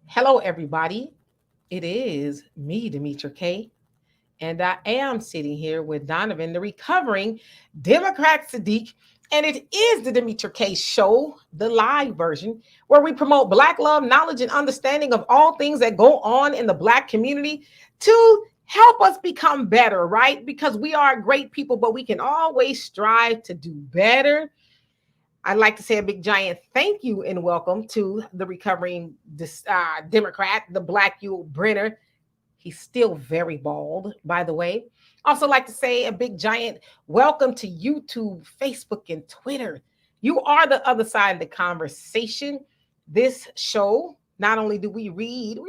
Hello, everybody. It is me, Demetra K, and I am sitting here with Donovan, the recovering Democrat Saadiq. And it is the Demetra K Show, the live version, where we promote Black love, knowledge, and understanding of all things that go on in the Black community to help us become better, right? Because we are great people, but we can always strive to do better. I'd like to say a big giant thank you and welcome to the recovering Democrat, the Black Yul Brenner. He's still very bald, by the way. Also, like to say a big giant welcome to YouTube, Facebook, and Twitter. You are the other side of the conversation. This show, not only do we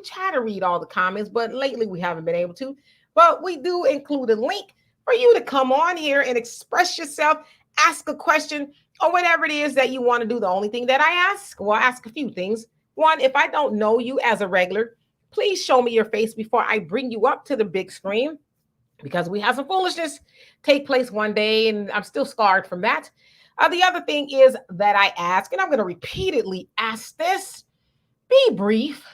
try to read all the comments, but lately we haven't been able to. But we do include a link for you to come on here and express yourself, ask a question, or whatever it is that you want to do. The only thing that I ask, well, I ask a few things. One, if I don't know you as a regular, please show me your face before I bring you up to the big screen because we have some foolishness take place one day and I'm still scarred from that. The other thing is that I ask, and I'm going to repeatedly ask this, be brief.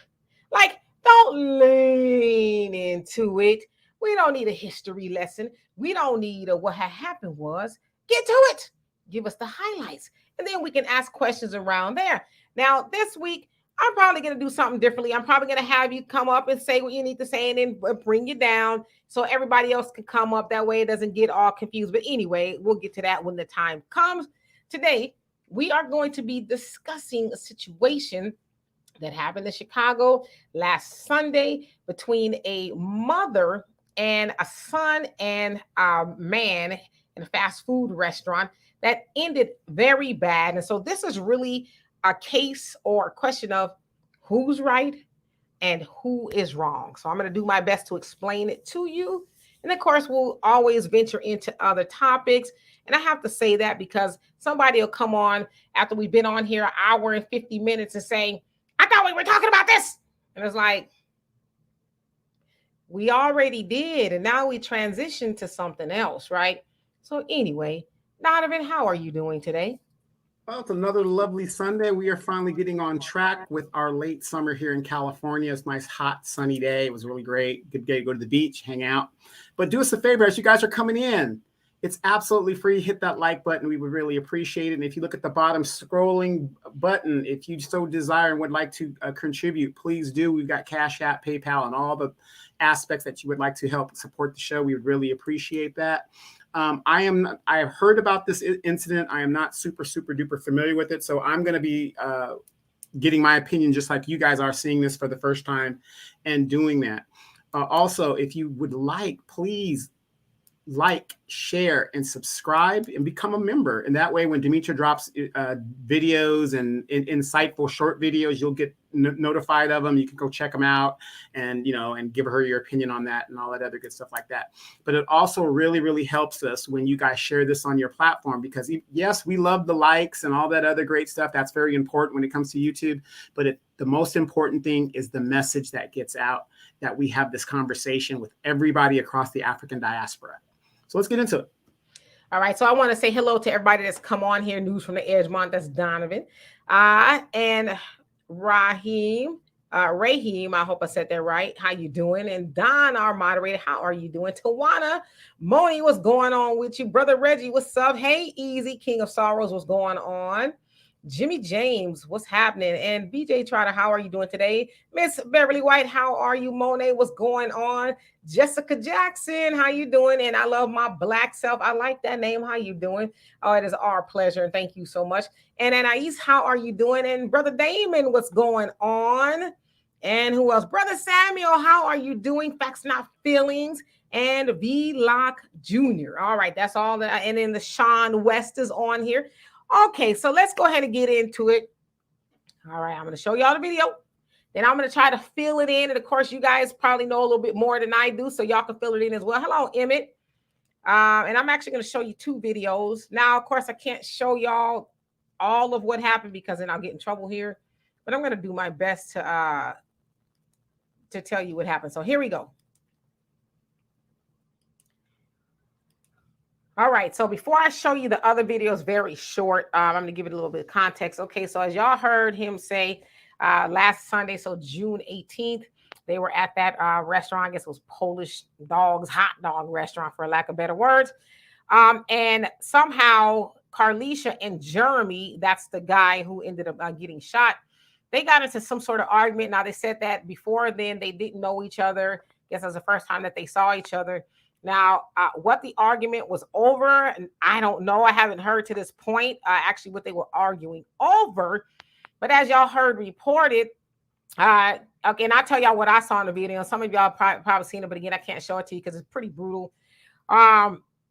Like, don't lean into it. We don't need a history lesson. We don't need a what had happened was. Get to it. Give us the highlights. And then we can ask questions around there. Now, this week, I'm probably going to do something differently. I'm probably going to have you come up and say what you need to say and then bring you down so everybody else can come up. That way it doesn't get all confused. But anyway, we'll get to that when the time comes. Today, we are going to be discussing a situation that happened in Chicago last Sunday between a mother and a son and a man in a fast food restaurant that ended very bad. And so this is really a case or a question of who's right and who is wrong. So I'm going to do my best to explain it to you. And of course, we'll always venture into other topics. And I have to say that because somebody will come on after we've been on here an hour and 50 minutes and say, I thought we were talking about this. And it's like, we already did. And now we transition to something else, right? So anyway, Donovan, how are you doing today? Well, it's another lovely Sunday. We are finally getting on track with our late summer here in California. It's a nice, hot, sunny day. It was really great. Good day to go to the beach, hang out. But do us a favor as you guys are coming in. It's absolutely free. Hit that like button. We would really appreciate it. And if you look at the bottom scrolling button, if you so desire and would like to contribute, please do. We've got Cash App, PayPal, and all the aspects that you would like to help support the show. We would really appreciate that. I have heard about this incident. I am not super duper familiar with it. So I'm going to be getting my opinion just like you guys are seeing this for the first time and doing that. Also, if you would like, please like, share, and subscribe and become a member. And that way, when Demetra drops videos and insightful short videos, you'll get notified of them. You can go check them out and, and give her your opinion on that and all that other good stuff like that. But it also really helps us when you guys share this on your platform, because yes, we love the likes and all that other great stuff. That's very important when it comes to YouTube. But the most important thing is the message that gets out, that we have this conversation with everybody across the African diaspora. So let's get into it. All right. So I want to say hello to everybody that's come on here. News from the Edgemont. That's Donovan. And Raheem. Raheem, I hope I said that right. How you doing? And Don, our moderator, how are you doing? Tawana, Moni, what's going on with you? Brother Reggie, what's up? Hey, Easy, King of Sorrows, what's going on? Jimmy James, what's happening? And BJ Trotter, how are you doing today? Miss Beverly White, how are you? Monet, what's going on? Jessica Jackson, how you doing? And I love my black self. I like that name. How you doing? Oh, it is our pleasure. And thank you so much. And Anais, how are you doing? And Brother Damon, what's going on? And who else? Brother Samuel, how are you doing? Facts Not Feelings. And V Lock Jr. All right, that's all that. And then the Sean West is on here. Okay, so let's go ahead and get into it. All right, I'm going to show y'all the video. Then I'm going to try to fill it in. And of course, you guys probably know a little bit more than I do, so y'all can fill it in as well. Hello, Emmett. And I'm actually going to show you two videos. Now, of course, I can't show y'all all of what happened because then I'll get in trouble here. But I'm going to do my best to tell you what happened. So here we go. All right, so before I show you the other videos, very short, I'm going to give it a little bit of context. Okay, so as y'all heard him say, last Sunday, so June 18th. They were at that restaurant. I guess it was Polish Dogs, hot dog restaurant, for lack of better words. And somehow Carlisha and Jeremy, that's the guy who ended up getting shot, they got into some sort of argument. Now, they said that before then they didn't know each other. I guess it was the first time that they saw each other. Now, what the argument was over, and I don't know. I haven't heard to this point actually what they were arguing over. But as y'all heard reported, okay, and I'll tell y'all what I saw in the video. Some of y'all probably seen it, but again, I can't show it to you because it's pretty brutal.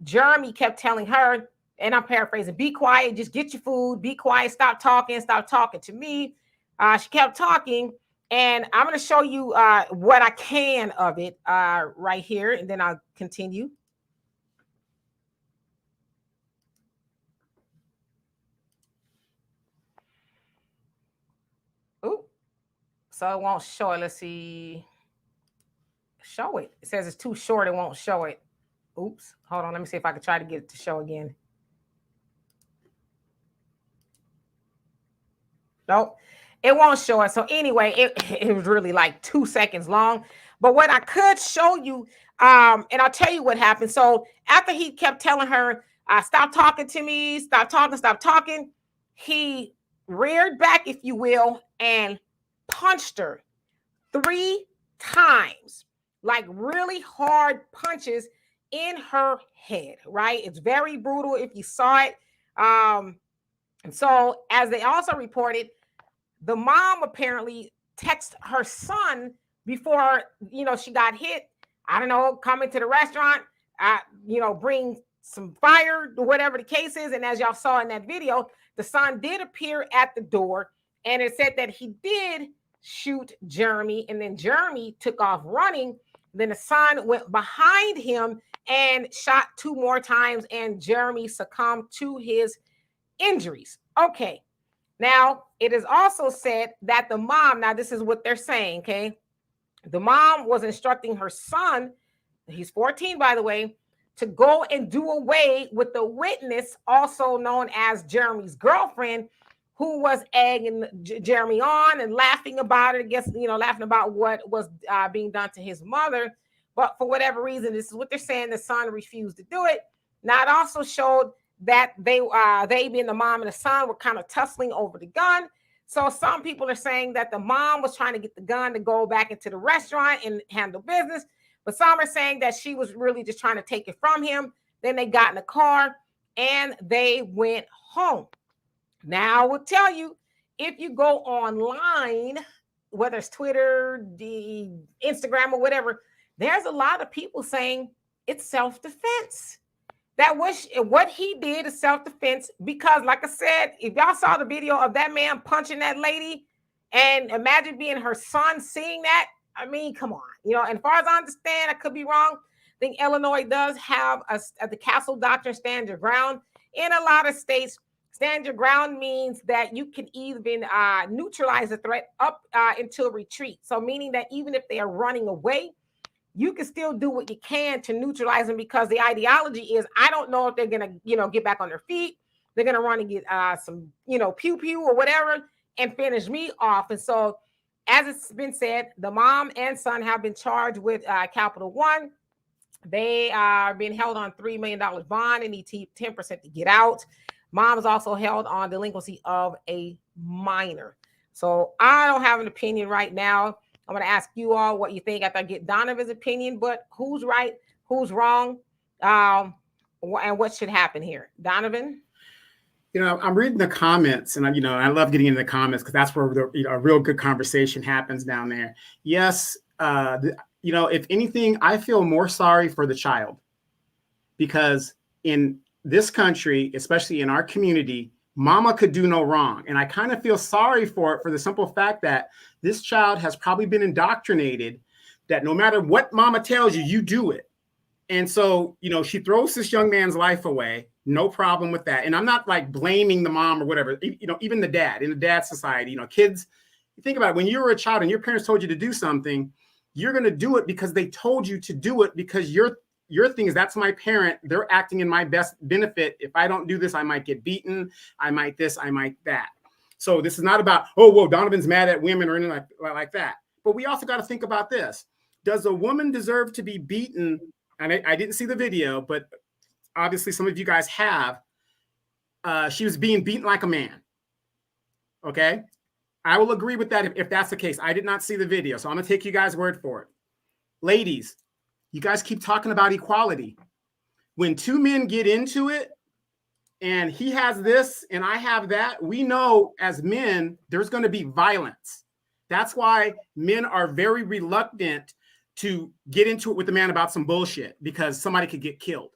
Jeremy kept telling her, and I'm paraphrasing, be quiet, just get your food, be quiet, stop talking to me. She kept talking, and I'm going to show you what I can of it right here, and then I'll continue. Ooh, so it won't show it. Let's see. Show it. It says it's too short. It won't show it. Oops. Hold on. Let me see if I can try to get it to show again. Nope. It won't show it. So anyway, it was really like 2 seconds long. But what I could show you, and I'll tell you what happened. So after he kept telling her, stop talking to me, stop talking, he reared back, if you will, and punched her 3 times, like really hard punches in her head, right? It's very brutal if you saw it. And so, as they also reported, the mom apparently texted her son before, she got hit. I don't know, come into the restaurant, bring some fire, whatever the case is. And as y'all saw in that video, the son did appear at the door, and it said that he did shoot Jeremy, and then Jeremy took off running. Then the son went behind him and shot 2 more times, and Jeremy succumbed to his injuries. Okay. Now, it is also said that the mom, now this is what they're saying, okay? The mom was instructing her son, he's 14, by the way, to go and do away with the witness, also known as Jeremy's girlfriend, who was egging Jeremy on and laughing about it, I guess, laughing about what was being done to his mother. But for whatever reason, this is what they're saying, the son refused to do it. Now, it also showed that they being the mom and the son were kind of tussling over the gun. So some people are saying that the mom was trying to get the gun to go back into the restaurant and handle business. But some are saying that she was really just trying to take it from him. Then they got in the car and they went home. Now, I will tell you, if you go online, whether it's Twitter, the Instagram, or whatever, there's a lot of people saying it's self-defense. That was what he did is self-defense, because like I said, if y'all saw the video of that man punching that lady, and imagine being her son seeing that, I mean, come on, and as far as I understand, I could be wrong. I think Illinois does have the castle doctrine, stand your ground. In a lot of states, stand your ground means that you can even neutralize the threat up until retreat. So meaning that even if they are running away, you can still do what you can to neutralize them, because the ideology is, I don't know if they're going to, get back on their feet. They're going to run and get some, pew pew or whatever and finish me off. And so, as it's been said, the mom and son have been charged with Capital One. They are being held on $3 million bond and need 10% to get out. Mom is also held on delinquency of a minor. So I don't have an opinion right now. I'm going to ask you all what you think after I get Donovan's opinion, but who's right, who's wrong, and what should happen here? Donovan? I'm reading the comments, and I love getting into the comments, because that's where a real good conversation happens down there. Yes, if anything, I feel more sorry for the child, because in this country, especially in our community, mama could do no wrong. And I kind of feel sorry for it, for the simple fact that this child has probably been indoctrinated that no matter what mama tells you, you do it. And so, she throws this young man's life away. No problem with that. And I'm not like blaming the mom or whatever, even the dad, in the dad society, kids, you think about it, when you were a child and your parents told you to do something, you're going to do it because they told you to do it, because your thing is, that's my parent. They're acting in my best benefit. If I don't do this, I might get beaten. I might this, I might that. So this is not about, oh, whoa, Donovan's mad at women or anything like that. But we also got to think about this. Does a woman deserve to be beaten? And I didn't see the video, but obviously some of you guys have. She was being beaten like a man. Okay? I will agree with that if that's the case. I did not see the video, so I'm going to take you guys' word for it. Ladies, you guys keep talking about equality. When two men get into it, and he has this and I have that, we know as men, there's going to be violence. That's why men are very reluctant to get into it with a man about some bullshit, because somebody could get killed.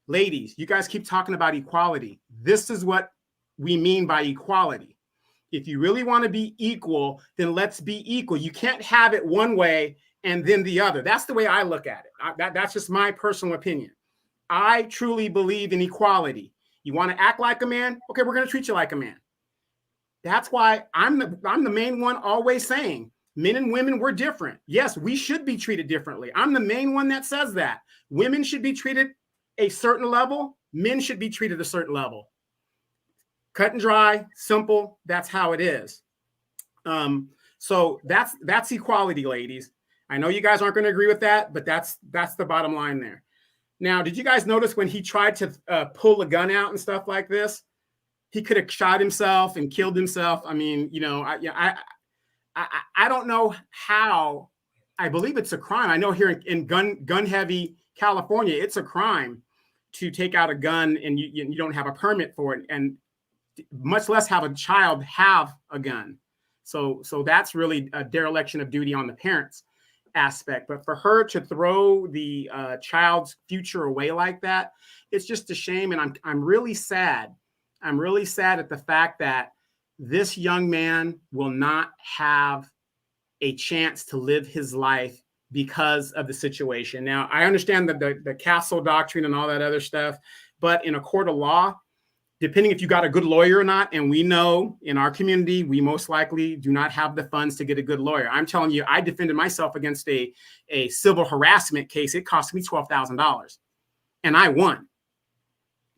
Ladies, you guys keep talking about equality. This is what we mean by equality. If you really want to be equal, then let's be equal. You can't have it one way and then the other. That's the way I look at it. That's just my personal opinion. I truly believe in equality. You want to act like a man? Okay, we're going to treat you like a man. That's why I'm the main one always saying men and women, we're different. Yes, we should be treated differently. I'm the main one that says that. Women should be treated a certain level. Men should be treated a certain level. Cut and dry, simple. That's how it is. So that's equality, ladies. I know you guys aren't going to agree with that, but that's the bottom line there. Now, did you guys notice when he tried to pull a gun out and stuff like this? He could have shot himself and killed himself. I mean, you know, I don't know how. I believe it's a crime. I know here in gun heavy California, it's a crime to take out a gun and you don't have a permit for it, and much less have a child have a gun. So that's really a dereliction of duty on the parents aspect. But for her to throw the child's future away like that, it's just a shame. And I'm really sad. I'm really sad at the fact that this young man will not have a chance to live his life because of the situation. Now, I understand that the castle doctrine and all that other stuff, but in a court of law, depending if you got a good lawyer or not, and we know in our community, we most likely do not have the funds to get a good lawyer. I'm telling you, I defended myself against a civil harassment case. It cost me $12,000 and I won. And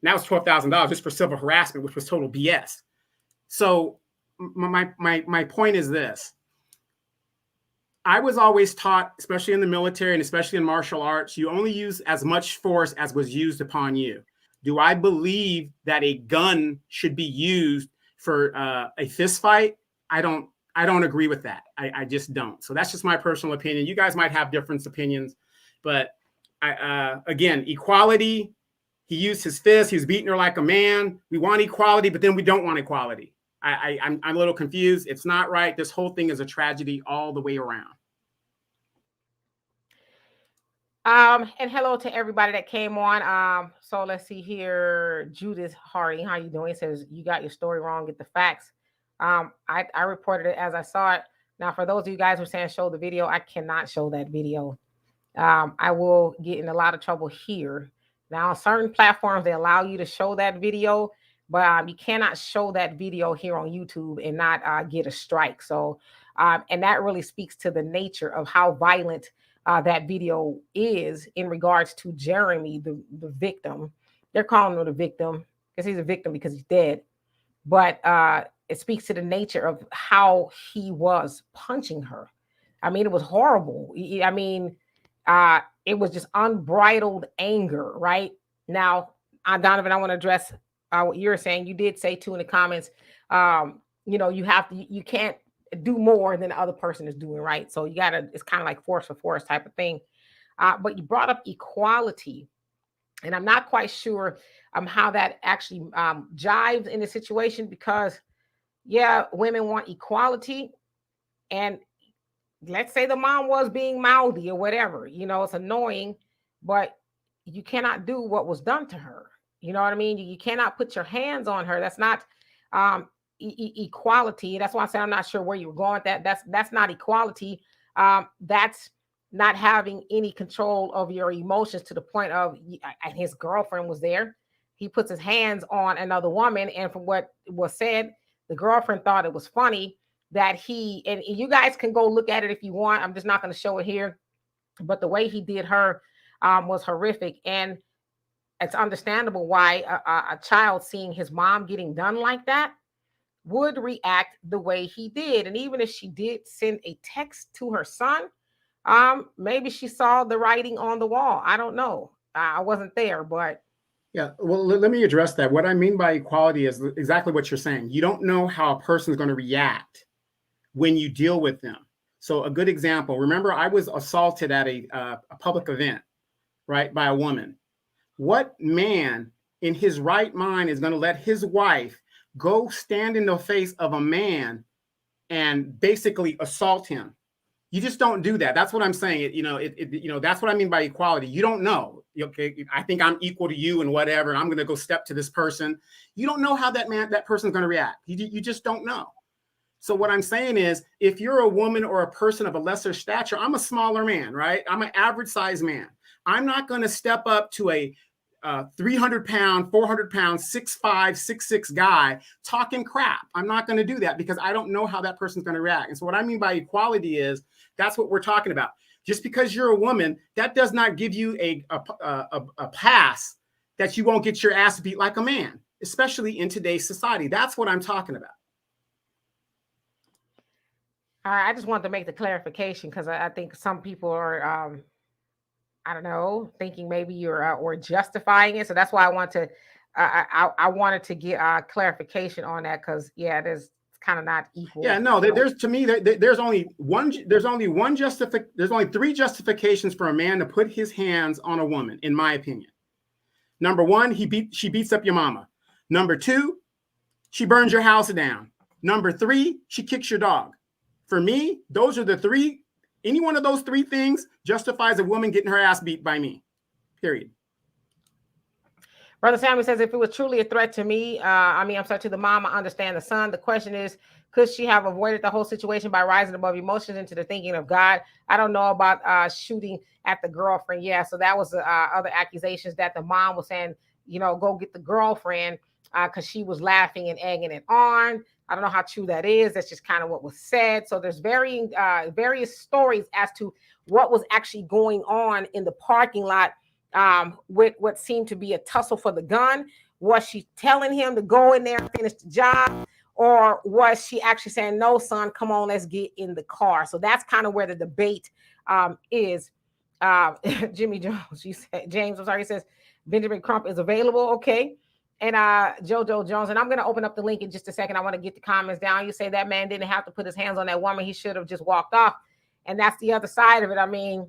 that was $12,000 just for civil harassment, which was total BS. So my point is this. I was always taught, especially in the military and especially in martial arts, you only use as much force as was used upon you. Do I believe that a gun should be used for a fist fight? I don't agree with that. I just don't. So that's just my personal opinion. You guys might have different opinions, but again, equality. He used his fist. He was beating her like a man. We want equality, but then we don't want equality. I'm a little confused. It's not right. This whole thing is a tragedy all the way around. And hello to everybody that came on. So let's see here. Judith Hardy, how you doing? It says you got your story wrong. Get the facts. I reported it as I saw it. Now, for those of you guys who are saying show the video, I cannot show that video. I will get in a lot of trouble here. Now, on certain platforms, they allow you to show that video, but you cannot show that video here on YouTube and not get a strike. So, and that really speaks to the nature of how violent that video is in regards to Jeremy, the victim. They're calling him the victim because he's a victim because he's dead. But it speaks to the nature of how he was punching her. I mean, it was horrible. I mean, it was just unbridled anger, right? Now, Donovan, I want to address what you're saying. You did say too in the comments, you know, you can't do more than the other person is doing, right? So you gotta, it's kind of like force for force type of thing. But you brought up equality, and I'm not quite sure how that actually jives in the situation, because yeah, women want equality, and let's say the mom was being mouthy or whatever, you know, it's annoying, but you cannot do what was done to her. You know what I mean? You cannot put your hands on her. That's not equality. That's why I say I'm not sure where you were going with that. That's not equality. That's not having any control of your emotions to the point of, and his girlfriend was there. He puts his hands on another woman, and from what was said, the girlfriend thought it was funny that he, and you guys can go look at it if you want. I'm just not going to show it here, but the way he did her was horrific, and it's understandable why a child seeing his mom getting done like that would react the way he did. And even if she did send a text to her son, maybe she saw the writing on the wall. I don't know. I wasn't there, but yeah. Well, let me address that. What I mean by equality is exactly what you're saying. You don't know how a person is going to react when you deal with them. So a good example, remember I was assaulted at a public event, right, by a woman. What man in his right mind is going to let his wife go stand in the face of a man and basically assault him? You just don't do that. That's what I'm saying. That's what I mean by equality. You don't know. Okay, I think I'm equal to you and whatever, and I'm going to go step to this person. You don't know how that person's going to react. You just don't know. So what I'm saying is, if you're a woman or a person of a lesser stature, I'm a smaller man, right? I'm an average size man. I'm not going to step up to a 300-pound, 400-pound, 6'5", 6'6" guy talking crap. I'm not going to do that because I don't know how that person's going to react. And so what I mean by equality is that's what we're talking about. Just because you're a woman, that does not give you a pass that you won't get your ass beat like a man, especially in today's society. That's what I'm talking about. I just wanted to make the clarification because I think some people are, I don't know, thinking maybe you're or justifying it. So that's why I want to, I wanted to get clarification on that because it is kind of not equal. Yeah, no, there's to me there's only three justifications for a man to put his hands on a woman, in my opinion. Number one, she beats up your mama. Number two, she burns your house down. Number three, she kicks your dog. For me, those are the three. Any one of those three things justifies a woman getting her ass beat by me, period. Brother Samuel says, if it was truly a threat to me, to the mom, I understand the son. The question is, could she have avoided the whole situation by rising above emotions into the thinking of God? I don't know about shooting at the girlfriend. Yeah, so that was other accusations that the mom was saying, go get the girlfriend because she was laughing and egging it on. I don't know how true that is. That's just kind of what was said. So there's various stories as to what was actually going on in the parking lot with what seemed to be a tussle for the gun. Was she telling him to go in there and finish the job? Or was she actually saying, no, son, come on, let's get in the car? So that's kind of where the debate is. Jimmy Jones, James, he says, Benjamin Crump is available. Okay. And JoJo Jones, and I'm going to open up the link in just a second. I want to get the comments down. You say that man didn't have to put his hands on that woman. He should have just walked off. And that's the other side of it. I mean,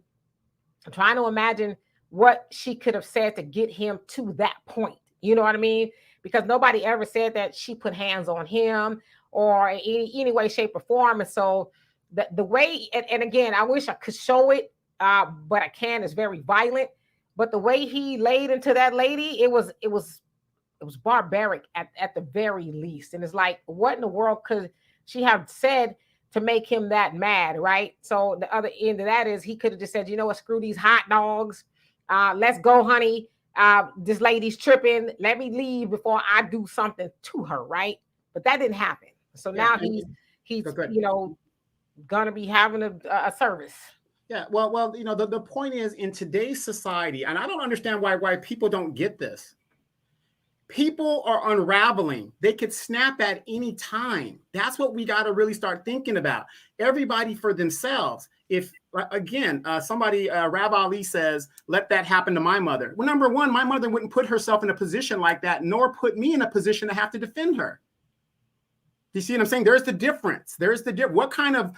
I'm trying to imagine what she could have said to get him to that point. You know what I mean? Because nobody ever said that she put hands on him or in any way, shape, or form. And so the way, and again, I wish I could show it, but I can't. It's very violent. But the way he laid into that lady, it was barbaric at the very least. And it's like, what in the world could she have said to make him that mad, right? So the other end of that is he could have just said, you know what, screw these hot dogs. Let's go, honey. This lady's tripping. Let me leave before I do something to her, right? But that didn't happen. So now he's gonna be having a service. Yeah, well, the point is, in today's society, and I don't understand why people don't get this. People are unraveling. They could snap at any time. That's what we got to really start thinking about. Everybody for themselves. If, again, somebody, Rabbi Ali says, let that happen to my mother. Well, number one, my mother wouldn't put herself in a position like that, nor put me in a position to have to defend her. You see what I'm saying? There's the difference. What kind of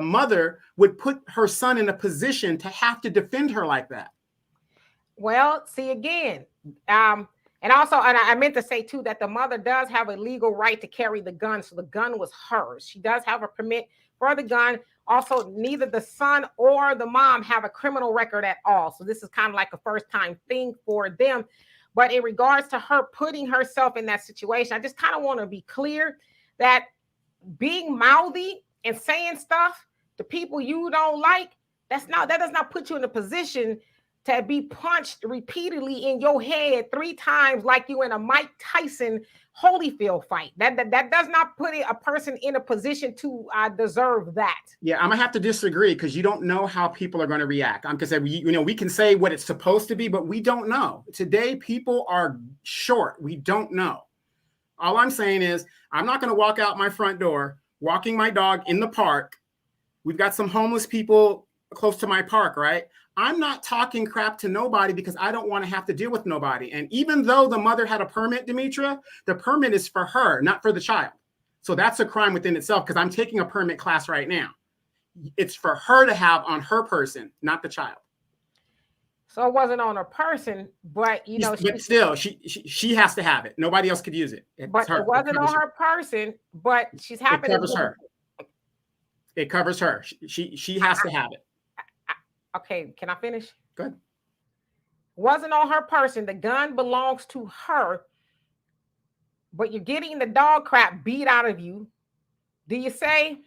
mother would put her son in a position to have to defend her like that? Well, see, again, and also, and I meant to say, too, that the mother does have a legal right to carry the gun. So the gun was hers. She does have a permit for the gun. Also, neither the son or the mom have a criminal record at all. So this is kind of like a first time thing for them. But in regards to her putting herself in that situation, I just kind of want to be clear that being mouthy and saying stuff to people you don't like, that does not put you in a position to be punched repeatedly in your head 3 times like you in a Mike Tyson Holyfield fight. That does not put a person in a position to deserve that. Yeah, I'm gonna have to disagree because you don't know how people are going to react. I'm gonna say we can say what it's supposed to be, but we don't know. Today, people are short. We don't know. All I'm saying is I'm not going to walk out my front door, walking my dog in the park. We've got some homeless people close to my park, right? I'm not talking crap to nobody because I don't want to have to deal with nobody. And even though the mother had a permit, Demetra, the permit is for her, not for the child. So that's a crime within itself because I'm taking a permit class right now. It's for her to have on her person, not the child. So it wasn't on her person, but you know, but still, she has to have it. Nobody else could use it. But it wasn't on her person, but she's happy. It covers her. It covers her. She has to have it. Okay, can I finish? Good. Wasn't on her person. The gun belongs to her. But you're getting the dog crap beat out of you. Do you say,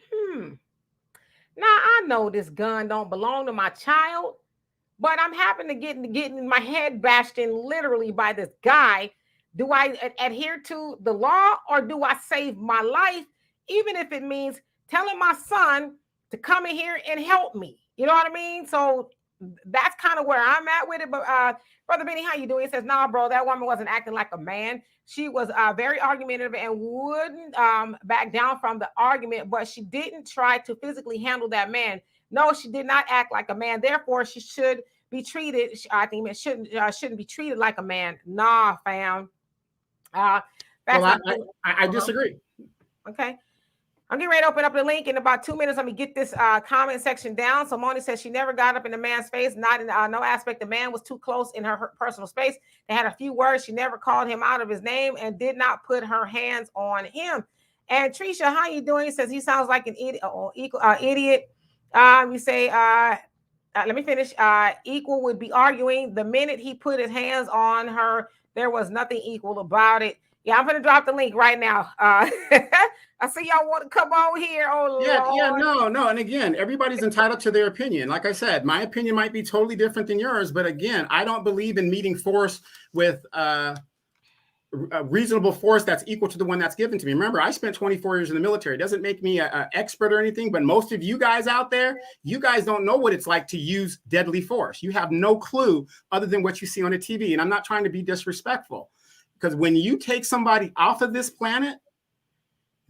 now I know this gun don't belong to my child, but I'm happen to get my head bashed in literally by this guy. Do I adhere to the law or do I save my life, even if it means telling my son to come in here and help me? You know what I mean? So that's kind of where I'm at with it. But Brother Benny, how you doing? He says, nah, bro, that woman wasn't acting like a man. She was very argumentative and wouldn't back down from the argument, but she didn't try to physically handle that man. No, she did not act like a man. Therefore, she should be treated. I think it shouldn't be treated like a man. Nah, fam. Well, I disagree. Okay. I'm getting ready to open up the link in about 2 minutes. Let me get this comment section down. So Moni says she never got up in the man's face, not in no aspect. The man was too close in her personal space. They had a few words. She never called him out of his name and did not put her hands on him. And Trisha, how you doing? He says he sounds like an idiot. Idiot. You say, let me finish. Equal would be arguing. The minute he put his hands on her, there was nothing equal about it. Yeah, I'm gonna drop the link right now. I see y'all want to come on here. Oh, yeah, no. And again, everybody's entitled to their opinion. Like I said, my opinion might be totally different than yours, but again, I don't believe in meeting force with a reasonable force that's equal to the one that's given to me. Remember, I spent 24 years in the military. It doesn't make me an expert or anything, but most of you guys out there, you guys don't know what it's like to use deadly force. You have no clue other than what you see on the TV. And I'm not trying to be disrespectful. Because when you take somebody off of this planet,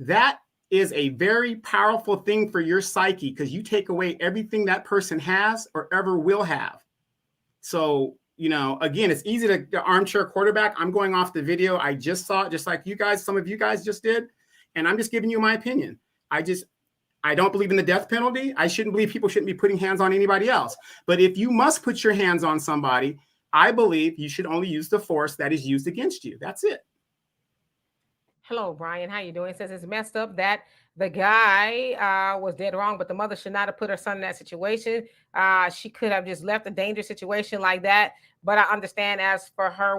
that is a very powerful thing for your psyche because you take away everything that person has or ever will have. So, again, it's easy to armchair quarterback. I'm going off the video. I just saw it just like you guys, some of you guys just did. And I'm just giving you my opinion. I don't believe in the death penalty. I shouldn't believe people shouldn't be putting hands on anybody else. But if you must put your hands on somebody, I believe you should only use the force that is used against you. That's it. Hello, Brian. How you doing? It says it's messed up that the guy was dead wrong, but the mother should not have put her son in that situation. She could have just left a dangerous situation like that. But I understand as for her,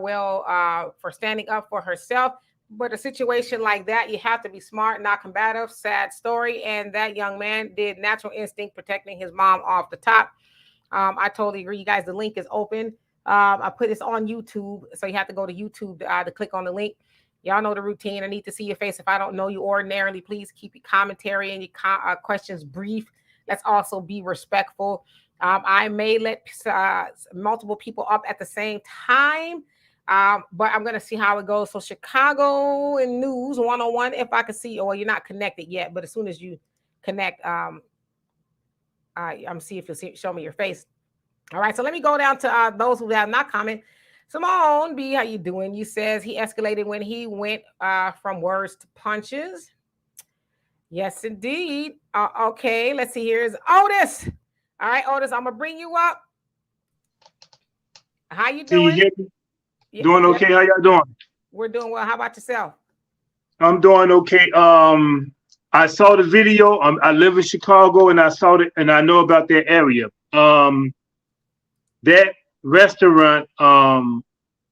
for standing up for herself. But a situation like that, you have to be smart, not combative. Sad story. And that young man did natural instinct protecting his mom off the top. I totally agree. You guys, the link is open. I put this on YouTube, so you have to go to YouTube to click on the link. Y'all know the routine. I need to see your face. If I don't know you ordinarily, please keep your commentary and your questions brief. Let's also be respectful. I may let multiple people up at the same time, but I'm going to see how it goes. So Chicago and news 101, if I can see, or you're not connected yet, but as soon as you connect, I'm see if you'll show me your face. All right, so let me go down to those who have not commented. Simone B, how you doing? You says he escalated when he went from words to punches. Yes, indeed. Okay, let's see. Here's Otis. All right, Otis, I'm gonna bring you up. How you doing? Can you hear me? Yeah, doing okay. How y'all doing? We're doing well. How about yourself? I'm doing okay. I saw the video. I live in Chicago, and I saw it, and I know about that area. That restaurant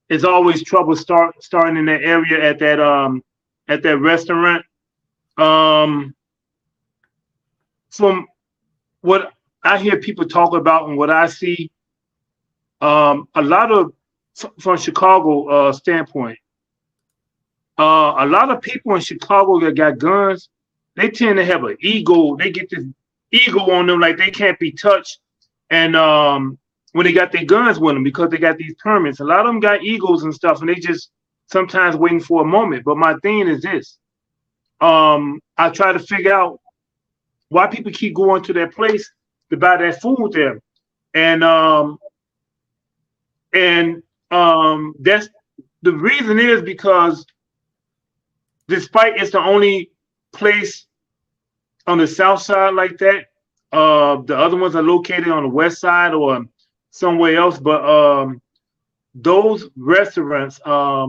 is always trouble starting in that area at that restaurant. From what I hear people talk about and what I see, a lot of from Chicago standpoint, a lot of people in Chicago that got guns, they tend to have an ego. They get this ego on them, like they can't be touched. And when they got their guns with them because they got these permits, a lot of them got egos and stuff, and they just sometimes waiting for a moment. But my thing is this: I try to figure out why people keep going to that place to buy that food there, and that's the reason is because despite it's the only place on the south side like that, the other ones are located on the west side or somewhere else. But those restaurants, I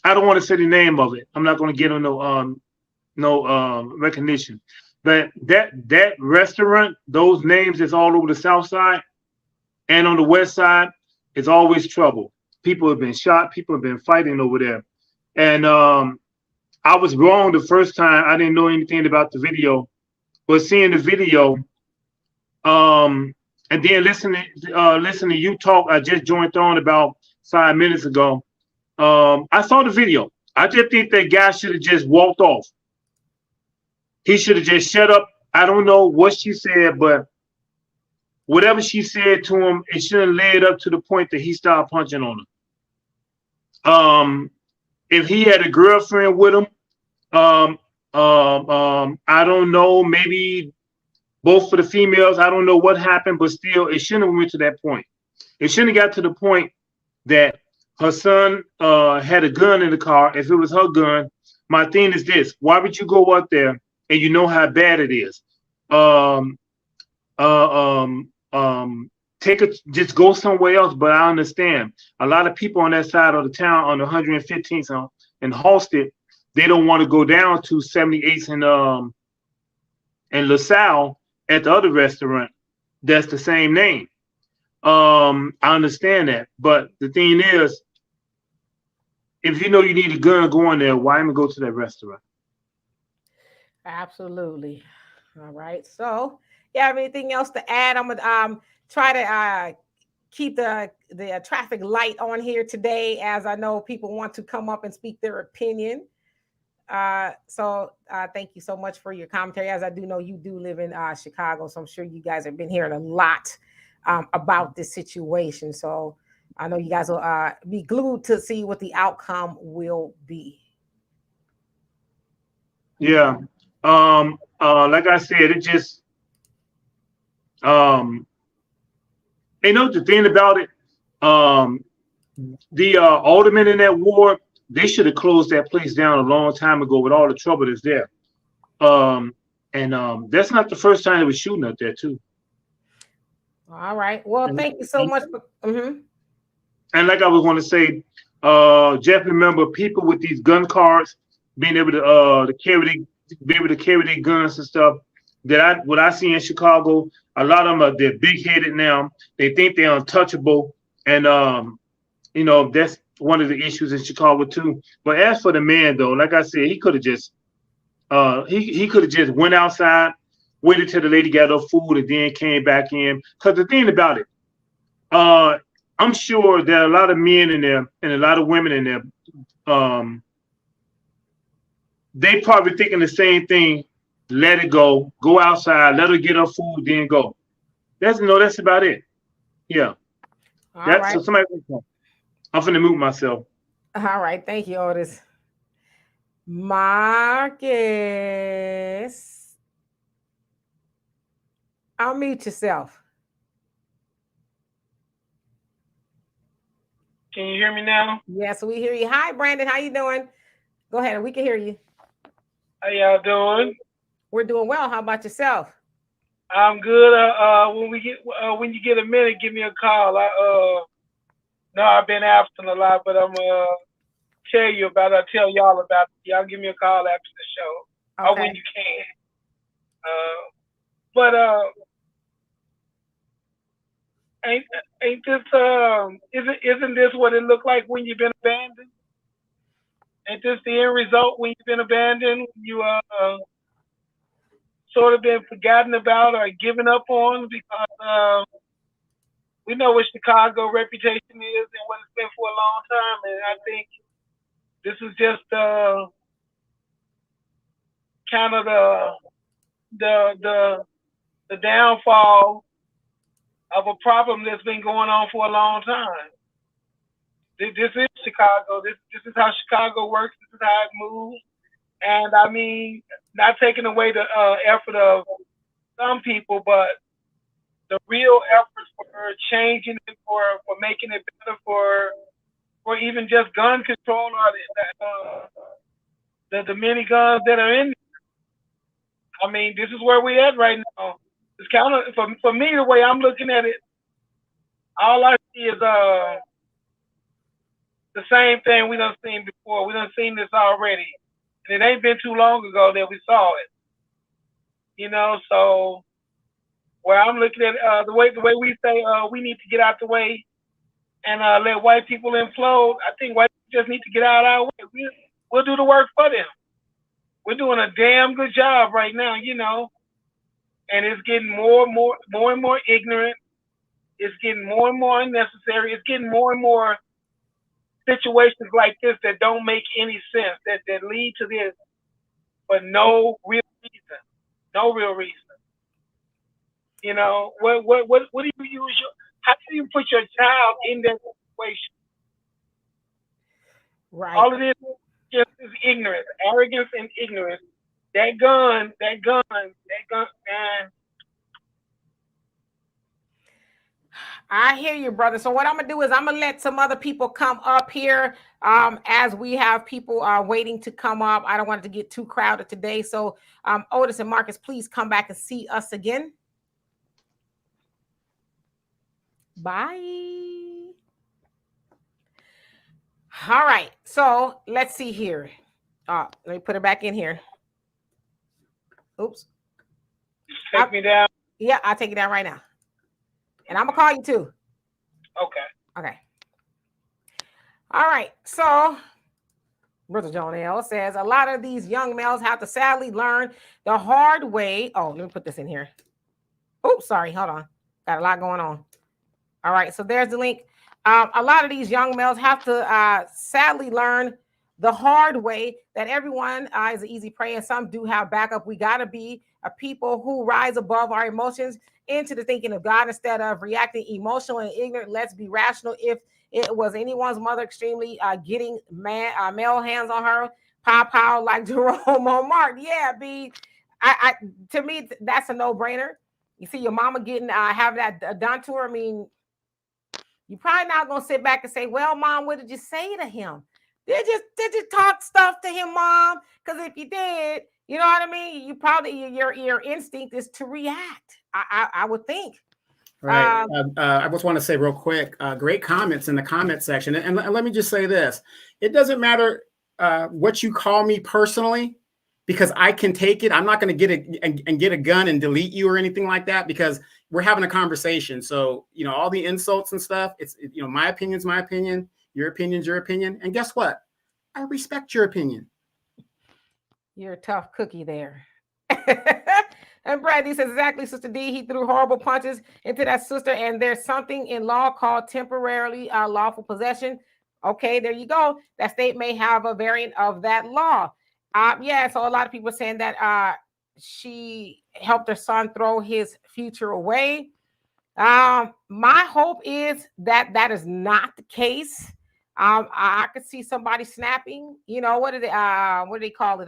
don't want to say the name of it. I'm not going to get on no recognition. But that restaurant, those names is all over the south side, and on the west side, it's always trouble. People have been shot. People have been fighting over there, and I was wrong the first time. I didn't know anything about the video, but seeing the video, and then listening to you talk. I just joined on about 5 minutes ago. I saw the video. I just think that guy should have just walked off. He should have just shut up. I don't know what she said, but whatever she said to him, it shouldn't have led up to the point that he started punching on her. If he had a girlfriend with him, I don't know, maybe both for the females, I don't know what happened, but still, it shouldn't have went to that point. It shouldn't have got to the point that her son had a gun in the car. If it was her gun, my thing is this: why would you go out there and you know how bad it is? Just go somewhere else. But I understand a lot of people on that side of the town on the 115th and Halsted, they don't want to go down to 78th and LaSalle at the other restaurant that's the same name. I understand that, but the thing is, if you know you need a gun going there, why even go to that restaurant? Absolutely. All right. So, you have anything else to add? I'm gonna try to keep the traffic light on here today, as I know people want to come up and speak their opinion. So thank you so much for your commentary. As I do know you do live in Chicago, so I'm sure you guys have been hearing a lot about this situation. So I know you guys will be glued to see what the outcome will be. Yeah. Like I said, it just the thing about it, the aldermen in that ward, they should have closed that place down a long time ago with all the trouble that's there. And that's not the first time they was shooting up there too. All right. Well, thank you so much for. And like I was going to say, Jeff, remember people with these gun cards being able to carry their guns and stuff. What I see in Chicago, a lot of them they're big headed now. They think they're untouchable, and that's one of the issues in Chicago too. But as for the man though, like I said, he could have just he could have just went outside, waited till the lady got her food, and then came back in. Because the thing about it, I'm sure there are a lot of men in there and a lot of women in there. They probably thinking the same thing. Let it go outside, let her get her food, then go. That's about it. Yeah. All right. So somebody, I'm finna mute myself. All right. Thank you, Otis. Marcus, unmute yourself. Can you hear me now? Yes, we hear you. Hi, Brandon. How you doing? Go ahead. We can hear you. How y'all doing? We're doing well. How about yourself? I'm good. When you get a minute, give me a call. No, I've been absent a lot, but I'm tell y'all about it. Y'all give me a call after the show, or when you can. But ain't this isn't this what it looked like when you've been abandoned? Ain't this the end result when you've been abandoned? You sort of been forgotten about or given up on, because we know what Chicago reputation is and what it's been for a long time, and I think this is just kind of the downfall of a problem that's been going on for a long time. this is Chicago. This is how Chicago works. This is how it moves. And I mean, not taking away the effort of some people, but the real efforts for changing it, for making it better, for even just gun control, or the many guns that are in. I mean, this is where we at right now. It's kind of for me, the way I'm looking at it, all I see is the same thing we done seen before. We done seen this already. And it ain't been too long ago that we saw it. You know, so where I'm looking at the way we say we need to get out the way and let white people implode, I think white people just need to get out of our way. We'll do the work for them. We're doing a damn good job right now, you know. And it's getting more and more ignorant. It's getting more and more unnecessary. It's getting more and more situations like this that don't make any sense, that lead to this for no real reason. No real reason. You know, what do you use how do you put your child in that situation? Right. All of this just is ignorance, arrogance and ignorance. That gun, man. I hear you, brother. So what I'm gonna do is I'm gonna let some other people come up here as we have people waiting to come up. I don't want it to get too crowded today. So Otis and Marcus, please come back and see us again. Bye. All right. So let's see here. Let me put it back in here. Oops. Take me down. Yeah, I'll take it down right now. And I'm going to call you too. Okay. All right. So Brother John L. says a lot of these young males have to sadly learn the hard way. Oh, let me put this in here. Oops, sorry. Hold on. Got a lot going on. All right. So there's the link. A lot of these young males have to sadly learn the hard way that everyone is an easy prey, and some do have backup. We got to be a people who rise above our emotions into the thinking of God instead of reacting emotional and ignorant. Let's be rational. If it was anyone's mother extremely getting male hands on her, pow, like Jerome on Mark. Yeah, to me, that's a no-brainer. You see your mama getting have that done to her. I mean, you're probably not gonna sit back and say, "Well, Mom, what did you say to him? Did you talk stuff to him, Mom?" Because if you did, you know what I mean. You probably your instinct is to react. I would think. Right. I just want to say real quick, great comments in the comment section. And let me just say this. It doesn't matter what you call me personally, because I can take it. I'm not going to get a gun and delete you or anything like that, because we're having a conversation. So, you know, all the insults and stuff, you know, my opinion's my opinion. Your opinion's your opinion. And guess what? I respect your opinion. You're a tough cookie there. And Brandy says, exactly, Sister D. He threw horrible punches into that sister, and there's something in law called temporarily lawful possession. Okay, there you go. That state may have a variant of that law. Yeah, so a lot of people are saying that she helped her son throw his future away. My hope is that that is not the case. I could see somebody snapping. You know, what do they call it?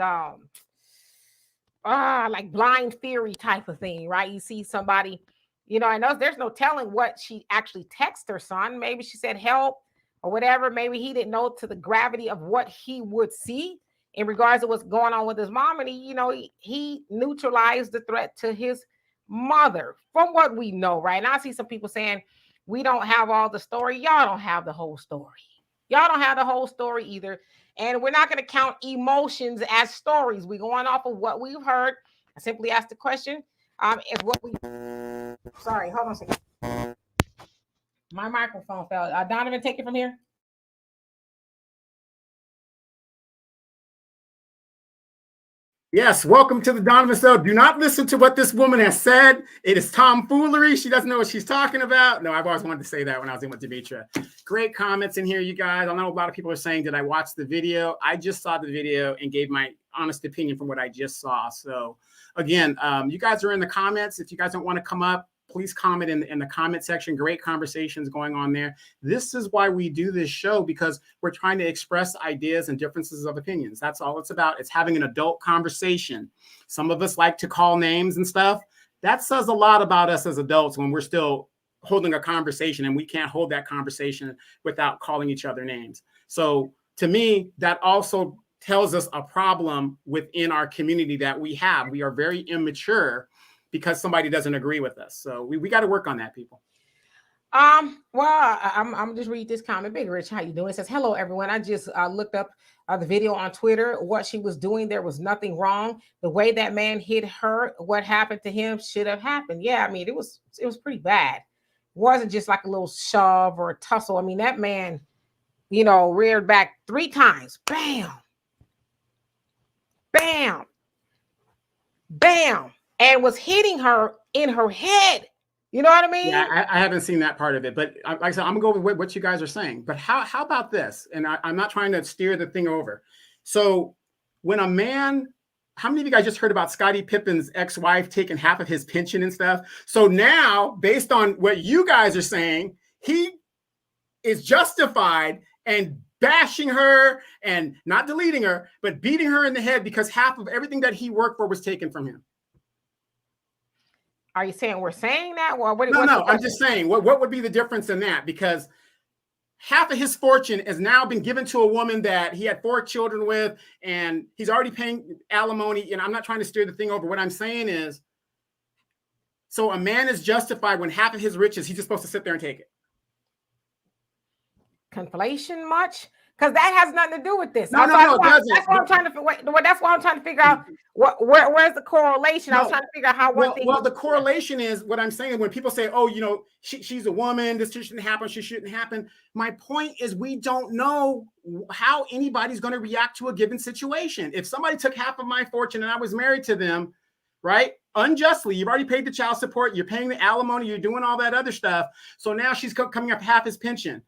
Like blind theory type of thing, right? You see somebody, you know, I know there's no telling what she actually texted her son. Maybe she said help or whatever. Maybe he didn't know to the gravity of what he would see in regards to what's going on with his mom. And he neutralized the threat to his mother from what we know, right? And I see some people saying we don't have all the story. Y'all don't have the whole story. Y'all don't have the whole story either. And we're not going to count emotions as stories. We're going off of what we've heard. I simply asked the question. Is what we. Sorry, hold on a second. My microphone fell. Donovan, take it from here. Yes, welcome to the Donovan Show. Do not listen to what this woman has said. It is tomfoolery. She doesn't know what she's talking about. No, I've always wanted to say that when I was in with Demetra. Great comments in here, you guys. I know a lot of people are saying, did I watch the video? I just saw the video and gave my honest opinion from what I just saw. So again, you guys are in the comments. If you guys don't want to come up, please comment in the comment section. Great conversations going on there. This is why we do this show, because we're trying to express ideas and differences of opinions. That's all it's about. It's having an adult conversation. Some of us like to call names and stuff. That says a lot about us as adults when we're still holding a conversation, and we can't hold that conversation without calling each other names. So to me, that also tells us a problem within our community that we have. We are very immature because somebody doesn't agree with us. So we got to work on that, people. Well, I'm just read this comment. Big Rich, how you doing? It says, hello, everyone. I just looked up the video on Twitter. What she was doing, there was nothing wrong. The way that man hit her, what happened to him should have happened. Yeah, I mean, it was pretty bad. It wasn't just like a little shove or a tussle. I mean, that man, reared back 3 times. Bam. Bam. Bam. And was hitting her in her head. You know what I mean? Yeah, I haven't seen that part of it. But like I said, I'm going to go with what you guys are saying. But how about this? And I'm not trying to steer the thing over. So when a man, how many of you guys just heard about Scottie Pippen's ex-wife taking half of his pension and stuff? So now, based on what you guys are saying, he is justified and bashing her and not deleting her, but beating her in the head because half of everything that he worked for was taken from him. Are you saying we're saying that? Well, no, I'm just saying, what would be the difference in that? Because half of his fortune has now been given to a woman that he had 4 children with, and he's already paying alimony. And I'm not trying to steer the thing over. What I'm saying is, so a man is justified when half of his riches, he's just supposed to sit there and take it. Conflation much? Because that has nothing to do with this. No, it doesn't. That's what I'm trying to. That's what I'm trying to figure out. Where's the correlation? I was trying to figure out how one thing. Well, the correlation is what I'm saying. When people say, "Oh, she's a woman. This shouldn't happen. She shouldn't happen." My point is, we don't know how anybody's going to react to a given situation. If somebody took half of my fortune and I was married to them, right, unjustly, you've already paid the child support, you're paying the alimony, you're doing all that other stuff. So now she's coming up half his pension.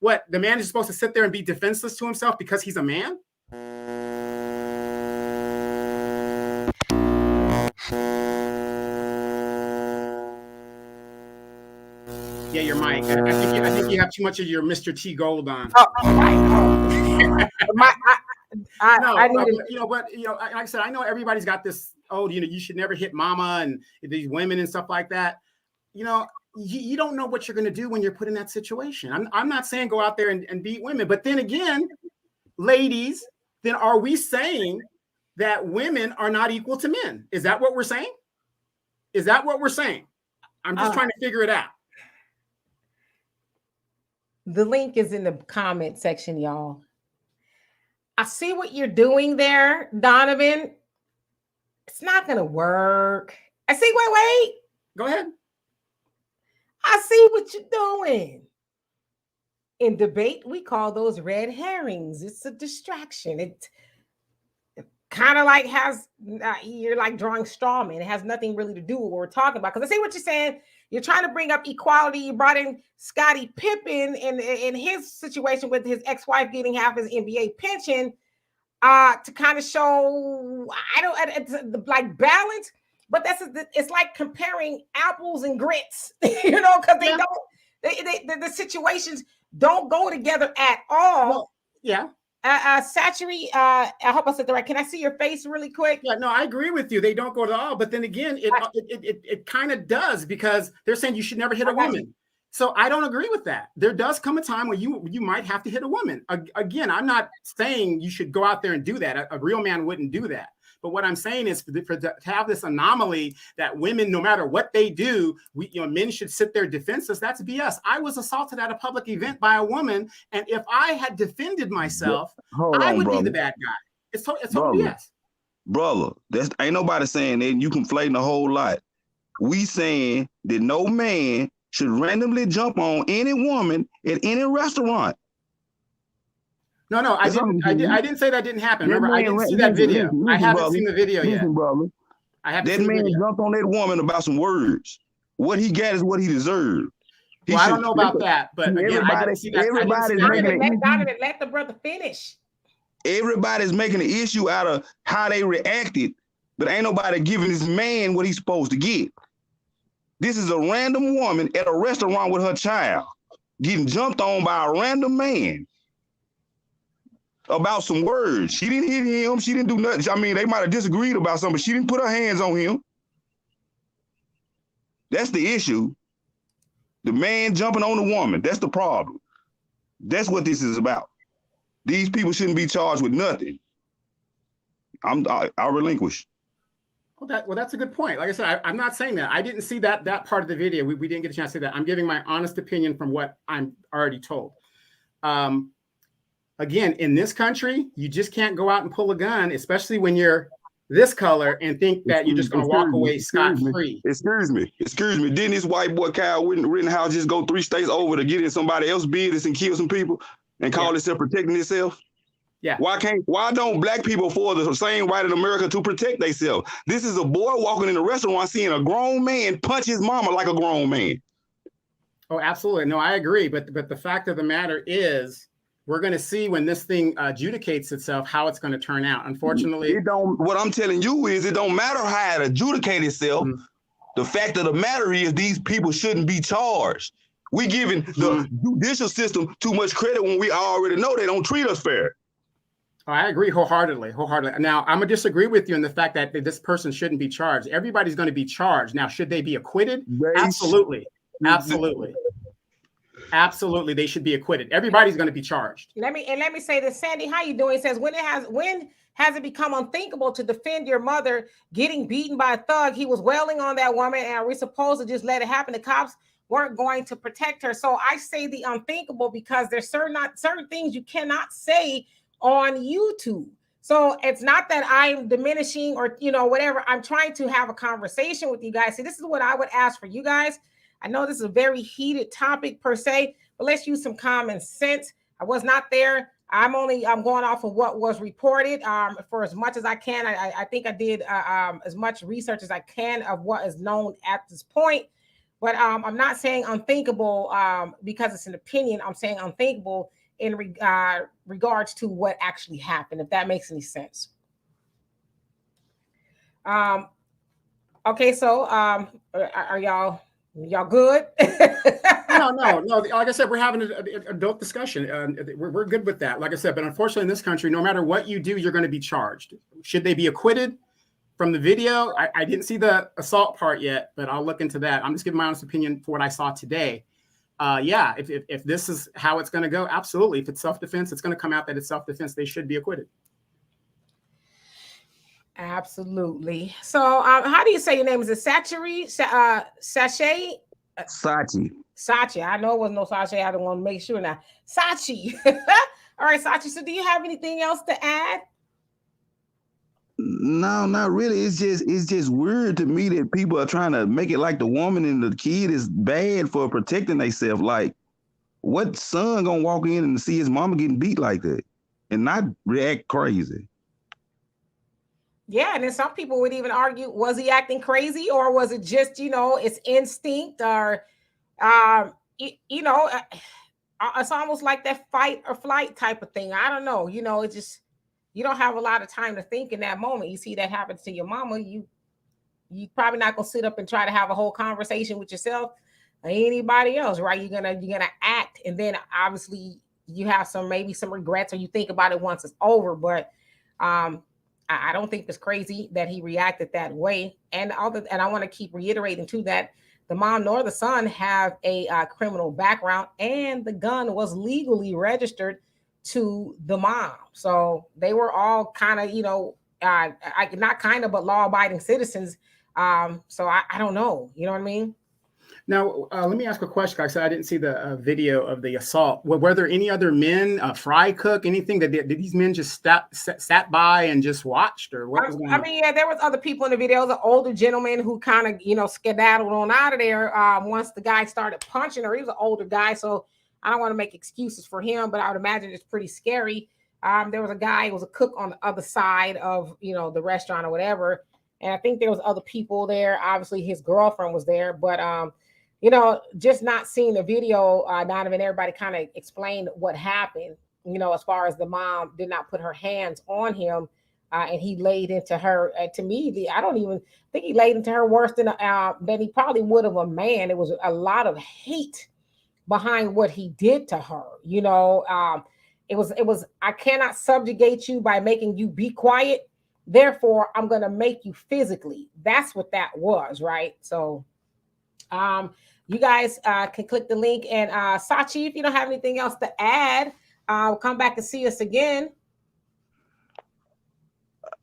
What, the man is supposed to sit there and be defenseless to himself because he's a man? Yeah, your mic. I think you have too much of your Mr. T Gold on. Oh, right. Like I said, I know everybody's got this. Oh, you should never hit mama and these women and stuff like that. You don't know what you're going to do when you're put in that situation. I'm not saying go out there and beat women, but then again, ladies, then are we saying that women are not equal to men? Is that what we're saying? Is that what we're saying? I'm just trying to figure it out. The link is in the comment section, y'all. I see what you're doing there, Donovan. It's not going to work. Wait. Go ahead. I see what you're doing. In debate, we call those red herrings. It's a distraction. It kind of like you're like drawing straw man. It has nothing really to do with what we're talking about. Because I see what you're saying. You're trying to bring up equality. You brought in Scottie Pippen in his situation with his ex-wife getting half his NBA pension to kind of show, it's like balance. But it's like comparing apples and grits, because the situations don't go together at all. Well, yeah. Satchery, I hope I said that right. Can I see your face really quick? Yeah, no, I agree with you. They don't go at all. But then again, it kind of does, because they're saying you should never hit a woman. So I don't agree with that. There does come a time where you might have to hit a woman. Again, I'm not saying you should go out there and do that. A real man wouldn't do that. But what I'm saying is to have this anomaly that women, no matter what they do, men should sit there defenseless. That's BS. I was assaulted at a public event by a woman, and if I had defended myself, I would be the bad guy. It's total BS. Brother, ain't nobody saying that. You conflating a whole lot. We saying that no man should randomly jump on any woman at any restaurant. No, I didn't say that didn't happen. Remember, I didn't see that video. I haven't seen the video yet. Brother. That man jumped on that woman about some words. What he got is what he deserved. I don't know about that, but again, I didn't see that. Let the brother finish. Everybody's making an issue out of how they reacted, but ain't nobody giving this man what he's supposed to get. This is a random woman at a restaurant with her child getting jumped on by a random man about some words. She didn't hit him. She didn't do nothing. I mean, they might have disagreed about something, but she didn't put her hands on him. That's the issue. The man jumping on the woman. That's the problem. That's what this is about. These people shouldn't be charged with nothing. I'll relinquish. Well, that's a good point. Like I said, I'm not saying that. I didn't see that part of the video. We didn't get a chance to see that. I'm giving my honest opinion from what I'm already told. Again, in this country, you just can't go out and pull a gun, especially when you're this color, and think that you're just going to walk away scot-free. Excuse me. Didn't this white boy Kyle Rittenhouse just go 3 states over to get in somebody else's business and kill some people and call itself protecting itself? Yeah. Why don't black people afford the same right in America to protect themselves? This is a boy walking in a restaurant seeing a grown man punch his mama like a grown man. Oh, absolutely. No, I agree. But the fact of the matter is, we're going to see when this thing adjudicates itself how it's going to turn out. Unfortunately, what I'm telling you is it don't matter how it adjudicates itself. Mm-hmm. The fact of the matter is these people shouldn't be charged. We giving the judicial system too much credit when we already know they don't treat us fair. I agree wholeheartedly. Now, I'm going to disagree with you in the fact that this person shouldn't be charged. Everybody's going to be charged. Now, should they be acquitted? Absolutely. Absolutely, they should be acquitted. Everybody's going to be charged. Let me say this, Sandy. How you doing? It says when has it become unthinkable to defend your mother getting beaten by a thug? He was wailing on that woman, and are we supposed to just let it happen? The cops weren't going to protect her. So I say the unthinkable because there's certain things you cannot say on YouTube. So it's not that I'm diminishing or whatever. I'm trying to have a conversation with you guys. See, this is what I would ask for you guys. I know this is a very heated topic per se, but let's use some common sense. I was not there. I'm going off of what was reported for as much as I can. I think I did as much research as I can of what is known at this point. But I'm not saying unthinkable because it's an opinion. I'm saying unthinkable in regards to what actually happened, if that makes any sense. Okay, so are y'all good? No. Like I said, we're having an adult discussion. We're good with that. Like I said, but unfortunately in this country, no matter what you do, you're going to be charged. Should they be acquitted? From the video, I didn't see the assault part yet, but I'll look into that. I'm just giving my honest opinion for what I saw today. If this is how it's going to go, absolutely. If it's self-defense, it's going to come out that it's self-defense. They should be acquitted. Absolutely. So how do you say your name? Is it Sachet? Sachi? Sachi. I know it wasn't no Sachi. I don't want to make sure now. Sachi. All right, Sachi. So do you have anything else to add? No, not really. It's just weird to me that people are trying to make it like the woman and the kid is bad for protecting themselves. Like, what son gonna walk in and see his mama getting beat like that and not react crazy? Yeah, and then some people would even argue, was he acting crazy or was it just, it's instinct or, it's almost like that fight or flight type of thing. I don't know. It's just, you don't have a lot of time to think in that moment. You see that happens to your mama, you probably not gonna sit up and try to have a whole conversation with yourself or anybody else, right? You're gonna act, and then obviously you have maybe some regrets, or you think about it once it's over. But I don't think it's crazy that he reacted that way. And I want to keep reiterating too that the mom nor the son have a criminal background, and the gun was legally registered to the mom. So they were all kind of, not kind of, but law-abiding citizens. So I don't know. You know what I mean? Now, let me ask a question. Like I said, I didn't see the video of the assault. Were there any other men, a fry cook, anything that did these men just sat by and just watched, or what was going on? I mean, yeah, there was other people in the video. The older gentleman who kind of, skedaddled on out of there once the guy started punching her. He was an older guy, so I don't want to make excuses for him, but I would imagine it's pretty scary. There was a guy who was a cook on the other side of, the restaurant or whatever. And I think there was other people there. Obviously, his girlfriend was there, but just not seeing the video, Donovan, everybody kind of explained what happened, as far as the mom did not put her hands on him. and he laid into her. To me, I don't even think he laid into her worse than he probably would of a man. It was a lot of hate behind what he did to her. It was I cannot subjugate you by making you be quiet. Therefore, I'm going to make you physically. That's what that was, right? So, you guys can click the link. And Sachi, if you don't have anything else to add, come back and see us again.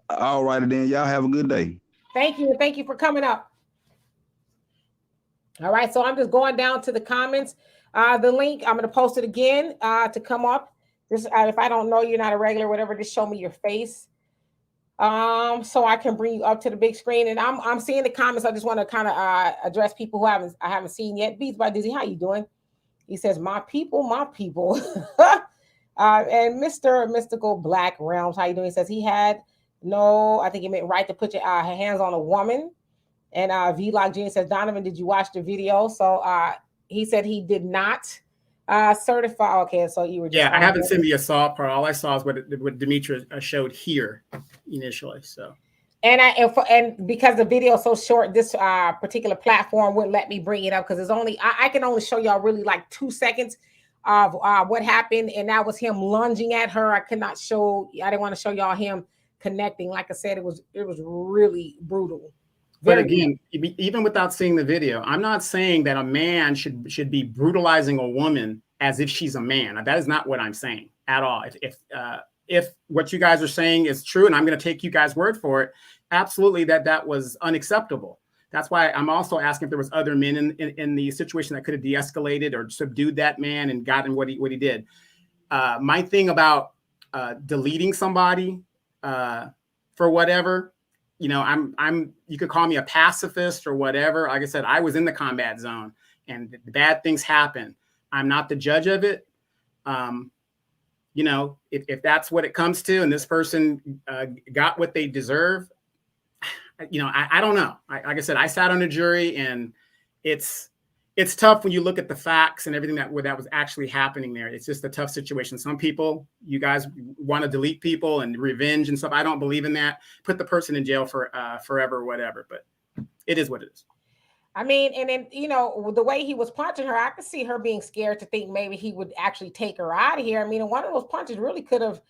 All righty then. Y'all have a good day. Thank you. Thank you for coming up. All right. So I'm just going down to the comments. The link, I'm going to post it again to come up. Just if I don't know you're not a regular, whatever, just show me your face. So I can bring you up to the big screen. And I'm seeing the comments. I just want to kind of address people who I haven't seen yet. Beats by Dizzy, how you doing? He says, my people, my people. And Mr. Mystical Black Realms, how you doing? He says he had I think he meant right to put your hands on a woman. And Vlog Gene says, Donovan, did you watch the video? So he said he did not certify. Okay, so you were just I haven't seen the assault part. All I saw is what Demetra showed here initially. So and because the video is so short, this particular platform wouldn't let me bring it up because it's only I can only show y'all really like 2 seconds of what happened, and that was him lunging at her. I didn't want to show y'all him connecting. Like I said, it was really brutal. But again, even without seeing the video, I'm not saying that a man should be brutalizing a woman as if she's a man. That is not what I'm saying at all. If what you guys are saying is true, and I'm going to take you guys' word for it, absolutely that was unacceptable. That's why I'm also asking if there was other men in the situation that could have de-escalated or subdued that man and gotten what he did. My thing about deleting somebody for whatever. You could call me a pacifist or whatever. Like I said, I was in the combat zone and bad things happen. I'm not the judge of it. If that's what it comes to and this person got what they deserve, I don't know. Like I said, I sat on a jury and it's tough when you look at the facts and everything that was actually happening there. It's just a tough situation. Some people, you guys want to delete people and revenge and stuff. I don't believe in that. Put the person in jail for forever or whatever, but it is what it is. I mean, and then, the way he was punching her, I could see her being scared to think maybe he would actually take her out of here. I mean, one of those punches really could have,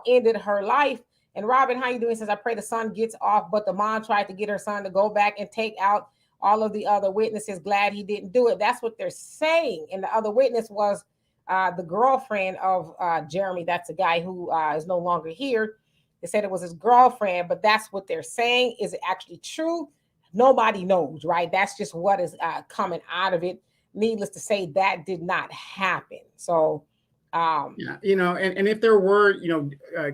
ended her life. And Robin, how you doing? He says, I pray the son gets off, but the mom tried to get her son to go back and take out all of the other witnesses. Glad he didn't do it. That's what they're saying. And the other witness was the girlfriend of Jeremy. That's a guy who is no longer here. They said it was his girlfriend, but that's what they're saying. Is it actually true? Nobody knows, right? That's just what is coming out of it. Needless to say, that did not happen. So, and if there were,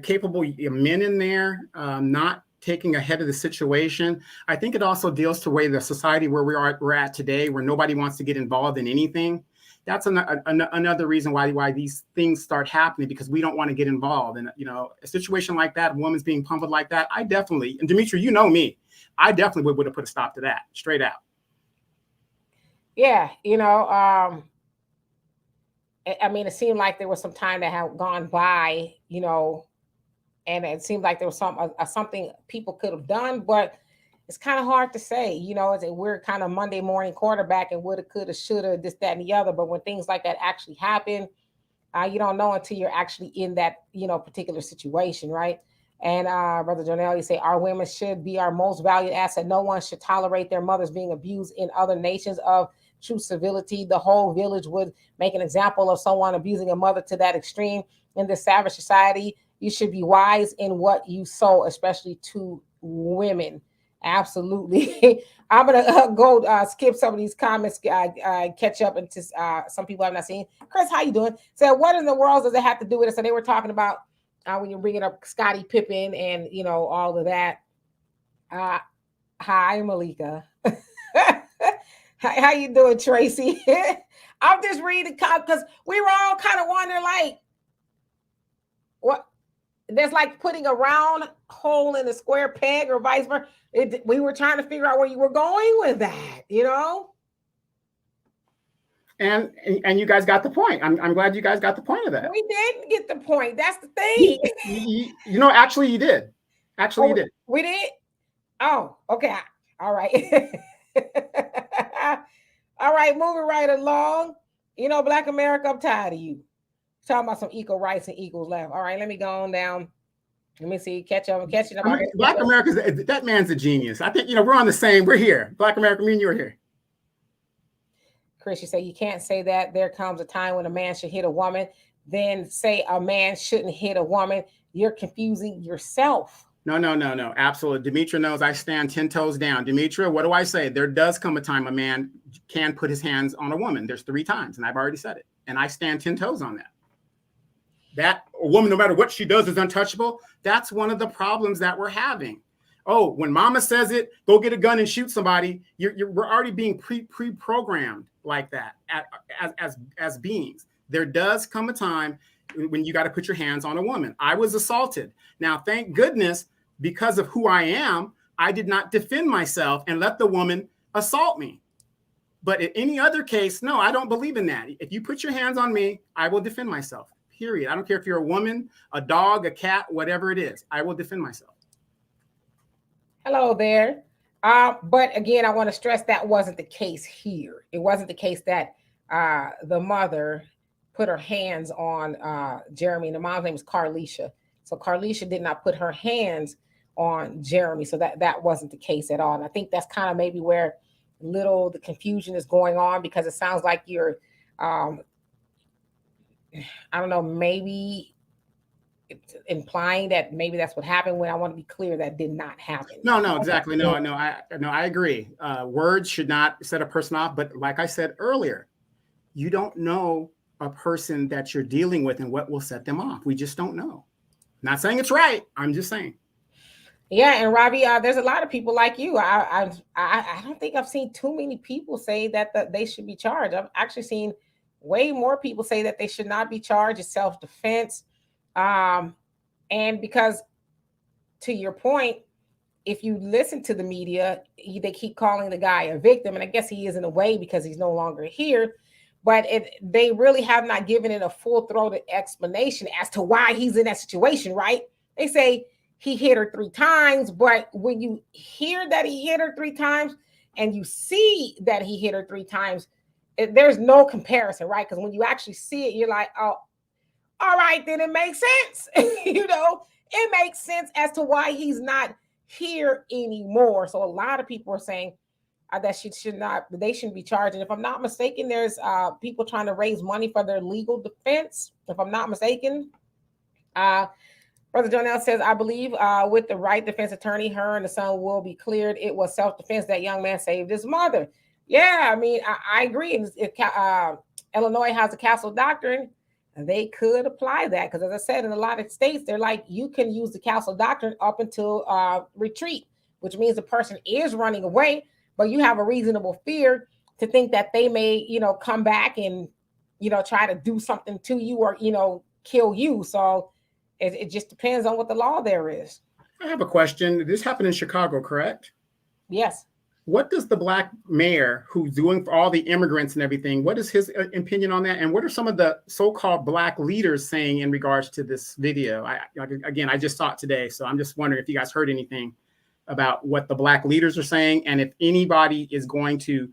capable men in there, not taking ahead of the situation, I think it also deals to the society where we're at today, where nobody wants to get involved in anything. That's another reason why these things start happening, because we don't want to get involved. And a situation like that, a woman's being pummeled like that, I definitely, and Demetra, you know me, I definitely would have put a stop to that straight out. Yeah, I mean, it seemed like there was some time that had gone by, and it seemed like there was something people could have done, but it's kind of hard to say. We're kind of Monday morning quarterback and woulda, coulda, shoulda, this, that, and the other. But when things like that actually happen, you don't know until you're actually in that, particular situation, right? And Brother Jonelle, you say our women should be our most valued asset. No one should tolerate their mothers being abused in other nations of true civility. The whole village would make an example of someone abusing a mother to that extreme. In this savage society, you should be wise in what you sow, especially to women. Absolutely. I'm going to go skip some of these comments, catch up into some people I've not seen. Chris, how you doing? So what in the world does it have to do with it? So they were talking about when you're bringing up Scottie Pippen and, all of that. Hi, Malika. How you doing, Tracy? I'm just reading because we were all kind of wondering, like, what? There's like putting a round hole in a square peg or vice versa. We were trying to figure out where you were going with that, And you guys got the point. I'm glad you guys got the point of that. We didn't get the point. That's the thing. Actually, you did. Actually, you did. We did? Oh, okay. All right. All right, moving right along. You know, Black America, I'm tired of you. Talking about some equal rights and equals left. All right, let me go on down. Let me see. Catching up. Black America's, that man's a genius. I think, we're on the same. We're here. Black America, me and you are here. Chris, you say you can't say that. There comes a time when a man should hit a woman, then say a man shouldn't hit a woman. You're confusing yourself. No. Absolutely. Demetra knows I stand 10 toes down. Demetra, what do I say? There does come a time a man can put his hands on a woman. There's 3 times, and I've already said it. And I stand 10 toes on that. That a woman, no matter what she does, is untouchable. That's one of the problems that we're having. Oh, when mama says it, go get a gun and shoot somebody. We're already being pre-programmed like that as beings. There does come a time when you got to put your hands on a woman. I was assaulted. Now, thank goodness, because of who I am, I did not defend myself and let the woman assault me. But in any other case, no, I don't believe in that. If you put your hands on me, I will defend myself. Period. I don't care if you're a woman, a dog, a cat, whatever it is. I will defend myself. Hello there. But again, I want to stress that wasn't the case here. It wasn't the case that the mother put her hands on Jeremy. And the mom's name is Carlisha. So Carlisha did not put her hands on Jeremy. So that wasn't the case at all. And I think that's kind of maybe where the confusion is going on, because it sounds like you're, I don't know, maybe it's implying that maybe that's what happened, when I want to be clear that did not happen. No, exactly. No, I agree. Words should not set a person off. But like I said earlier, you don't know a person that you're dealing with and what will set them off. We just don't know. Not saying it's right. I'm just saying. Yeah, and Robbie, there's a lot of people like you. I don't think I've seen too many people say that they should be charged. I've actually seen way more people say that they should not be charged. It's self-defense. And because, to your point, if you listen to the media, they keep calling the guy a victim, and I guess he is in a way because he's no longer here. But they really have not given it a full-throated explanation as to why he's in that situation, right? They say he hit her 3 times, but when you hear that he hit her 3 times and you see that he hit her 3 times, there's no comparison, right? Because when you actually see it, you're like, oh, all right, then it makes sense. It makes sense as to why he's not here anymore. So a lot of people are saying that they shouldn't be charged. And if I'm not mistaken, there's people trying to raise money for their legal defense. If I'm not mistaken, Brother Jonell says, I believe with the right defense attorney, her and the son will be cleared. It was self-defense. That young man saved his mother. Yeah, I mean, I agree. If Illinois has a castle doctrine, they could apply that, because as I said, in a lot of states, they're like, you can use the castle doctrine up until retreat, which means the person is running away, but you have a reasonable fear to think that they may, come back and, try to do something to you or, kill you. So it just depends on what the law there is. I have a question. This happened in Chicago, correct? Yes. What does the Black mayor, who's doing for all the immigrants and everything, what is his opinion on that? And what are some of the so-called Black leaders saying in regards to this video? I just saw it today, so I'm just wondering if you guys heard anything about what the Black leaders are saying, and if anybody is going to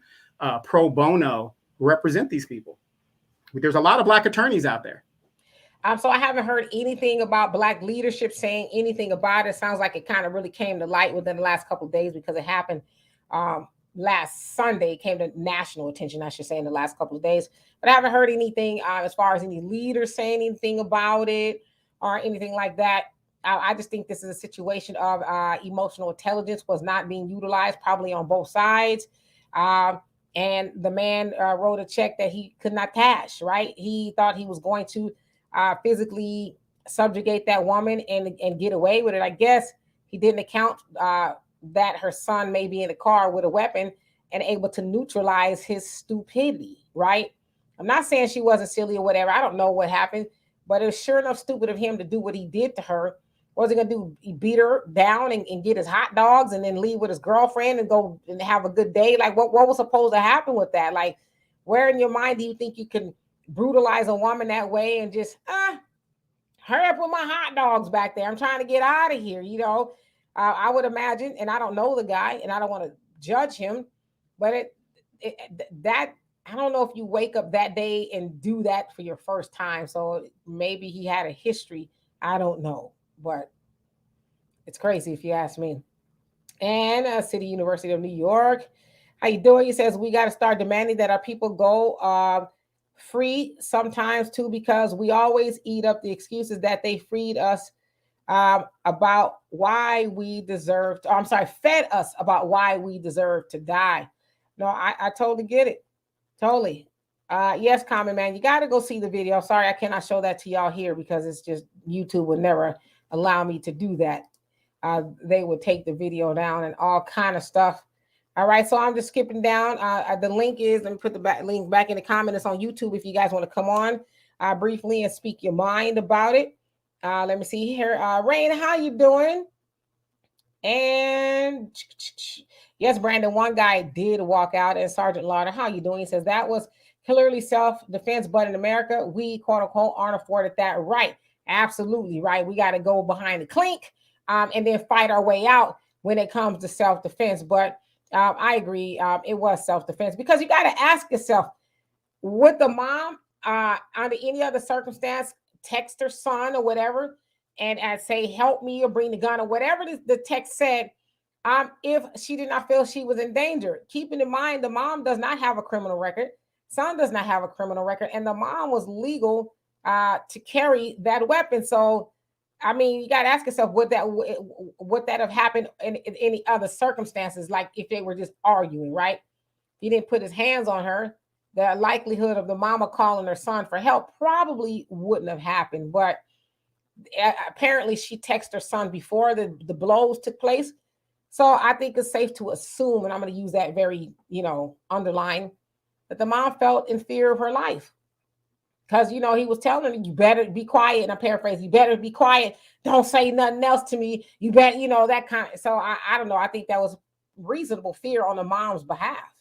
pro bono represent these people. There's a lot of Black attorneys out there. So I haven't heard anything about Black leadership saying anything about it. Sounds like it kind of really came to light within the last couple of days, because it happened last Sunday. It came to national attention, I should say, in the last couple of days. But I haven't heard anything as far as any leaders saying anything about it or anything like that. I just think this is a situation of emotional intelligence was not being utilized, probably on both sides. And the man wrote a check that he could not cash, right? He thought he was going to physically subjugate that woman and get away with it. I guess he didn't account that her son may be in the car with a weapon and able to neutralize his stupidity, right? I'm not saying she wasn't silly or whatever. I don't know what happened, but it was sure enough stupid of him to do what he did to her. What was he going to do? He beat her down and get his hot dogs and then leave with his girlfriend and go and have a good day? Like, what was supposed to happen with that? Like, where in your mind do you think you can brutalize a woman that way and just, hurry up with my hot dogs back there. I'm trying to get out of here, I would imagine, and I don't know the guy, and I don't want to judge him, but that I don't know if you wake up that day and do that for your first time. So maybe he had a history. I don't know, but it's crazy if you ask me. And City University of New York, how you doing? He says we got to start demanding that our people go free sometimes too, because we always eat up the excuses that they freed us about why we deserve to, I'm sorry, fed us about why we deserve to die. No, I totally get it. Totally. Yes, Common Man, you got to go see the video. Sorry, I cannot show that to y'all here because it's just YouTube would never allow me to do that. They would take the video down and all kind of stuff. All right, so I'm just skipping down. The link is, let me put the link back in the comment. It's on YouTube if you guys want to come on briefly and speak your mind about it. Let me see here. Rain, how you doing? And yes, Brandon, one guy did walk out. And Sergeant Lauder, how you doing? He says that was clearly self-defense, but in America, we quote unquote aren't afforded that right. Absolutely right. We got to go behind the clink and then fight our way out when it comes to self-defense. But I agree. It was self-defense because you got to ask yourself, would the mom under any other circumstance text her son or whatever and say, help me or bring the gun or whatever the text said, if she did not feel she was in danger? Keeping in mind, the mom does not have a criminal record. Son does not have a criminal record. And the mom was legal to carry that weapon. So, I mean, you got to ask yourself, would that have happened in any other circumstances? Like if they were just arguing, right? He didn't put his hands on her. The likelihood of the mama calling her son for help probably wouldn't have happened. But apparently she texted her son before the blows took place. So I think it's safe to assume, and I'm going to use that very, underline, that the mom felt in fear of her life. Because, he was telling her, you better be quiet. And I'm paraphrasing, you better be quiet. Don't say nothing else to me. You bet, that kind of. So I don't know. I think that was reasonable fear on the mom's behalf.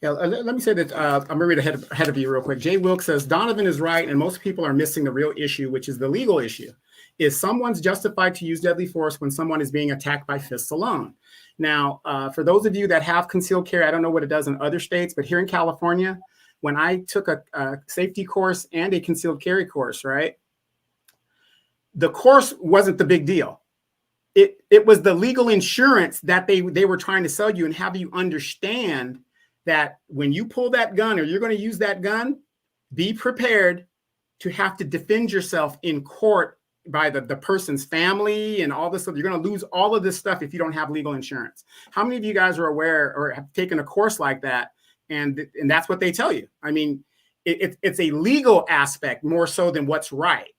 Yeah, let me say that I'm going to read ahead of you real quick. Jay Wilkes says, Donovan is right, and most people are missing the real issue, which is the legal issue. Is someone's justified to use deadly force when someone is being attacked by fists alone? Now, for those of you that have concealed carry, I don't know what it does in other states, but here in California, when I took a safety course and a concealed carry course, right, the course wasn't the big deal. It was the legal insurance that they were trying to sell you and have you understand that when you pull that gun or you're going to use that gun, be prepared to have to defend yourself in court by the person's family and all this stuff. You're going to lose all of this stuff if you don't have legal insurance. How many of you guys are aware or have taken a course like that? And that's what they tell you. I mean, it's a legal aspect more so than what's right.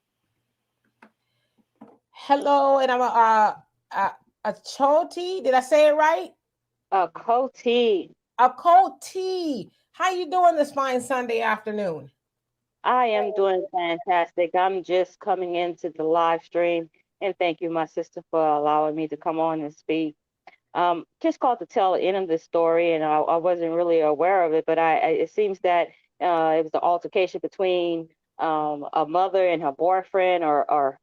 Hello, and I'm a Choti. Did I say it right? A Choti. A Choti. How you doing this fine Sunday afternoon? I am doing fantastic. I'm just coming into the live stream, and thank you, my sister, for allowing me to come on and speak. Just called to tell the end of this story, and I wasn't really aware of it, but it seems that it was the altercation between a mother and her boyfriend or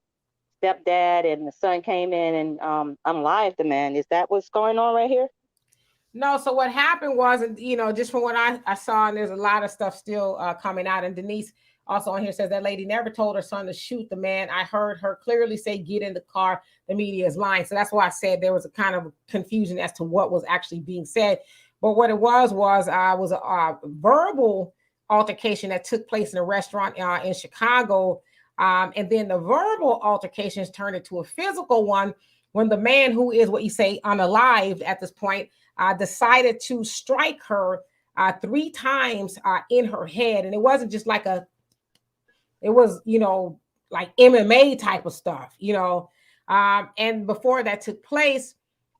stepdad, and the son came in and unalived the man. Is that what's going on right here? No, so what happened was, just from what I saw, and there's a lot of stuff still coming out, and Denise also on here says that lady never told her son to shoot the man. I heard her clearly say, get in the car. The media is lying. So that's why I said there was a kind of confusion as to what was actually being said. But what it was a verbal altercation that took place in a restaurant in Chicago. And then the verbal altercations turned into a physical one when the man, who is what you say unalived at this point, decided to strike her 3 times in her head. And it wasn't just like it was, like MMA type of stuff, and before that took place,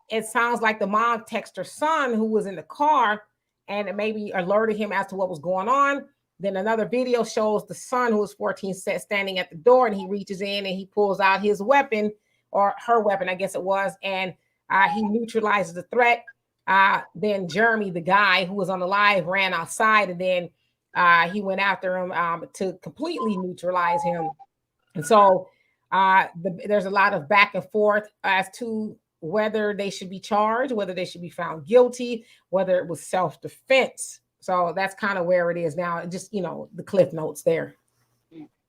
it sounds like the mom texted her son who was in the car and it maybe alerted him as to what was going on. Then another video shows the son, who was 14, standing at the door, and he reaches in and he pulls out his weapon, or her weapon, I guess it was, and he neutralizes the threat. Then Jeremy, the guy who was on the live, ran outside, and then he went after him to completely neutralize him. And so there's a lot of back and forth as to whether they should be charged, whether they should be found guilty, whether it was self-defense. So that's kind of where it is now. Just, the cliff notes there.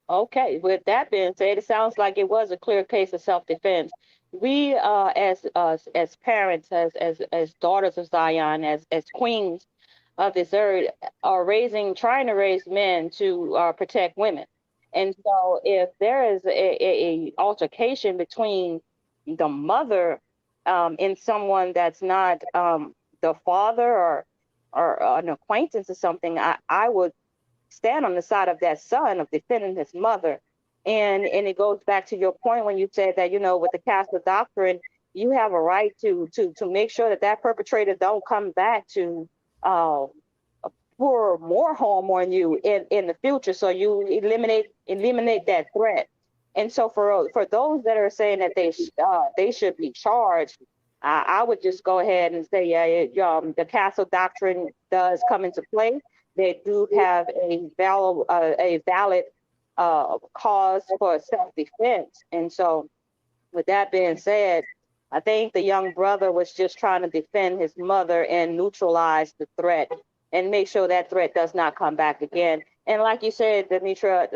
Okay, with that being said, it sounds like it was a clear case of self-defense. We, as parents, as daughters of Zion, as queens of this earth, are trying to raise men to protect women. And so, if there is a altercation between the mother and someone that's not the father or an acquaintance or something, I would stand on the side of that son of defending his mother. And it goes back to your point when you said that, with the Catholic doctrine, you have a right to make sure that perpetrator don't come back to pour more harm on you in the future. So you eliminate that threat. And so for those that are saying that they should be charged, I would just go ahead and say, the Catholic doctrine does come into play. They do have a valid cause for self-defense. And so with that being said, I think the young brother was just trying to defend his mother and neutralize the threat and make sure that threat does not come back again. And like you said, Demetra,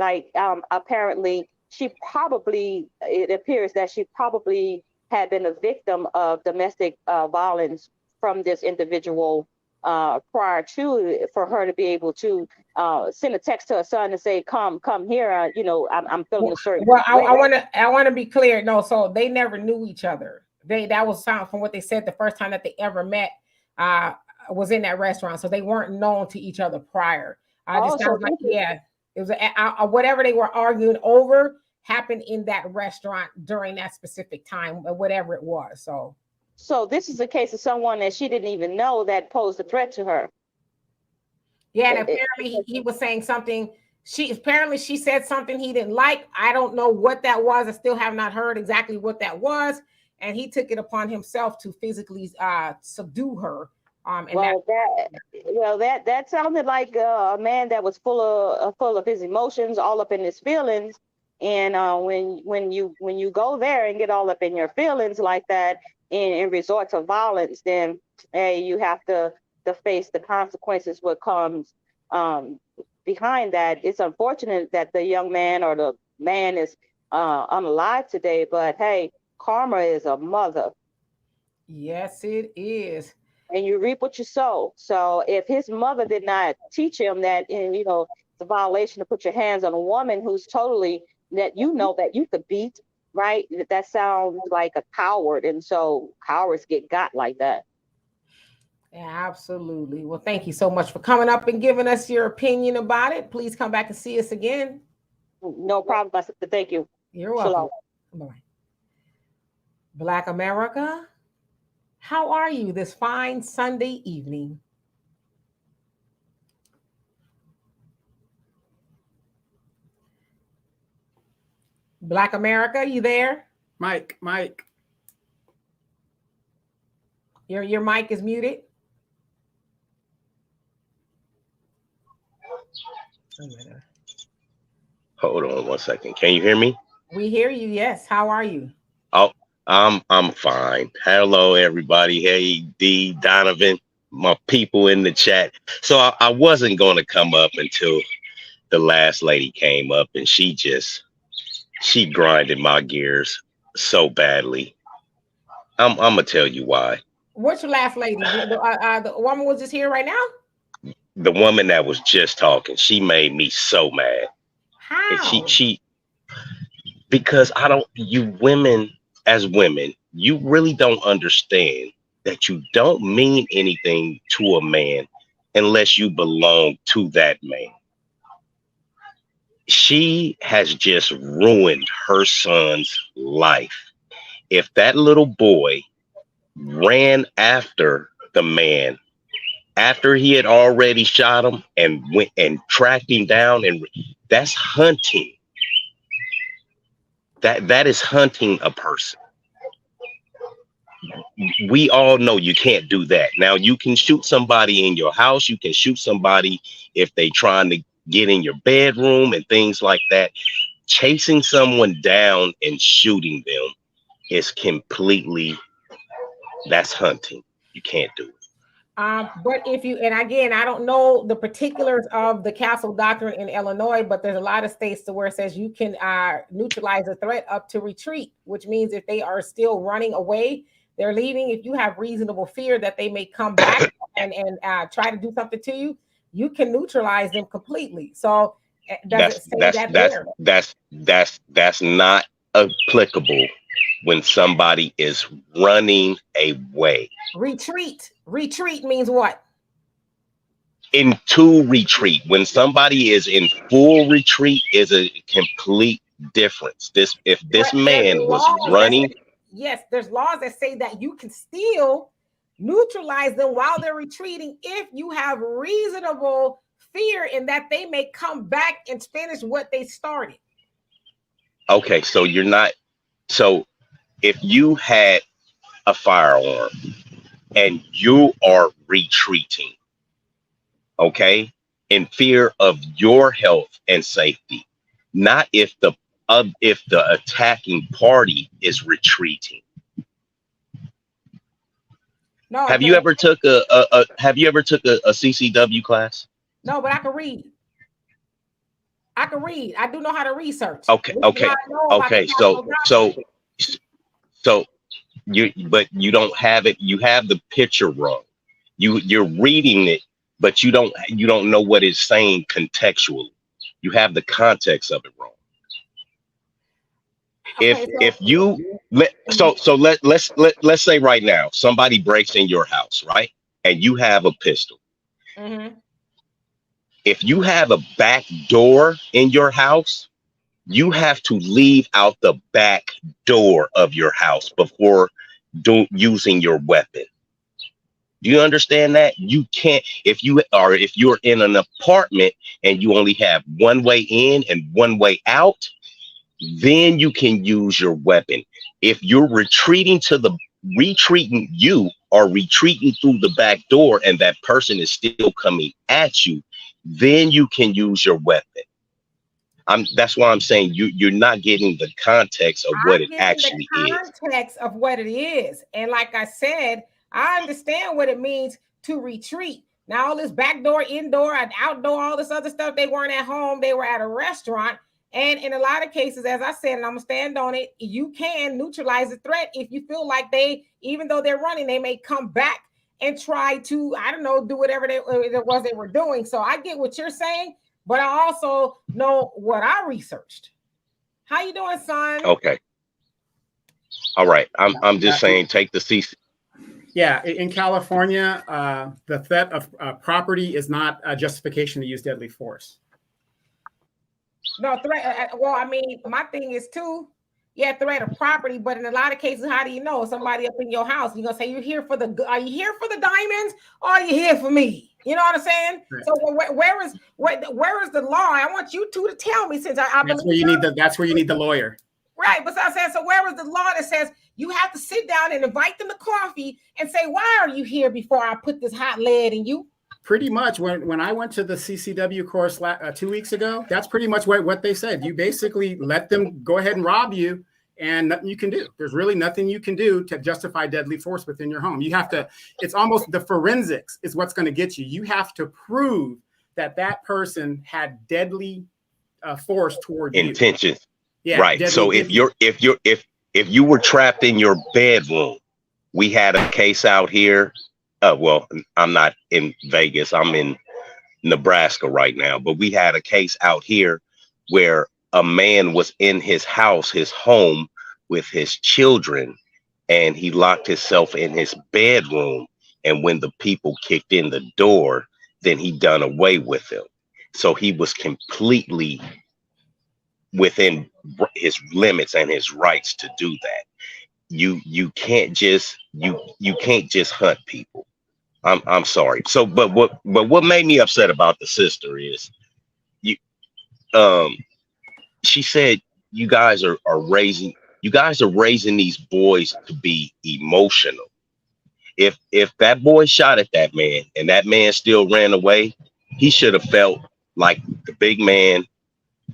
apparently it appears that she probably had been a victim of domestic violence from this individual prior to, for her to be able to send a text to her son and say, come here, I'm feeling a certain way. I want to be clear. No, so they never knew each other. That was sound from what they said the first time that they ever met was in that restaurant. So they weren't known to each other prior. It was whatever they were arguing over happened in that restaurant during that specific time, whatever it was. So this is a case of someone that she didn't even know that posed a threat to her. Yeah, and apparently he was saying something. She said something he didn't like. I don't know what that was. I still have not heard exactly what that was. And he took it upon himself to physically subdue her. That sounded like a man that was full of his emotions, all up in his feelings. And when you go there and get all up in your feelings like that and resort to violence, then you have to face the consequences. What comes behind that? It's unfortunate that the young man or the man is unalive today, but hey, karma is a mother. Yes, it is. And you reap what you sow. So if his mother did not teach him that, it's a violation to put your hands on a woman who's totally that you could beat, right? That sounds like a coward. And so cowards get got like that. Yeah, absolutely. Well, thank you so much for coming up and giving us your opinion about it. Please come back and see us again. No problem, my sister. Thank you. You're welcome. Bye. Black America, how are you this fine Sunday evening? Black America, you there? Mike. Your mic is muted. Hold on 1 second. Can you hear me? We hear you. Yes. How are you? Oh, I'm fine. Hello, everybody. Hey, D, Donovan, my people in the chat. So I wasn't going to come up until the last lady came up, and she grinded my gears so badly. I'm gonna tell you why. What's your last lady? The woman was just here right now? The woman that was just talking, she made me so mad. How? And she because you women, as women, you really don't understand that you don't mean anything to a man unless you belong to that man. She has just ruined her son's life. If that little boy ran after the man after he had already shot him and went and tracked him down, and that's hunting. That is hunting a person. We all know you can't do that. Now, you can shoot somebody in your house. You can shoot somebody if they trying to get in your bedroom and things like that. Chasing someone down and shooting them is completely That's hunting. You can't do it. But if you, and again, I don't know the particulars of the castle doctrine in Illinois, but there's a lot of states to where it says you can neutralize a threat up to retreat, which means if they are still running away, they're leaving. If you have reasonable fear that they may come back and try to do something to you, you can neutralize them completely. So does it say that there? That's not applicable when somebody is running away. Retreat means what? Into retreat. When somebody is in full retreat is a complete difference. If this man was running. Yes, there's laws that say that you can still neutralize them while they're retreating if you have reasonable fear in that they may come back and finish what they started. Okay, so you're not. So if you had a firearm and you are retreating, okay, in fear of your health and safety, not if the attacking party is retreating. No. Have you ever took a CCW class? No, but I can read. I do know how to research. Okay. So you don't have it. You have the picture wrong. You're reading it, but you don't know what it's saying contextually. You have the context of it wrong. Okay, Let's say right now somebody breaks in your house, right? And you have a pistol. Mm-hmm. If you have a back door in your house, you have to leave out the back door of your house before using your weapon. Do you understand that? You can't, if you're in an apartment and you only have one way in and one way out, then you can use your weapon. If you're retreating you are retreating through the back door and that person is still coming at you, then you can use your weapon. That's why I'm saying you're not getting the context of what it actually is. Context of what it is. And like I said, I understand what it means to retreat. Now, all this backdoor, indoor, and outdoor, all this other stuff, they weren't at home, they were at a restaurant. And in a lot of cases, as I said, and I'm gonna stand on it, you can neutralize the threat if you feel like even though they're running, they may come back and try to, I don't know, do whatever it was they were doing. So I get what you're saying, but I also know what I researched. How you doing, son? Okay. All right. I'm just saying, take the CC. Yeah, in California, the theft of property is not a justification to use deadly force. No threat. Well, I mean, my thing is too. Yeah, threat of property, but in a lot of cases, how do you know somebody up in your house? You're gonna say, are you here for the diamonds, or are you here for me? You know what I'm saying? Right. So where is the law? I want you two to tell me, since I that's where you need that's where you need the lawyer. Right, but I'm saying, so where is the law that says you have to sit down and invite them to coffee and say, why are you here before I put this hot lead in you? Pretty much when I went to the CCW course 2 weeks ago, that's pretty much what they said. You basically let them go ahead and rob you, and nothing you can do. There's really nothing you can do to justify deadly force within your home. You have to, it's almost the forensics is what's going to get you. You have to prove that person had deadly force toward intentions. Yeah, right. So if you were trapped in your bedroom, we had a case out here. Well, I'm not in Vegas. I'm in Nebraska right now. But we had a case out here where a man was in his house, his home, with his children, and he locked himself in his bedroom. And when the people kicked in the door, then he done away with them. So he was completely within his limits and his rights to do that. You can't just hunt people. I'm sorry. So, but what made me upset about the sister is she said you guys are raising these boys to be emotional. If that boy shot at that man and that man still ran away, he should have felt like the big man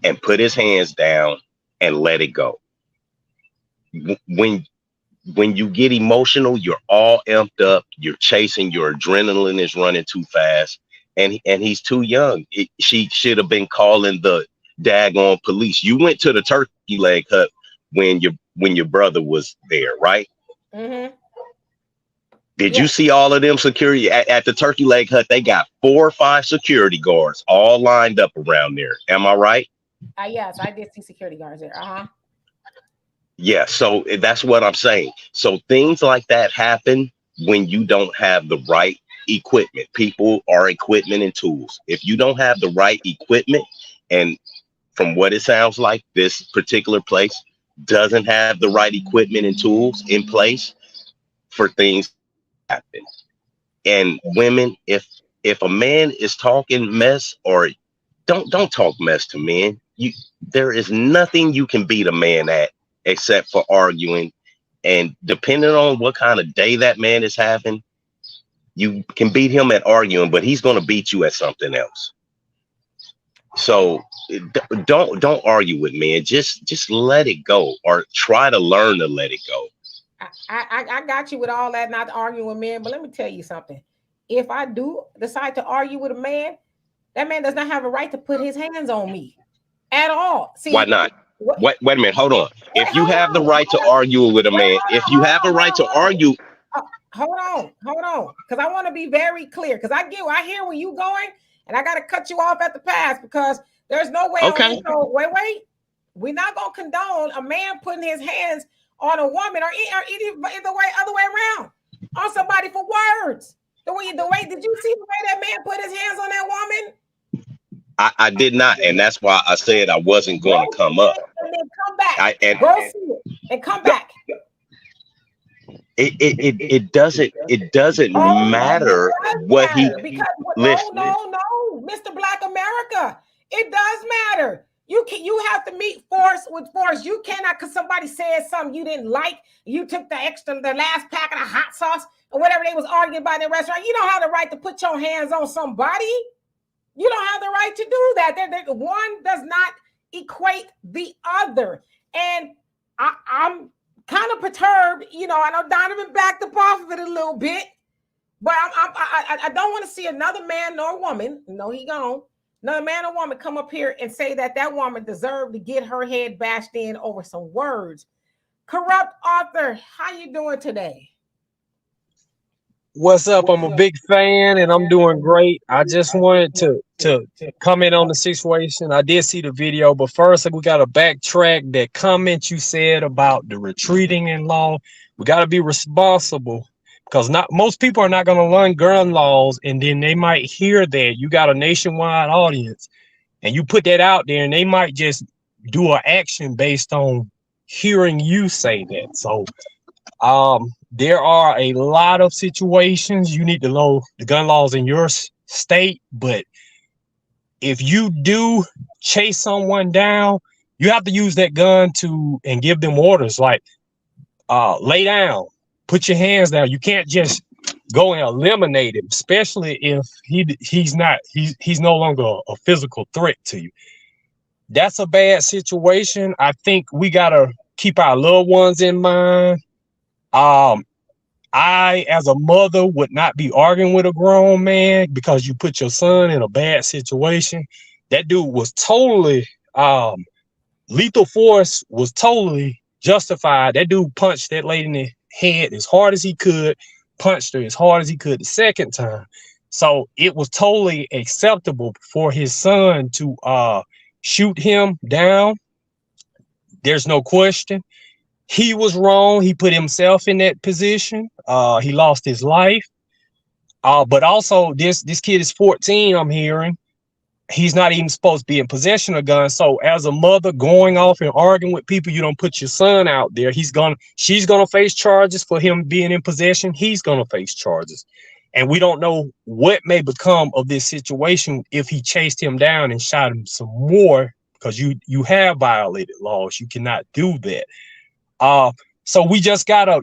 and put his hands down and let it go. When when you get emotional, you're all amped up. You're chasing. Your adrenaline is running too fast, and he's too young. She should have been calling the daggone police. You went to the turkey leg hut when your brother was there, right? Mm-hmm. Did Yeah. you see all of them security at the turkey leg hut? They got 4 or 5 security guards all lined up around there. Am I right? Yes, I did see security guards there. Uh-huh. Yeah, so that's what I'm saying. So things like that happen when you don't have the right equipment. People are equipment and tools. If you don't have the right equipment, and from what it sounds like, this particular place doesn't have the right equipment and tools in place for things to happen. And women, if a man is talking mess, or don't talk mess to men. There is nothing you can beat a man at except for arguing. And depending on what kind of day that man is having, you can beat him at arguing, but he's going to beat you at something else. So don't argue with men. Just let it go, or try to learn to let it go. I got you with all that, not arguing with men, but let me tell you something. If I do decide to argue with a man, that man does not have a right to put his hands on me at all. See, why not? Wait a minute, hold on. If you have the right to argue with a man, if you have a right to argue, hold on, because I want to be very clear. Because I hear where you going, and I got to cut you off at the pass because there's no way. Okay. Wait. We're not gonna condone a man putting his hands on a woman, or either way, other way around, on somebody for words. The way, did you see the way that man put his hands on that woman? I did not, and that's why I said I wasn't going to come up. And then come back. Go see it and come back. It doesn't matter what he. Because listen. No, Mr. Black America, it does matter. You have to meet force with force. You cannot, because somebody said something you didn't like. You took the last packet of hot sauce or whatever they was arguing about in the restaurant. You don't have the right to put your hands on somebody. You don't have the right to do that. One does not equate the other. And I'm kind of perturbed. I know Donovan backed up off of it a little bit, but I don't want to see another man nor woman. No, he gone. Another man or woman come up here and say that woman deserved to get her head bashed in over some words. Corrupt author, how you doing today? What's up? I'm a big fan and I'm doing great. I just wanted to comment on the situation. I did see the video, but first we got to backtrack that comment you said about the retreating in law. We got to be responsible, because most people are not going to learn gun laws, and then they might hear that you got a nationwide audience and you put that out there, and they might just do an action based on hearing you say that. So there are a lot of situations you need to know the gun laws in your state, but if you do chase someone down, you have to use that gun and give them orders like lay down, put your hands down. You can't just go and eliminate him, especially if he's no longer a physical threat to you. That's a bad situation. I think we gotta keep our loved ones in mind. I, as a mother, would not be arguing with a grown man because you put your son in a bad situation. That dude was totally lethal force was totally justified. That dude punched that lady in the head as hard as he could, punched her as hard as he could the second time. So it was totally acceptable for his son to shoot him down. There's no question. He was wrong. He put himself in that position. He lost his life. But also this kid is 14, I'm hearing. He's not even supposed to be in possession of guns. So as a mother going off and arguing with people, you don't put your son out there. She's gonna face charges for him being in possession. He's gonna face charges. And we don't know what may become of this situation if he chased him down and shot him some more, because you have violated laws. You cannot do that. So we just gotta.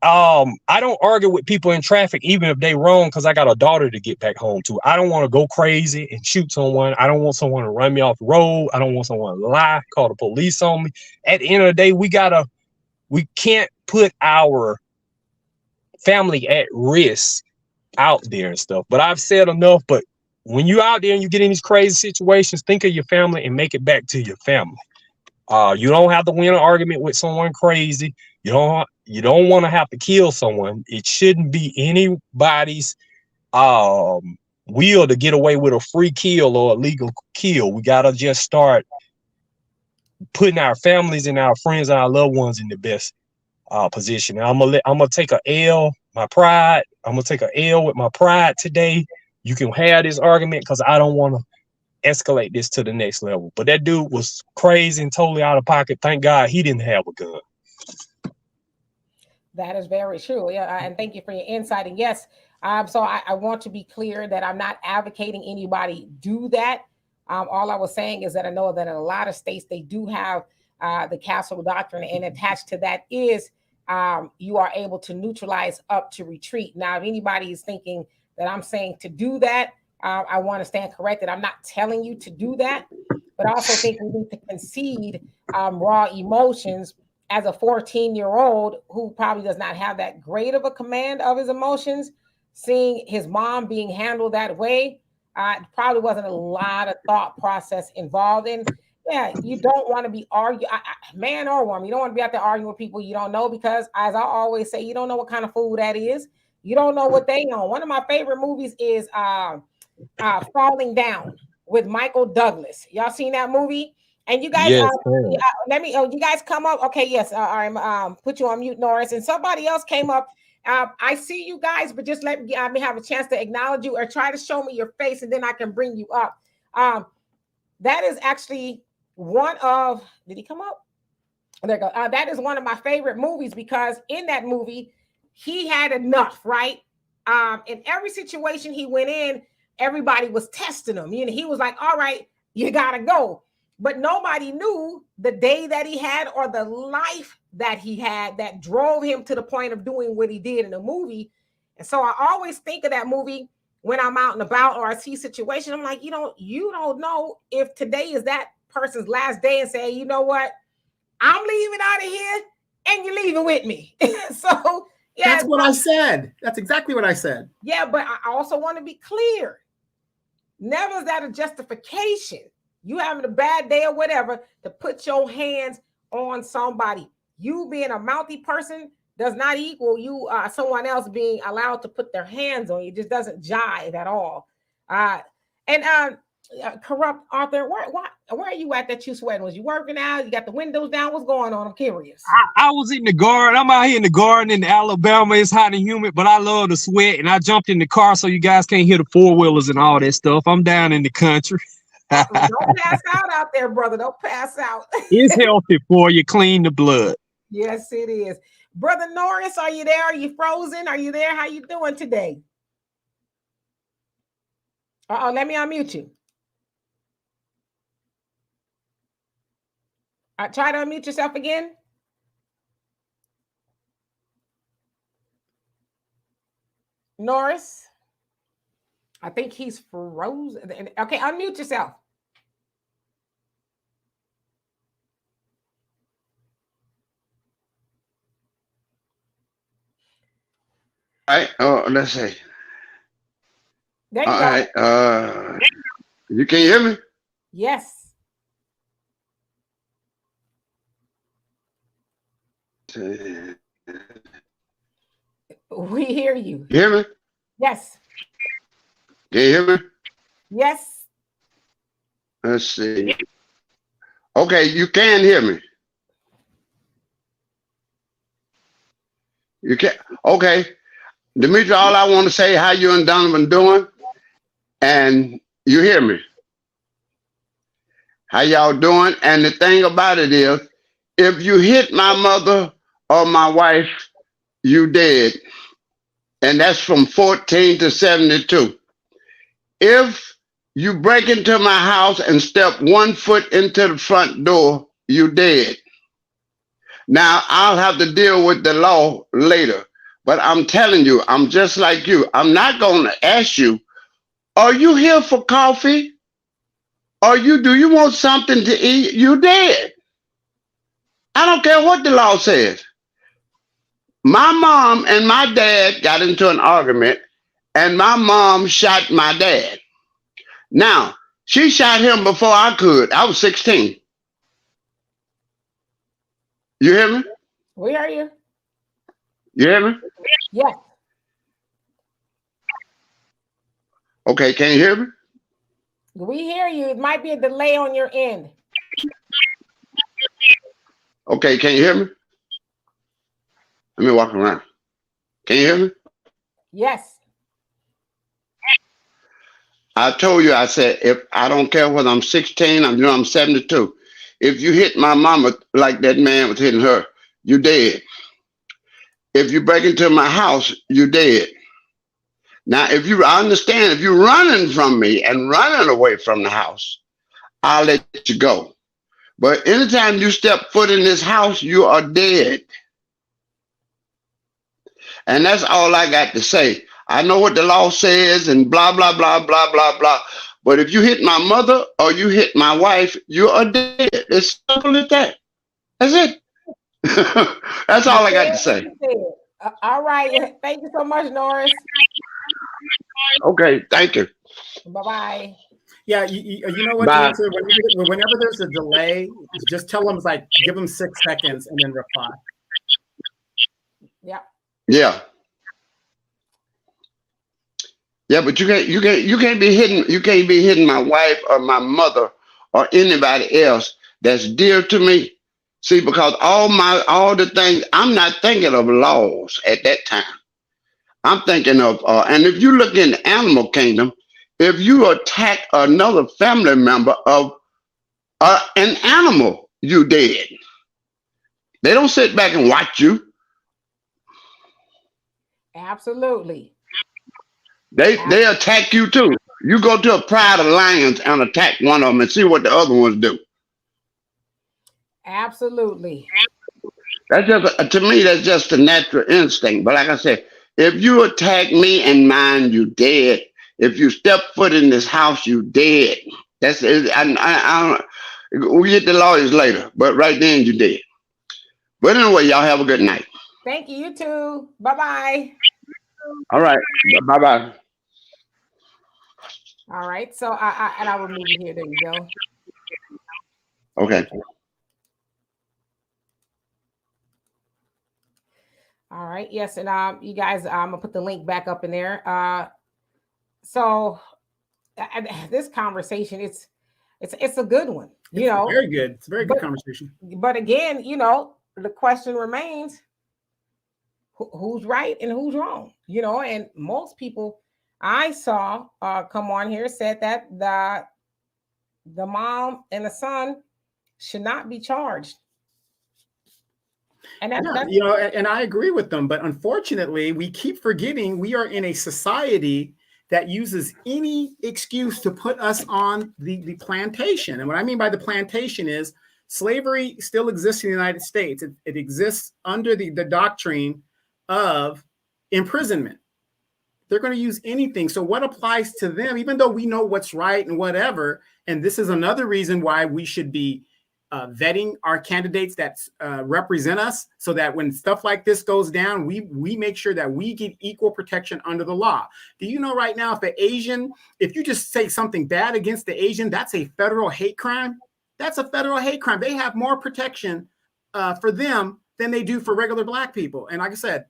I don't argue with people in traffic, even if they wrong, because I got a daughter to get back home to. I don't want to go crazy and shoot someone. I don't want someone to run me off the road. I don't want someone to lie, call the police on me. At the end of the day, we gotta we can't put our family at risk out there and stuff. But I've said enough. But when you out there and you get in these crazy situations, think of your family and make it back to your family. You don't have to win an argument with someone crazy. You don't want to have to kill someone. It shouldn't be anybody's will to get away with a free kill or a legal kill. We gotta just start putting our families and our friends and our loved ones in the best position. And I'm gonna take a L, my pride. I'm gonna take a L with my pride today. You can have this argument because I don't want to escalate this to the next level. But that dude was crazy and totally out of pocket. Thank God he didn't have a gun. That is very true. Yeah, and thank you for your insight. And yes, so I want to be clear that I'm not advocating anybody do that. All I was saying is that I know that in a lot of states they do have the castle doctrine, and attached to that is you are able to neutralize up to retreat. Now, if anybody is thinking that I'm saying to do that, I want to stand corrected. I'm not telling you to do that, but I also think we need to concede raw emotions. As a 14-year-old who probably does not have that great of a command of his emotions, seeing his mom being handled that way, probably wasn't a lot of thought process involved in. Yeah, you don't want to be arguing, man or woman, you don't want to be out there arguing with people you don't know, because as I always say, you don't know what kind of food that is. You don't know what they own. One of my favorite movies is Falling Down with Michael Douglas. Y'all seen that movie? And you guys, Yes, let me. You guys come up. Okay, yes. I'm put you on mute, Norris. And somebody else came up. I see you guys, but just let me have a chance to acknowledge you or try to show me your face, and then I can bring you up. That is actually one of. Did he come up? There you go. That is one of my favorite movies, because in that movie, he had enough, right? In every situation he went in, everybody was testing him. You know, he was like, "All right, you gotta go." But nobody knew the day that he had or the life that he had that drove him to the point of doing what he did in the movie. And so I always think of that movie when I'm out and about or I see situations. I'm like, you don't know if today is that person's last day, and say, you know what, I'm leaving out of here and you're leaving with me. So yeah, that's what I said. That's exactly what I said. Yeah, but I also want to be clear. Never is that a justification. You having a bad day or whatever to put your hands on somebody. You being a mouthy person does not equal you someone else being allowed to put their hands on you. It just doesn't jive at all. Corrupt Arthur, where are you at that you sweating? Was you working out? You got the windows down? What's going on? I'm curious. I was in the garden. I'm out here in the garden in Alabama. It's hot and humid, but I love to sweat. And I jumped in the car so you guys can't hear the four-wheelers and all that stuff. I'm down in the country. Don't pass out there, brother. Don't pass out. It's healthy for you. Clean the blood. Yes, it is. Brother Norris, are you there? Are you frozen? Are you there? How you doing today? Let me unmute you. Try to unmute yourself again. Norris, I think he's frozen. Okay, unmute yourself. All right. Let's see. There you All go. right. You can hear me? Yes. We hear you. You hear me? Yes. Can you hear me? Yes. Let's see. Okay, you can hear me. You can. Okay, Demetri, all I want to say, how you and Donovan doing? And you hear me? How y'all doing? And the thing about it is, if you hit my mother or my wife, you dead. And that's from 14 to 72. If you break into my house and step 1 foot into the front door, you dead. Now, I'll have to deal with the law later. But I'm telling you, I'm just like you. I'm not going to ask you, are you here for coffee? Do you want something to eat? You dead. I don't care what the law says. My mom and my dad got into an argument, and my mom shot my dad. Now, she shot him before I could. I was 16. You hear me? We are you. You hear me? Yes. Okay, can you hear me? We hear you. It might be a delay on your end. Okay, can you hear me? Let me walk around. Can you hear me? Yes. I told you, I said, if I don't care whether I'm 16, I'm 72. If you hit my mama like that man was hitting her, you dead. If you break into my house, you dead. Now, I understand if you're running from me and running away from the house, I'll let you go. But anytime you step foot in this house, you are dead. And that's all I got to say. I know what the law says and blah, blah, blah, blah, blah, blah. But if you hit my mother or you hit my wife, you are dead. It's simple as that. That's it. That's all I got to say. All right. Thank you so much, Norris. Okay, thank you. Bye-bye. Yeah, you know what? Bye. Answer whenever there's a delay, just tell them give them 6 seconds and then reply. Yeah. Yeah. Yeah, but you can't be hitting my wife or my mother or anybody else that's dear to me. See, because all the things, I'm not thinking of laws at that time. I'm thinking of and if you look in the animal kingdom, if you attack another family member of an animal, you dead. They don't sit back and watch you. Absolutely. They attack you too. You go to a pride of lions and attack one of them and see what the other ones do. Absolutely. That's just to me. That's just a natural instinct. But like I said, if you attack me and mine, you dead. If you step foot in this house, you dead. That's it. We get the lawyers later, but right then you dead. But anyway, y'all have a good night. Thank you. You too. Bye-bye. All right. Bye-bye. All right. So I'll remove it here. There you go. Okay. All right. Yes, and you guys, I'm gonna put the link back up in there. So this conversation, it's a good one. You know, very good. It's a very good conversation. But again, the question remains: who's right and who's wrong? And most people I saw come on here said that the mom and the son should not be charged. And that's and I agree with them. But unfortunately, we keep forgetting we are in a society that uses any excuse to put us on the plantation. And what I mean by the plantation is slavery still exists in the United States. It exists under the doctrine of imprisonment. They're going to use anything. So what applies to them, even though we know what's right and whatever, and this is another reason why we should be vetting our candidates that represent us, so that when stuff like this goes down, we make sure that we get equal protection under the law. Do you know right now, if you just say something bad against the Asian, that's a federal hate crime? That's a federal hate crime. They have more protection for them than they do for regular Black people. And like I said,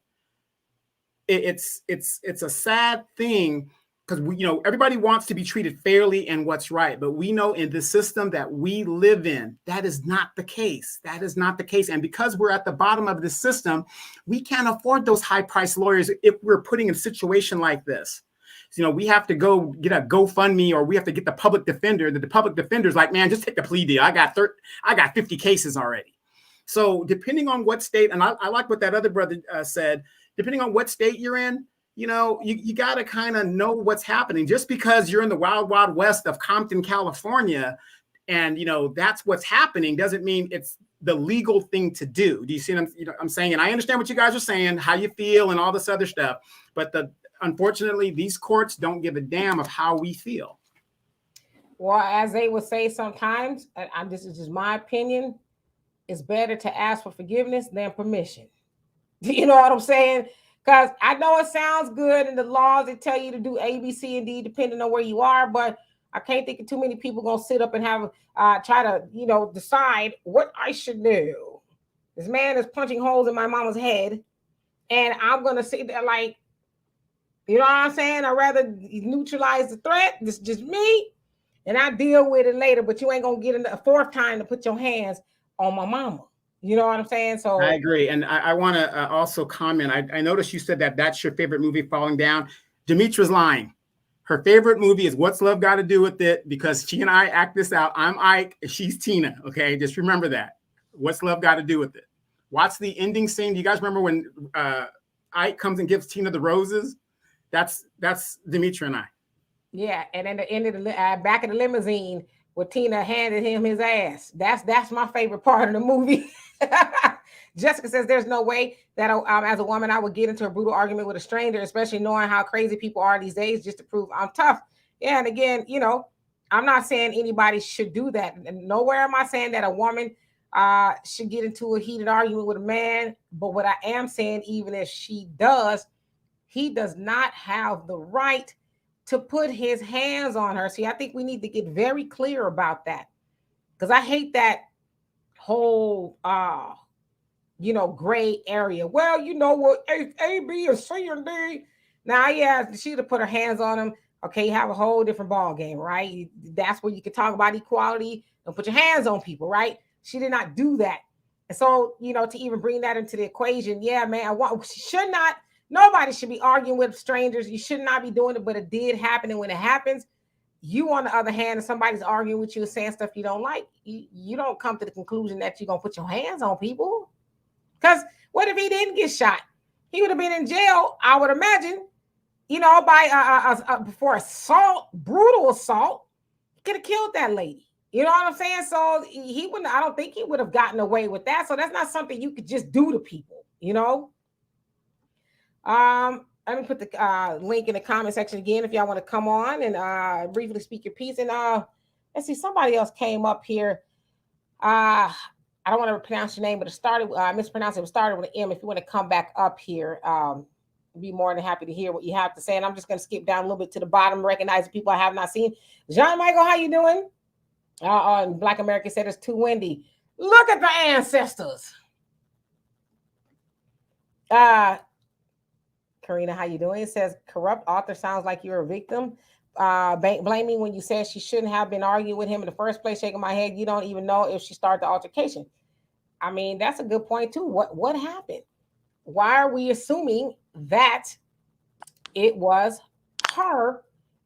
it's a sad thing, because everybody wants to be treated fairly and what's right, but we know in the system that we live in, that is not the case. That is not the case. And because we're at the bottom of the system, we can't afford those high-priced lawyers if we're putting in a situation like this. So, we have to go get a GoFundMe, or we have to get the public defender. The public defender's like, man, just take the plea deal. I got 50 cases already. So depending on what state, and I like what that other brother said, depending on what state you're in, you got to kind of know what's happening. Just because you're in the wild, wild west of Compton, California, and that's what's happening, doesn't mean it's the legal thing to do. Do you see what I'm saying? And I understand what you guys are saying, how you feel and all this other stuff, but unfortunately, these courts don't give a damn of how we feel. Well, as they would say sometimes, this is just my opinion, it's better to ask for forgiveness than permission. You know what I'm saying? Because I know it sounds good in the laws that tell you to do A, B, C, and D depending on where you are, but I can't think of too many people gonna sit up and have try to decide what I should do. This man is punching holes in my mama's head, and I'm gonna sit there like, you know what I'm saying? I'd rather neutralize the threat. This is just me, and I deal with it later. But you ain't gonna get a fourth time to put your hands on my mama. You know what I'm saying? So I agree, and I want to also comment. I noticed you said that that's your favorite movie, Falling Down. Demetra's lying. Her favorite movie is What's Love Got to Do with It, because she and I act this out. I'm Ike, she's Tina. Okay, just remember that. What's Love Got to Do with It? Watch the ending scene. Do you guys remember when Ike comes and gives Tina the roses? That's Demetra and I. Yeah, and then the end of the back of the limousine where Tina handed him his ass. That's my favorite part of the movie. Jessica says there's no way that as a woman I would get into a brutal argument with a stranger, especially knowing how crazy people are these days, just to prove I'm tough. Yeah, and again, I'm not saying anybody should do that. And nowhere am I saying that a woman should get into a heated argument with a man. But what I am saying, even if she does, he does not have the right to put his hands on her. See, I think we need to get very clear about that, because I hate that whole gray area. Well, you know what, A, B, and C, and D. Now, yeah, she'd have put her hands on him. Okay, you have a whole different ball game, right? That's where you can talk about equality and put your hands on people, right? She did not do that. And so, to even bring that into the equation, yeah, man, nobody should be arguing with strangers. You should not be doing it, but it did happen. And when it happens, you, on the other hand, if somebody's arguing with you and saying stuff you don't like, you don't come to the conclusion that you're going to put your hands on people. Because what if he didn't get shot? He would have been in jail, I would imagine, for assault, brutal assault. He could have killed that lady. You know what I'm saying? So I don't think he would have gotten away with that. So that's not something you could just do to people, Let me put the link in the comment section again if y'all want to come on and briefly speak your piece. And let's see, somebody else came up here. I don't want to pronounce your name, but it started, mispronounced it. It started with an M. If you want to come back up here, be more than happy to hear what you have to say. And I'm just going to skip down a little bit to the bottom, recognize the people I have not seen. John Michael, how you doing? And Black America said it's too windy. Look at the ancestors. Karina, how you doing? It says corrupt author sounds like you're a victim. Blaming when you said she shouldn't have been arguing with him in the first place. Shaking my head. You don't even know if she started the altercation. I mean, that's a good point too. What happened? Why are we assuming that it was her?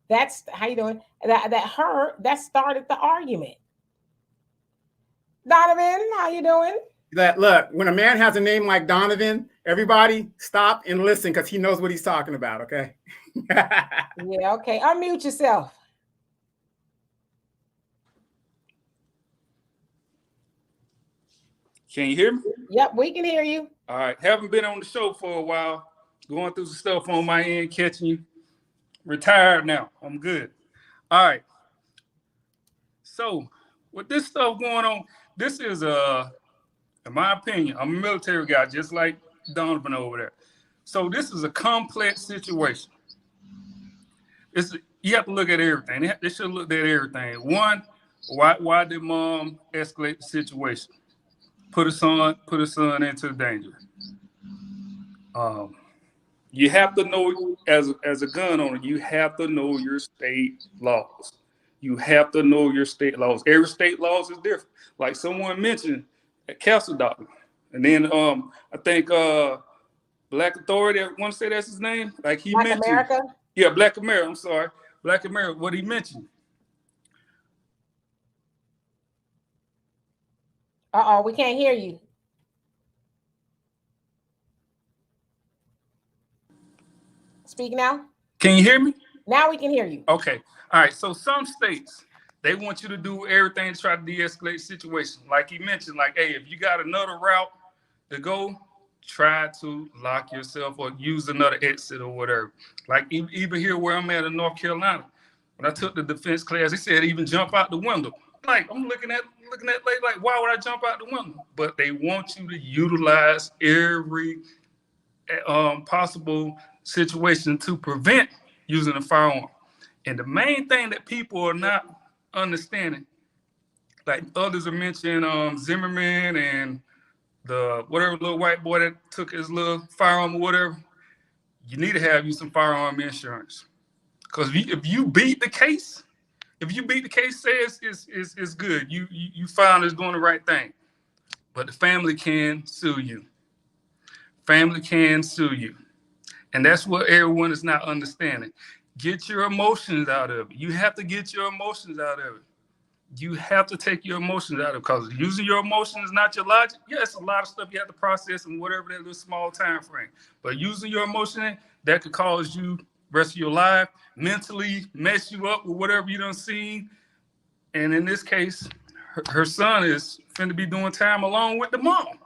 That's how you doing? That started the argument. Donovan, how you doing? Look, when a man has a name like Donovan, everybody stop and listen, because he knows what he's talking about. Okay. Yeah. Okay. Unmute yourself. Can you hear me? Yep, we can hear you. All right. Haven't been on the show for a while. Going through some stuff on my end, catching you. Retired now. I'm good. All right. So with this stuff going on, this is in my opinion, I'm a military guy, just like Donovan over there. So this is a complex situation. You have to look at everything. They should have looked at everything. One, why did mom escalate the situation? Put her son into danger. You have to know, as a gun owner, you have to know your state laws. You have to know your state laws. Every state laws is different. Like someone mentioned at Castle Doctor. And then I think Black Authority, I want to say that's his name. Like he Black mentioned. America? Yeah, Black America. I'm sorry. Black America, what he mentioned. We can't hear you. Speak now. Can you hear me? Now we can hear you. Okay. All right. So some states, they want you to do everything to try to de-escalate the situation. Like he mentioned, like, hey, if you got another route to go, try to lock yourself or use another exit or whatever. Like even here where I'm at in North Carolina, when I took the defense class, they said even jump out the window. Like I'm looking at like why would I jump out the window? But they want you to utilize every possible situation to prevent using a firearm. And the main thing that people are not understanding, like others are mentioning Zimmerman and the whatever little white boy that took his little firearm or whatever, you need to have you some firearm insurance. Because if you beat the case, says it's good. You found it's doing the right thing. But the family can sue you. Family can sue you. And that's what everyone is not understanding. Get your emotions out of it. You have to get your emotions out of it. You have to take your emotions out of it, because using your emotions is not your logic. Yes, a lot of stuff you have to process in whatever that little small time frame. But using your emotion, that could cause you rest of your life, mentally mess you up with whatever you done seen. And in this case, her son is finna be doing time along with the mom.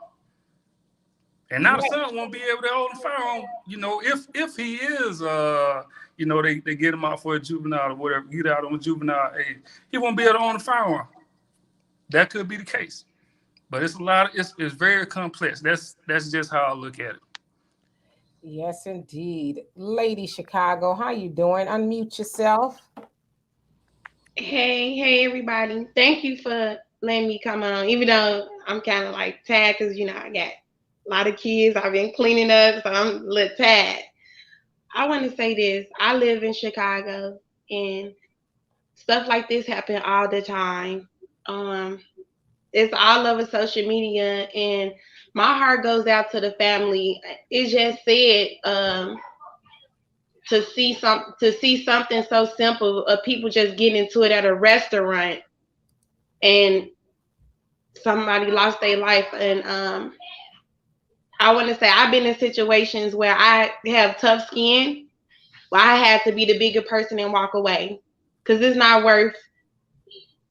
And now the son won't be able to hold a firearm, if he is, they get him out for a juvenile or whatever, get out on a juvenile age. He won't be able to own a firearm. That could be the case. But it's very complex. That's just how I look at it. Yes, indeed. Lady Chicago, how you doing? Unmute yourself. Hey, everybody. Thank you for letting me come on, even though I'm kind of like tired because, I got a lot of kids. I've been cleaning up, so I'm a little tired. I want to say this. I live in Chicago, and stuff like this happen all the time. It's all over social media, and my heart goes out to the family. It just said to see something so simple of people just getting into it at a restaurant, and somebody lost their life. And I want to say I've been in situations where I have tough skin, where I had to be the bigger person and walk away, because it's not worth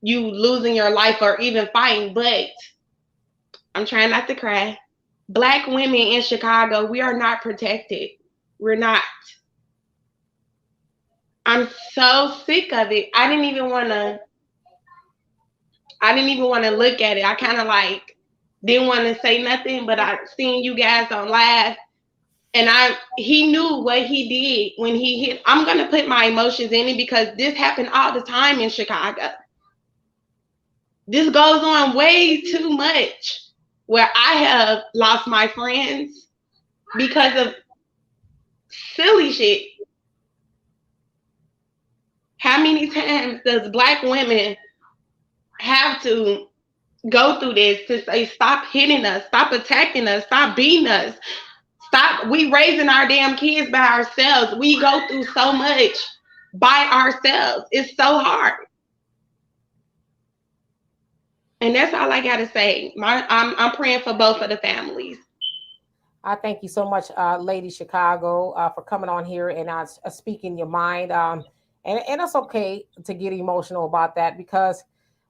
you losing your life or even fighting. But I'm trying not to cry. Black women in Chicago, we are not protected. We're not. I'm so sick of it. I didn't even want to look at it. I kind of didn't want to say nothing, but I seen you guys on live, and he knew what he did when he hit. I'm gonna put my emotions in it because this happened all the time in Chicago. This goes on way too much, where I have lost my friends because of silly shit. How many times does Black women have to go through this to say, stop hitting us, stop attacking us, stop beating us, stop? We raising our damn kids by ourselves. We go through so much by ourselves. It's so hard. And that's all I gotta say. I'm praying for both of the families. I thank you so much, Lady Chicago, for coming on here and speaking your mind. And it's okay to get emotional about that, because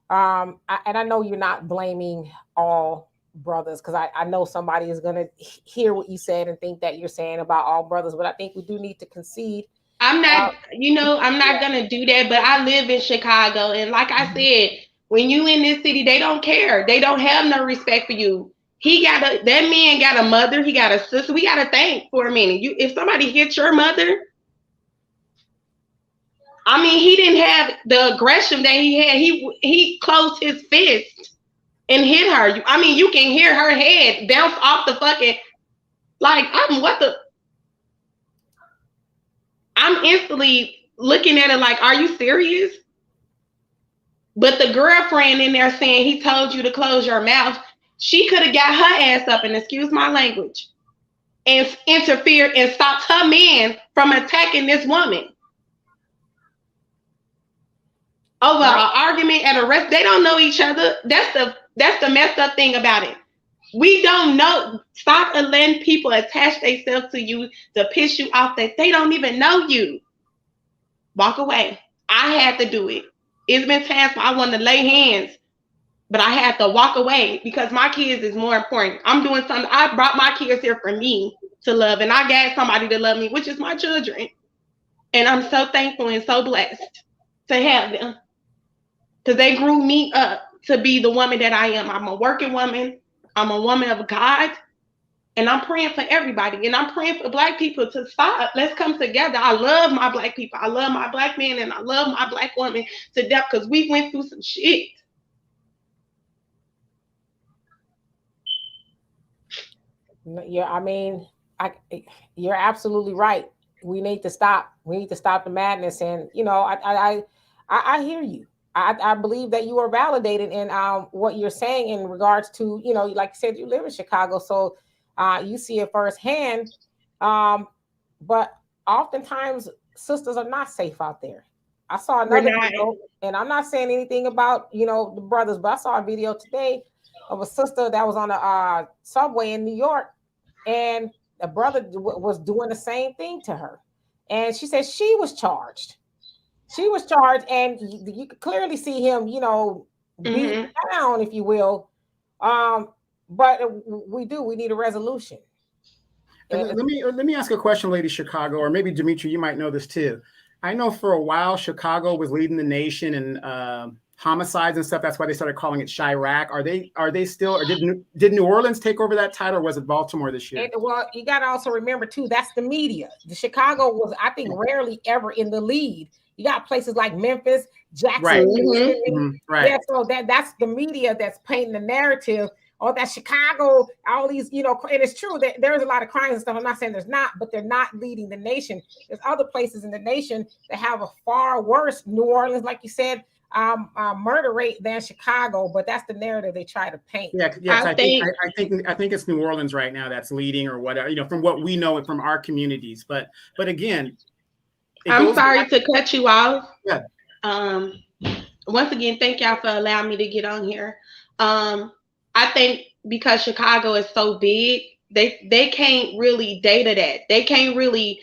I know you're not blaming all brothers, because I know somebody is going to hear what you said and think that you're saying about all brothers, but I think we do need to concede. I'm not, I'm not going to do that, but I live in Chicago. And like I said, when you in this city, they don't care. They don't have no respect for you. That man got a mother. He got a sister. We got to think for a minute. If somebody hits your mother, he didn't have the aggression that he had. He closed his fist and hit her. You can hear her head bounce off the fucking, I'm instantly looking at it like, are you serious? But the girlfriend in there saying he told you to close your mouth, she could have got her ass up, and excuse my language, and interfered and stopped her man from attacking this woman. Over an argument at a rest. They don't know each other. That's the messed up thing about it. We don't know. Stop and letting people attach themselves to you to piss you off that they don't even know you. Walk away. I had to do it. It's been times where I wanted to lay hands, but I had to walk away because my kids is more important. I'm doing something. I brought my kids here for me to love, and I got somebody to love me, which is my children. And I'm so thankful and so blessed to have them, because they grew me up to be the woman that I am. I'm a working woman. I'm a woman of God. And I'm praying for everybody. And I'm praying for Black people to stop. Let's come together. I love my Black people. I love my Black man, and I love my Black woman to death because we went through some shit. Yeah, I mean, you're absolutely right. We need to stop. We need to stop the madness. And I hear you. I believe that you are validated in what you're saying in regards to, like you said, you live in Chicago, so you see it firsthand. But oftentimes sisters are not safe out there. I saw another video, and I'm not saying anything about the brothers, but I saw a video today of a sister that was on a subway in New York, and a brother was doing the same thing to her, and she said she was charged. She was charged, and you could clearly see him, beating down, if you will. But we need a resolution. Let me ask a question, Lady Chicago, or maybe Dimitri, you might know this too. I know for a while Chicago was leading the nation in homicides and stuff. That's why they started calling it Chirac. Are they still, or did New Orleans take over that title, or was it Baltimore this year? Well, you got to also remember too, that's the media. The Chicago was, I think, rarely ever in the lead. You got places like Memphis, Jackson, right? Right. Yeah, so that's the media that's painting the narrative. Oh, that Chicago, all these, and it's true that there's a lot of crimes and stuff. I'm not saying there's not, but they're not leading the nation. There's other places in the nation that have a far worse, New Orleans, like you said, murder rate than Chicago, but that's the narrative they try to paint. Yeah. I think it's New Orleans right now that's leading, or whatever, from what we know from our communities. But again, I'm sorry to cut you off. Yeah. Once again, thank y'all for allowing me to get on here. I think because Chicago is so big, they can't really data that. They can't really,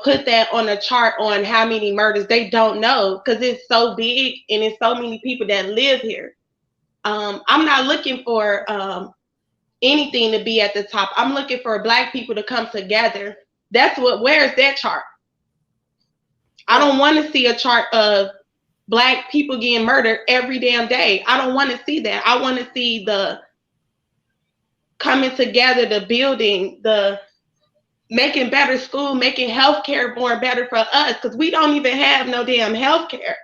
put that on a chart on how many murders. They don't know because it's so big and it's so many people that live here. I'm not looking for anything to be at the top. I'm looking for Black people to come together. Where's that chart? I don't want to see a chart of Black people getting murdered every damn day. I don't want to see that. I want to see the coming together, the building, the making better school, making healthcare more better for us, because we don't even have no damn healthcare.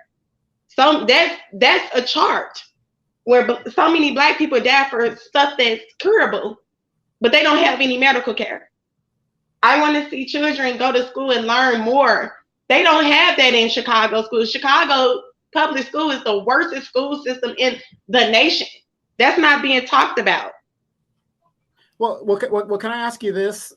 So that's a chart where so many Black people die for stuff that's curable, but they don't have any medical care. I want to see children go to school and learn more. They don't have that in Chicago schools. Chicago public school is the worst school system in the nation. That's not being talked about. Well, can I ask you this,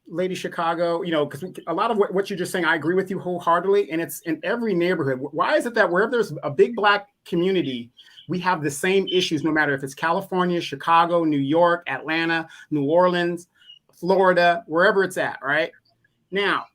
Lady Chicago? Because a lot of what you're just saying, I agree with you wholeheartedly, and it's in every neighborhood. Why is it that wherever there's a big Black community, we have the same issues, no matter if it's California, Chicago, New York, Atlanta, New Orleans, Florida, wherever it's at, right? Now,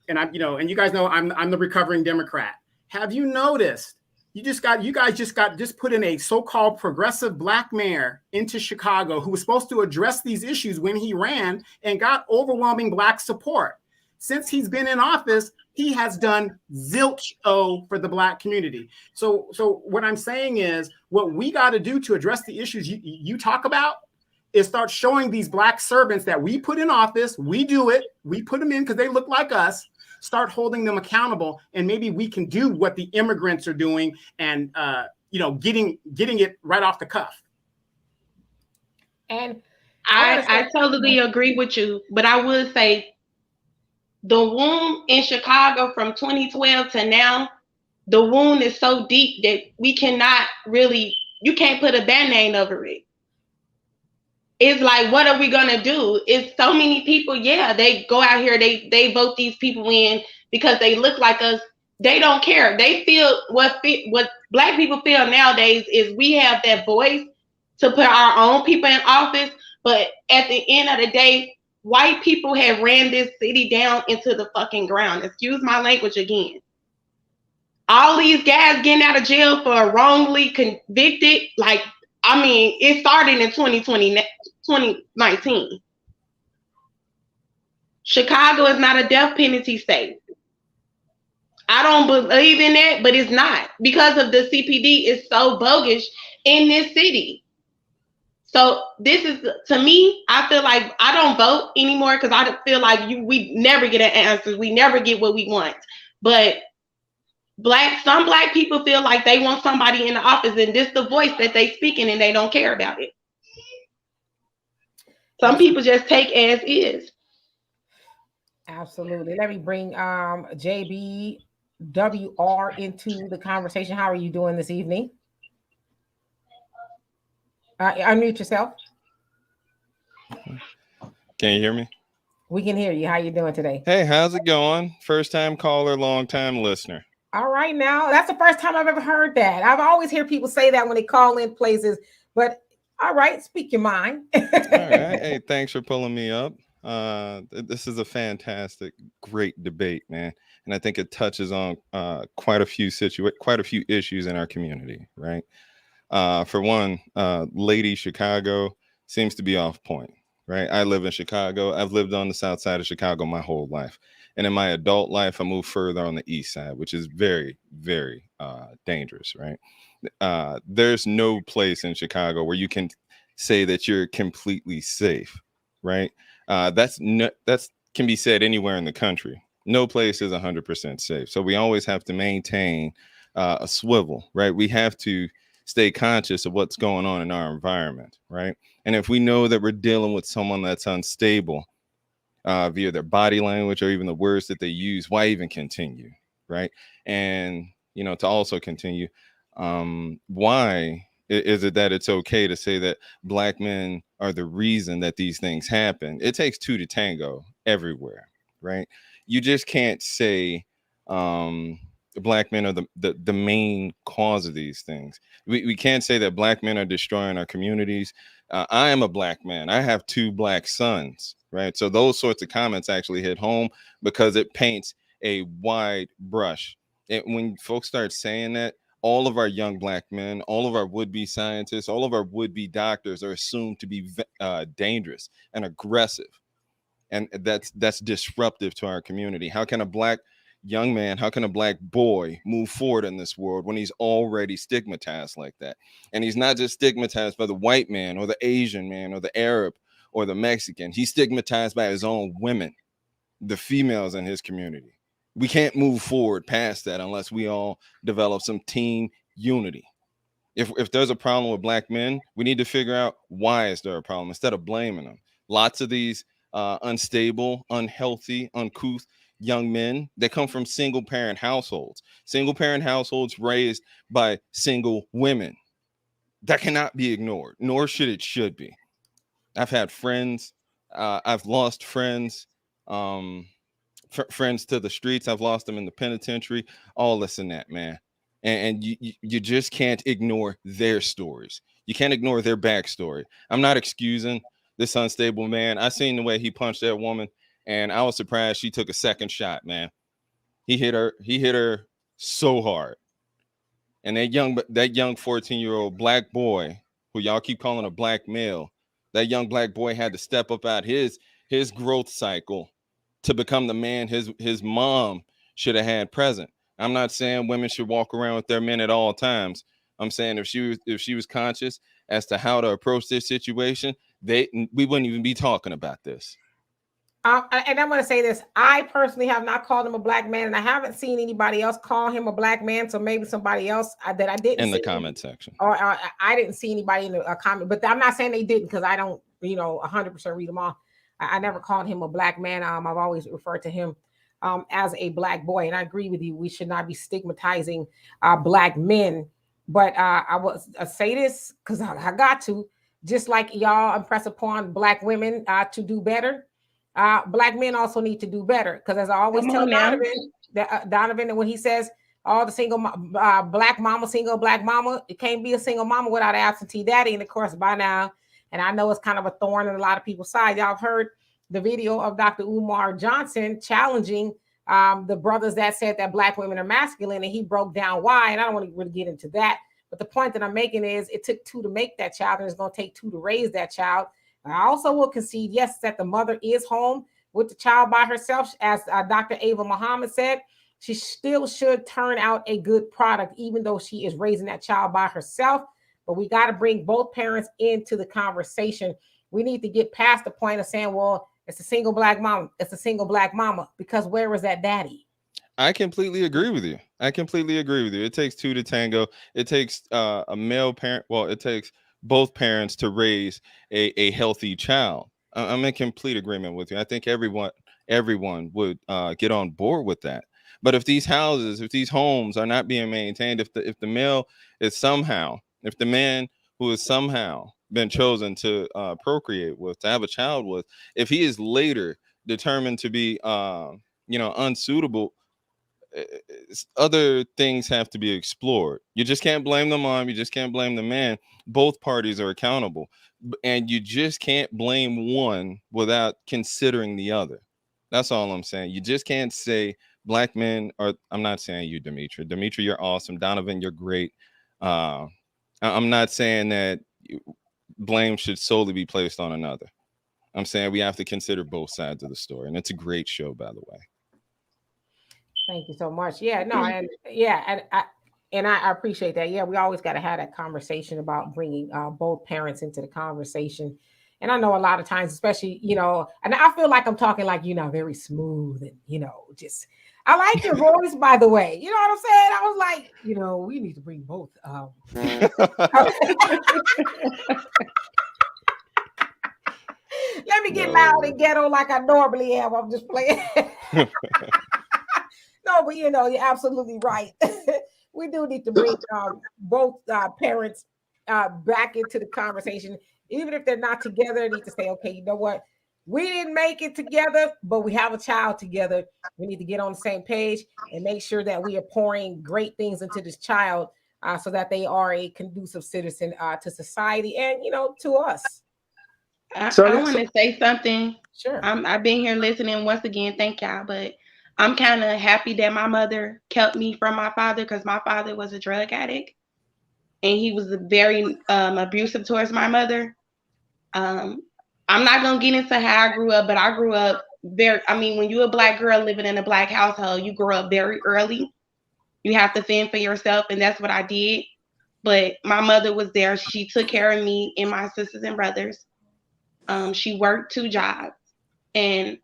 and and you guys know I'm the recovering Democrat. Have you noticed you guys just put in a so-called progressive Black mayor into Chicago who was supposed to address these issues when he ran and got overwhelming Black support. Since he's been in office, he has done zilch for the Black community. So what I'm saying is, what we got to do to address the issues you talk about is start showing these Black servants that we put in office. We do it. We put them in because they look like us. Start holding them accountable, and maybe we can do what the immigrants are doing, and getting it right off the cuff. And I totally agree with you, but I would say the wound in Chicago from 2012 to now, the wound is so deep that we cannot really, you can't put a band-aid over it. It's like, what are we gonna do? It's so many people. Yeah, they go out here, they vote these people in because they look like us. They don't care. They feel what Black people feel nowadays is we have that voice to put our own people in office. But at the end of the day, white people have ran this city down into the fucking ground. Excuse my language again. All these guys getting out of jail for wrongly convicted, it started in 2019. Chicago is not a death penalty state. I don't believe in that, but it's not, because of the CPD is so bogus in this city. So this is, to me, I feel like I don't vote anymore because I feel like we never get an answer. We never get what we want. But some black people feel like they want somebody in the office and this the voice that they speaking and they don't care about it. Some people just take as is. Absolutely. Let me bring JBWR into the conversation. How are you doing this evening? Unmute yourself. Can you hear me? We can hear you. How you doing today? Hey, how's it going? First time caller, long time listener. All right, now that's the first time I've ever heard that. I've always heard people say that when they call in places, but all right, speak your mind. All right. Hey, thanks for pulling me up. This is a fantastic, great debate, man. And I think it touches on quite a few issues in our community, right? For one, Lady Chicago seems to be off point, right? I live in Chicago. I've lived on the south side of Chicago my whole life. And in my adult life, I moved further on the east side, which is very, very dangerous, right? There's no place in Chicago where you can say that you're completely safe, right? That's can be said anywhere in the country. No place is 100% safe. So we always have to maintain a swivel, right? We have to stay conscious of what's going on in our environment, right? And if we know that we're dealing with someone that's unstable via their body language or even the words that they use, why even continue, right? And, to also continue, why is it that it's okay to say that black men are the reason that these things happen? It takes two to tango everywhere, right? You just can't say black men are the main cause of these things. We can't say that black men are destroying our communities. I am a black man. I have 2 black sons, right? So those sorts of comments actually hit home because it paints a wide brush. And when folks start saying that, all of our young black men, all of our would-be scientists, all of our would-be doctors are assumed to be dangerous and aggressive. And that's disruptive to our community. How can a black young man, how can a black boy move forward in this world when he's already stigmatized like that? And he's not just stigmatized by the white man or the Asian man or the Arab or the Mexican. He's stigmatized by his own women, the females in his community. We can't move forward past that unless we all develop some team unity. If there's a problem with black men, we need to figure out why is there a problem instead of blaming them. Lots of these unstable, unhealthy, uncouth young men, they come from single parent households raised by single women. That cannot be ignored, nor should be. I've had friends, I've lost friends, friends to the streets. I've lost them in the penitentiary, all this and that, man. And you just can't ignore their stories. You can't ignore their backstory. I'm not excusing this unstable man. I seen the way he punched that woman, and I was surprised she took a second shot, man. He hit her so hard. And that young 14-year-old black boy, who y'all keep calling a black male, that young black boy had to step up out his growth cycle to become the man his mom should have had present. I'm not saying women should walk around with their men at all times. I'm saying if she was conscious as to how to approach this situation, we wouldn't even be talking about this. And I'm going to say this. I personally have not called him a black man, and I haven't seen anybody else call him a black man. So maybe somebody else that I didn't in the see comment section, or I didn't see anybody in the comment. But I'm not saying they didn't because I don't, 100% read them all. I never called him a black man. I've always referred to him as a black boy, and I agree with you. We should not be stigmatizing black men. But I will say this because I got to, just like y'all impress upon black women to do better. Black men also need to do better because, as I always tell Donovan, and when he says all the single black mama, it can't be a single mama without an absentee daddy. And of course, by now, and I know it's kind of a thorn in a lot of people's side. Y'all have heard the video of Dr. Umar Johnson challenging the brothers that said that black women are masculine, and he broke down why. And I don't want to really get into that, but the point that I'm making is it took 2 to make that child, and it's going to take 2 to raise that child. I also will concede, yes, that the mother is home with the child by herself. As Dr. Ava Muhammad said, she still should turn out a good product, even though she is raising that child by herself. but we got to bring both parents into the conversation. We need to get past the point of saying, well, it's a single black mama. It's a single black mama, because where was that daddy? I completely agree with you. It takes two to tango. It takes a male parent. Well, it takes both parents to raise a healthy child. I'm in complete agreement with you. I think everyone would get on board with that. But if these homes are not being maintained, if the male is somehow, if the man who is somehow been chosen to procreate with, to have a child with, if he is later determined to be unsuitable, other things have to be explored. You just can't blame the mom. You just can't blame the man. Both parties are accountable, and you just can't blame one without considering the other. That's all I'm saying. You just can't say black men are. I'm not saying you, Demetri. Demetri, you're awesome. Donovan, you're great. I'm not saying that blame should solely be placed on another. I'm saying we have to consider both sides of the story, and it's a great show, by the way. Thank you so much. Yeah, no, and I appreciate that. Yeah, we always got to have that conversation about bringing both parents into the conversation. And I know a lot of times, especially, and I feel like I'm talking like, very smooth and, just, I like your voice, by the way. You know what I'm saying? I was like, we need to bring both. Let me get loud and ghetto like I normally am. I'm just playing. No, but you're absolutely right. We do need to bring both parents back into the conversation. Even if they're not together, they need to say, okay, you know what? We didn't make it together, but we have a child together. We need to get on the same page and make sure that we are pouring great things into this child so that they are a conducive citizen to society and, to us. I want to say something. Sure. I've been here listening once again. Thank y'all. But I'm kind of happy that my mother kept me from my father, because my father was a drug addict and he was very abusive towards my mother. I'm not going to get into how I grew up, but I grew up when you're a black girl living in a black household, you grow up very early. You have to fend for yourself, and that's what I did. But my mother was there. She took care of me and my sisters and brothers. She worked 2 jobs, and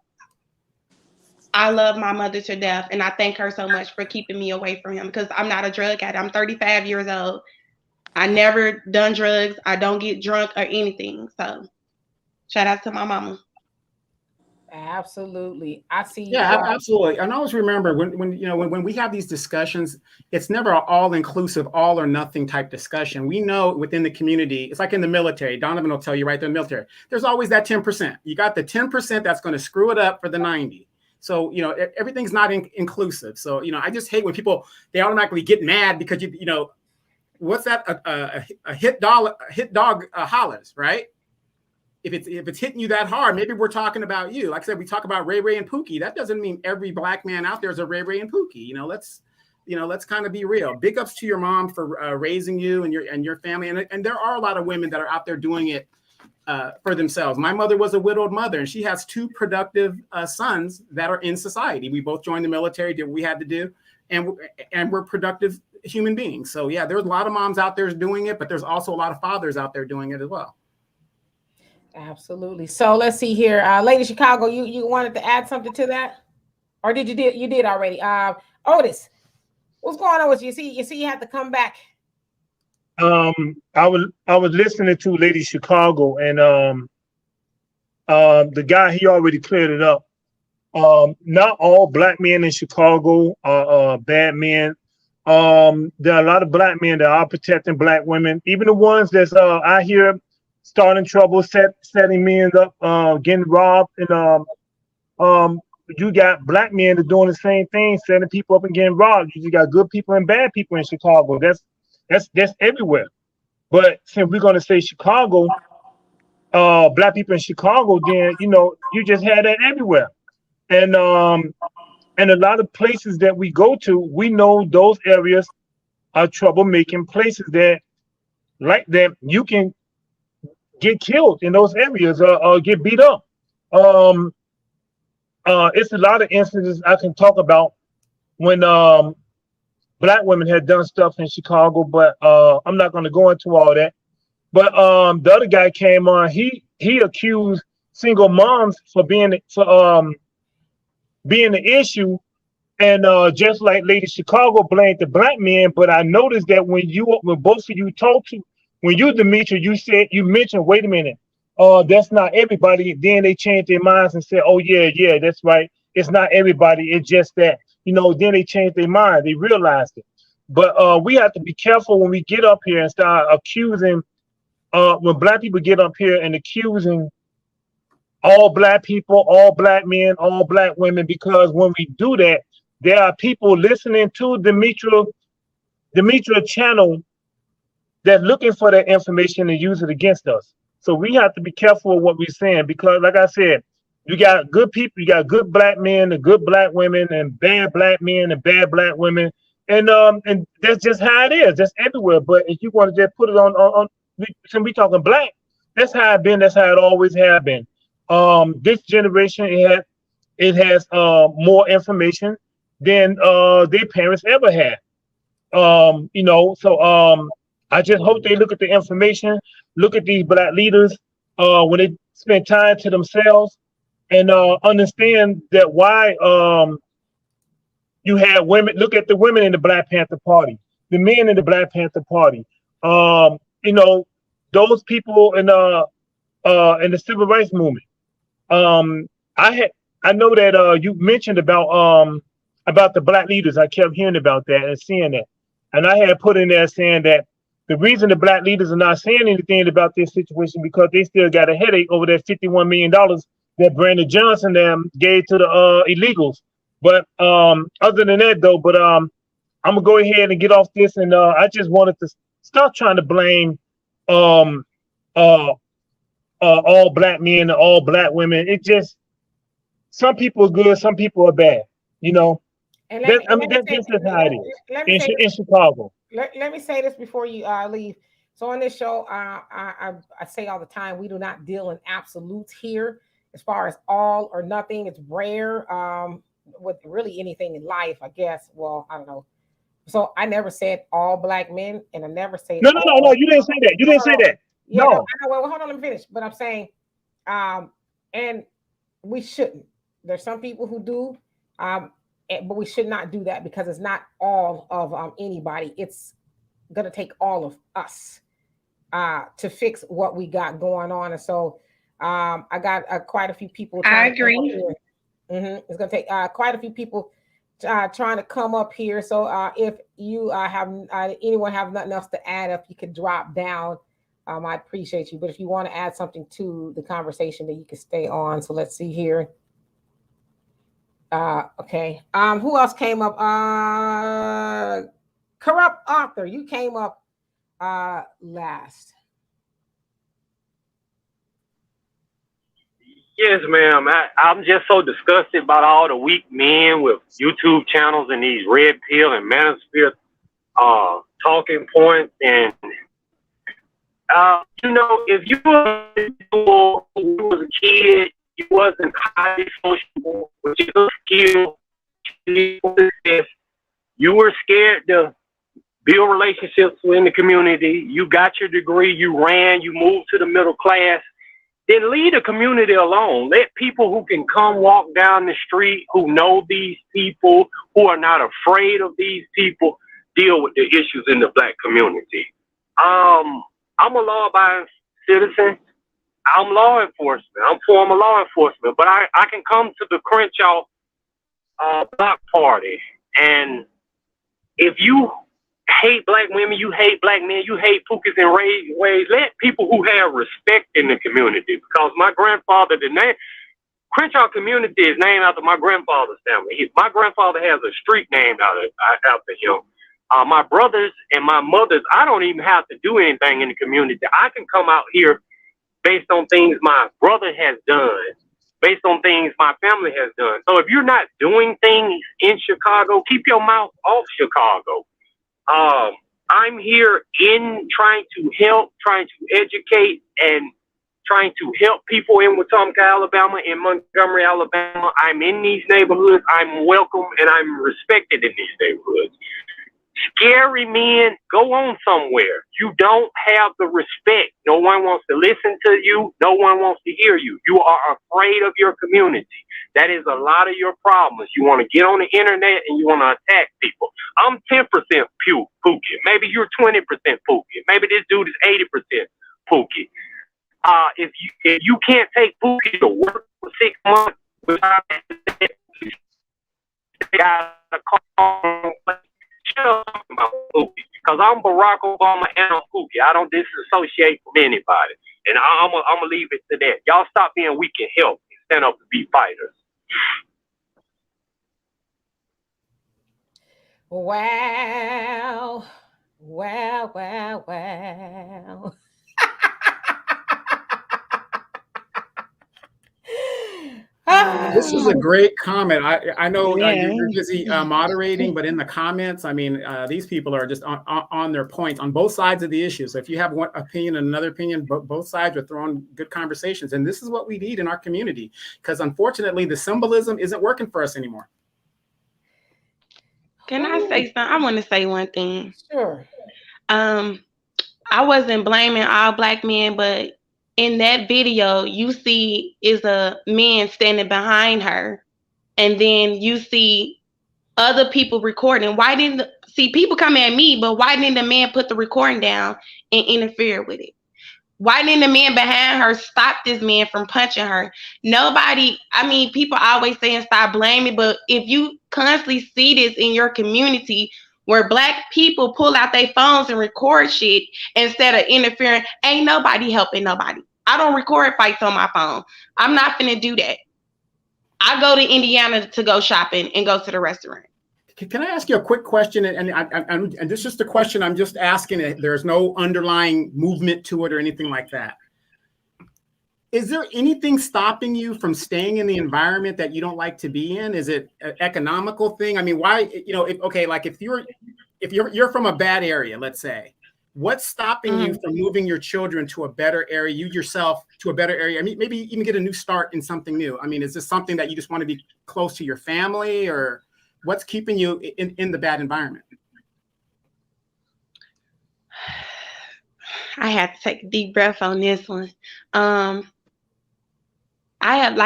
I love my mother to death, and I thank her so much for keeping me away from him, because I'm not a drug addict. I'm 35 years old. I never done drugs. I don't get drunk or anything. So shout out to my mama. Absolutely. I see. Yeah, absolutely. And I always remember when we have these discussions, it's never an all-inclusive, all or nothing type discussion. We know within the community, it's like in the military. Donovan will tell you right there in the military, there's always that 10%. You got the 10% that's going to screw it up for the 90. So, everything's not inclusive. So, I just hate when they automatically get mad because, what's that? A hit dog hollers, right? If it's hitting you that hard, maybe we're talking about you. Like I said, we talk about Ray Ray and Pookie. That doesn't mean every black man out there is a Ray Ray and Pookie. Let's kind of be real. Big ups to your mom for raising you and your family. And there are a lot of women that are out there doing it for themselves. My mother was a widowed mother, and she has 2 productive sons that are in society. We both joined the military, did what we had to do, and we're productive human beings. So yeah, there's a lot of moms out there doing it, but there's also a lot of fathers out there doing it as well. Absolutely. So let's see here. Lady Chicago, you wanted to add something to that? Or you did already? Otis, what's going on with you? You see you have to come back. I was listening to Lady Chicago, and the guy, he already cleared it up. Not all black men in Chicago are bad men. There are a lot of black men that are protecting black women, even the ones that's out here starting trouble, setting men up, getting robbed, and you got black men that are doing the same thing, setting people up and getting robbed. You got good people and bad people in Chicago. That's everywhere. But since we're gonna say Chicago, black people in Chicago, then you just had that everywhere. And a lot of places that we go to, we know those areas are troublemaking places that you can get killed in those areas or get beat up. It's a lot of instances I can talk about when black women had done stuff in Chicago, but I'm not going to go into all that. But the other guy came on. He accused single moms for being the issue, and just like Lady Chicago blamed the black men. But I noticed that when both of you talked to, when you, Demetri, you mentioned, wait a minute, that's not everybody. Then they changed their minds and said, oh yeah, that's right. It's not everybody. It's just that, then they changed their mind. They realized it. But we have to be careful when we get up here and start accusing, when black people get up here and accusing all black people, all black men, all black women, because when we do that, there are people listening to Demetria channel that's looking for that information and use it against us. So we have to be careful of what we're saying, because like I said, you got good people, you got good black men and good black women, and bad black men and bad black women. And that's just how it is. That's everywhere. But if you want to just put it on since we talking black, that's how it been, that's how it always have been. This generation, it has more information than their parents ever had. So I just hope they look at the information, look at these black leaders when they spend time to themselves, and understand that why you have women. Look at the women in the Black Panther Party, the men in the Black Panther Party. Those people in the civil rights movement. I know that you mentioned about the black leaders. I kept hearing about that and seeing that, and I had put in there saying that the reason the black leaders are not saying anything about this situation because they still got a headache over that $51 million that Brandon Johnson gave to the illegals. But other than that, though, I'm gonna go ahead and get off this, and I just wanted to stop trying to blame all black men and all black women. It just, some people are good, some people are bad. And that's just how it is in Chicago. Let me say this before you leave. So on this show, I say all the time, we do not deal in absolutes here. As far as all or nothing, it's rare with really anything in life, I guess. Well, I don't know. So I never said all black men, and I never say no. You didn't say that. You didn't say that. Yeah, no. I know. Well, hold on, let me finish. But I'm saying, and we shouldn't. There's some people who do, but we should not do that because it's not all of anybody. It's gonna take all of us to fix what we got going on. And so I got quite a few people. I agree. It's gonna take quite a few people trying to come up here. So if you have anyone have nothing else to add, if you could drop down, I appreciate you. But if you want to add something to the conversation, then you can stay on. So let's see here. Okay. Who else came up? Corrupt Author, you came up last. Yes, ma'am. I'm just so disgusted about all the weak men with YouTube channels and these red pill and manosphere talking points. And if you was a kid, you wasn't highly sociable, which is a skill. You were scared to build relationships in the community. You got your degree, you ran, you moved to the middle class. Then leave the community alone. Let people who can come walk down the street, who know these people, who are not afraid of these people, deal with the issues in the black community. I'm a law-abiding citizen. I'm law enforcement. I'm former law enforcement. But I can come to the Crenshaw block party, and if you hate black women, you hate black men, you hate pookies and ways, let people who have respect in the community, because my grandfather, the name Crenshaw community is named after my grandfather's family. My grandfather has a street named after him. My brothers and my mothers, I don't even have to do anything in the community. I can come out here based on things my brother has done, based on things my family has done. So if you're not doing things in Chicago, keep your mouth off Chicago. I'm here in trying to help, trying to educate, and trying to help people in Wetumpka, Alabama, in Montgomery, Alabama. I'm in these neighborhoods. I'm welcome and I'm respected in these neighborhoods. Scary men, go on somewhere. You don't have the respect. No one wants to listen to you. No one wants to hear you. You are afraid of your community. That is a lot of your problems. You want to get on the internet and you want to attack people. I'm 10% Pookie. Maybe you're 20% Pookie. Maybe this dude is 80% Pookie. If you can't take Pookie to work for 6 months without you gotta call about Pookie, because I'm Barack Obama and I'm Pookie. I don't disassociate from anybody, and I'm gonna leave it to that. Y'all stop being weak and help and stand up and be fighters. Wow. This is a great comment. I know Yeah. you're busy moderating, but in the comments, I mean, these people are just on their points on both sides of the issue. So if you have one opinion and another opinion, both sides are throwing good conversations. And this is what we need in our community, because unfortunately, the symbolism isn't working for us anymore. Can I say something? I want to say one thing. Sure. I wasn't blaming all Black men, but in that video, you see is a man standing behind her, and then you see other people recording. Why didn't people come at me, but why didn't the man put the recording down and interfere with it? Why didn't the man behind her stop this man from punching her? Nobody, I mean, people always saying stop blaming, but if you constantly see this in your community where Black people pull out their phones and record shit instead of interfering, ain't nobody helping nobody. I don't record fights on my phone. I'm not finna do that. I go to Indiana to go shopping and go to the restaurant. Can I ask you a quick question? And this is just a question I'm just asking. There's no underlying movement to it or anything like that. Is there anything stopping you from staying in the environment that you don't like to be in? Is it an economical thing? I mean, why, if you're from a bad area, let's say, what's stopping you from moving your children to a better area, you yourself to a better area? I mean, maybe even get a new start in something new. I mean, is this something that you just want to be close to your family, or what's keeping you in the bad environment? I have to take a deep breath on this one. Like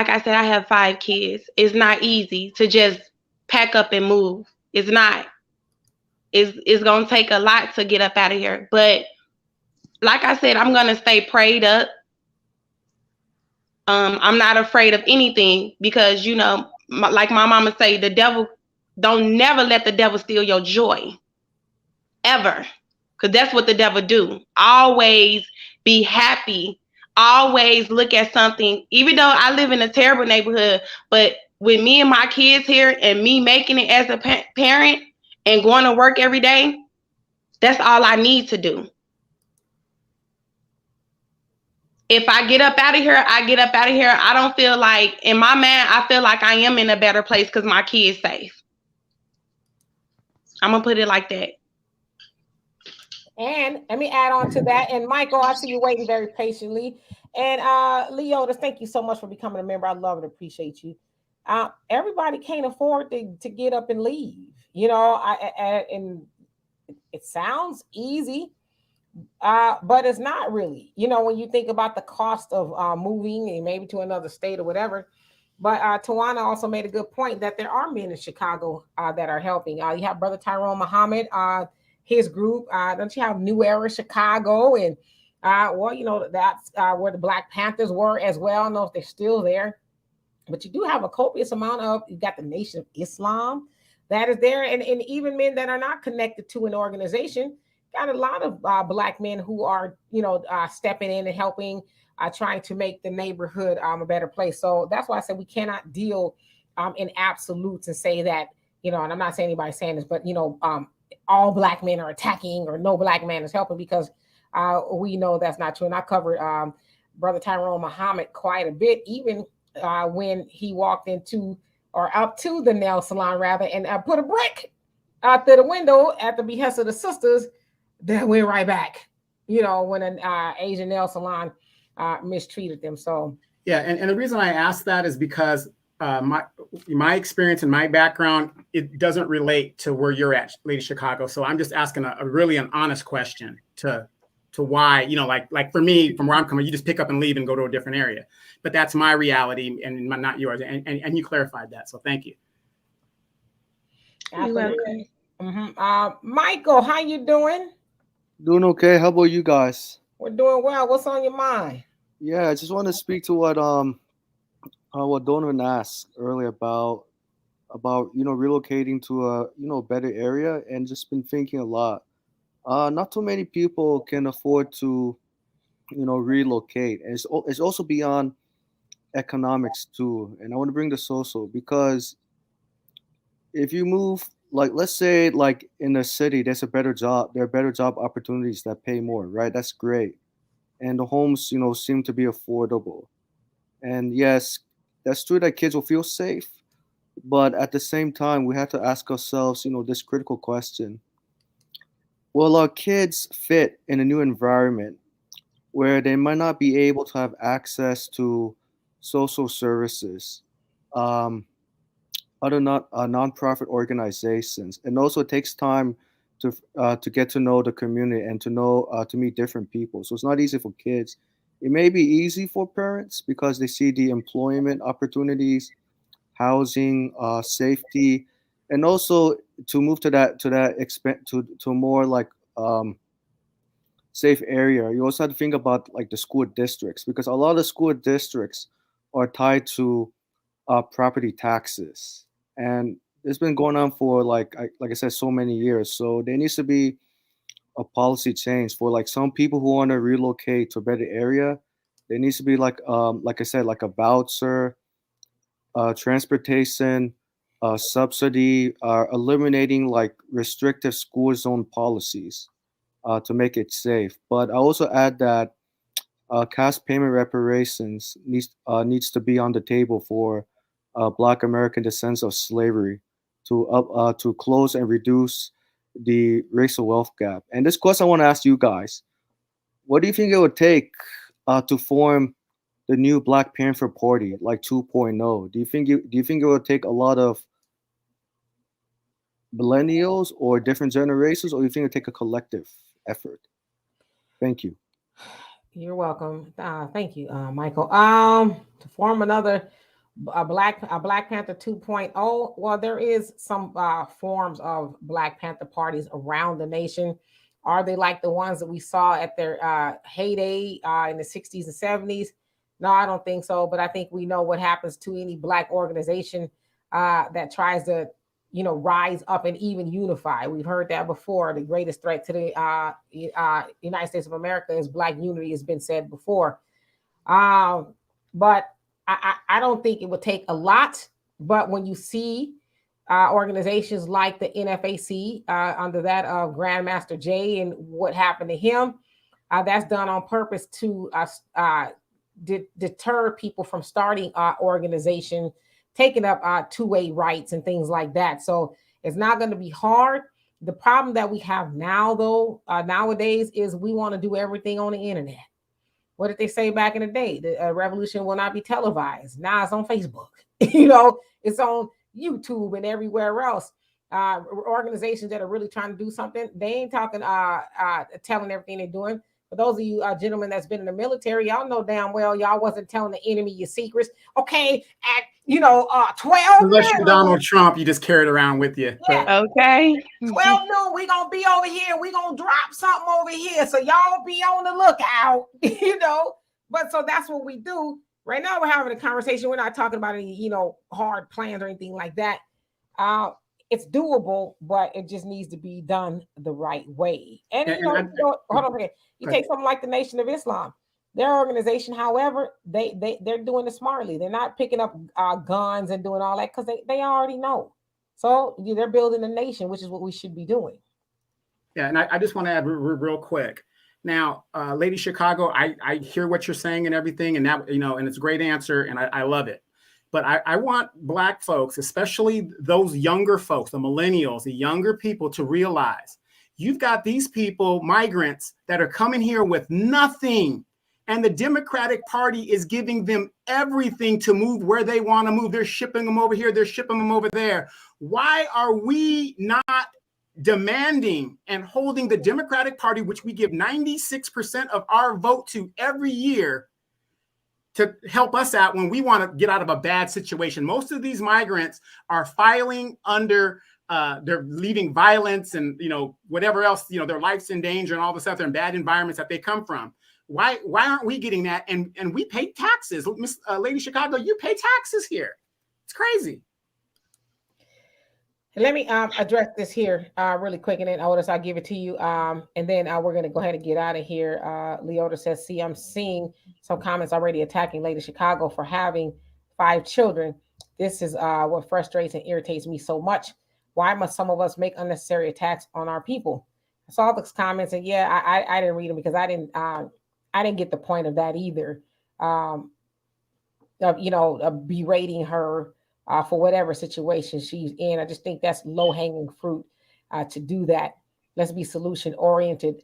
I said, I have 5 kids. It's not easy to just pack up and move. It's not. It's going to take a lot to get up out of here. But like I said, I'm going to stay prayed up. I'm not afraid of anything because, like my mama say, the devil, don't never let the devil steal your joy. Ever. Because that's what the devil do. Always be happy. Always look at something. Even though I live in a terrible neighborhood, but with me and my kids here and me making it as a parent and going to work every day, that's all I need to do. If I get up out of here, I get up out of here. I don't feel like, in my mind, I feel like I am in a better place because my kid's safe. I'm going to put it like that. And let me add on to that. And Michael, I see you waiting very patiently. And Leotis, thank you so much for becoming a member. I love and appreciate you. Everybody can't afford to get up and leave. And it sounds easy, but it's not really. When you think about the cost of moving and maybe to another state or whatever. But Tawana also made a good point that there are men in Chicago that are helping. You have Brother Tyrone Muhammad, his group. Don't you have New Era Chicago? And that's where the Black Panthers were as well. I don't know if they're still there, but you do have a copious amount of, you got the Nation of Islam that is there. And even men that are not connected to an organization, got a lot of Black men who are, stepping in and helping, trying to make the neighborhood a better place. So that's why I said we cannot deal in absolutes and say that, and I'm not saying anybody's saying this, but, all Black men are attacking or no Black man is helping, because we know that's not true. And I covered Brother Tyrone Muhammad quite a bit, even when he walked into or up to the nail salon rather, and put a brick out through the window at the behest of the sisters that went right back, when an Asian nail salon mistreated them. So yeah, and the reason I asked that is because my experience and my background, it doesn't relate to where you're at, Lady Chicago. So I'm just asking a really an honest question to why, like for me, from where I'm coming, you just pick up and leave and go to a different area. But that's my reality and not yours. And you clarified that. So thank you. You're welcome. Michael, how you doing? Doing okay. How about you guys? We're doing well. What's on your mind? Yeah, I just want to speak to what Donovan asked earlier about relocating to a better area, and just been thinking a lot. Not too many people can afford to relocate, and it's also beyond economics too. And I want to bring the social, because if you move, like, let's say, like, in a city, there are better job opportunities that pay more, right? That's great. And the homes, seem to be affordable. And yes, that's true that kids will feel safe, but at the same time, we have to ask ourselves, this critical question: will our kids fit in a new environment where they might not be able to have access to social services, um, other not nonprofit organizations? And also, it takes time to get to know the community and to meet different people. So it's not easy for kids. It may be easy for parents because they see the employment opportunities, housing, safety, and also to move to more like safe area. You also have to think about like the school districts, because a lot of school districts are tied to property taxes, and it's been going on for like I said, so many years. So there needs to be a policy change for like some people who want to relocate to a better area. There needs to be like I said, like a voucher, transportation, subsidy, eliminating like restrictive school zone policies to make it safe. But I also add that cash payment reparations needs to be on the table for Black American descendants of slavery to close and reduce the racial wealth gap. And this question I want to ask you guys: what do you think it would take to form the new Black Panther Party, like 2.0? Do you think it would take a lot of millennials or different generations, or do you think it would take a collective effort? Thank you. You're welcome. Thank you, Michael. To form another Black Panther 2.0. Well, there is some forms of Black Panther parties around the nation. Are they like the ones that we saw at their heyday in the 60s and 70s? No, I don't think so. But I think we know what happens to any Black organization that tries to, rise up and even unify. We've heard that before. The greatest threat to the United States of America is Black unity, has been said before. But I don't think it would take a lot. But when you see organizations like the NFAC under that of Grandmaster Jay and what happened to him, that's done on purpose to deter people from starting organization, taking up two-way rights and things like that. So it's not going to be hard. The problem that we have now, though, nowadays, is we want to do everything on the internet. What did they say back in the day? The revolution will not be televised. Now it's on Facebook. It's on YouTube and everywhere else. Organizations that are really trying to do something, they ain't talking, telling everything they're doing. For those of you gentlemen that's been in the military, y'all know damn well y'all wasn't telling the enemy your secrets. Okay, at 12 unless you're Donald Trump, you just carry it around with you. Yeah. Okay. 12 noon, we gonna be over here. We gonna drop something over here. So y'all be on the lookout, But so that's what we do. Right now we're having a conversation. We're not talking about any, hard plans or anything like that. It's doable, but it just needs to be done the right way. And hold on a second. You take something like the Nation of Islam. Their organization, however, they're doing it smartly. They're not picking up guns and doing all that because they already know. So they're building a nation, which is what we should be doing. Yeah, and I just want to add real quick. Now, Lady Chicago, I hear what you're saying and everything, and that and it's a great answer, and I love it. But I want Black folks, especially those younger folks, the millennials, the younger people, to realize you've got these people, migrants, that are coming here with nothing. And the Democratic Party is giving them everything to move where they want to move. They're shipping them over here. They're shipping them over there. Why are we not demanding and holding the Democratic Party, which we give 96% of our vote to every year, to help us out when we want to get out of a bad situation? Most of these migrants are filing under, they're leaving violence and, whatever else, their life's in danger and all this stuff. They're in bad environments that they come from. Why aren't we getting that? And we pay taxes. Miss Lady Chicago, you pay taxes here. It's crazy. Let me address this here really quick, and then Otis, I'll give it to you. And then we're going to go ahead and get out of here. Leota says, see, I'm seeing some comments already attacking Lady Chicago for having 5 children. This is what frustrates and irritates me so much. Why must some of us make unnecessary attacks on our people? I saw those comments, and yeah, I didn't read them because I didn't get the point of that either. Berating her for whatever situation she's in. I just think that's low-hanging fruit to do that. Let's be solution-oriented.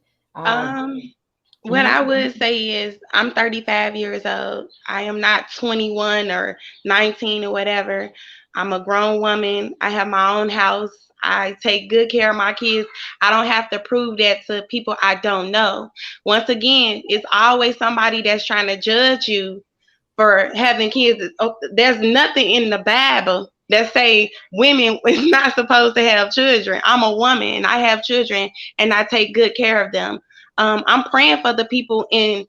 What I would say is I'm 35 years old. I am not 21 or 19 or whatever. I'm a grown woman. I have my own house. I take good care of my kids. I don't have to prove that to people I don't know. Once again, it's always somebody that's trying to judge you for having kids. There's nothing in the Bible that say women is not supposed to have children. I'm a woman and I have children and I take good care of them. I'm praying for the people in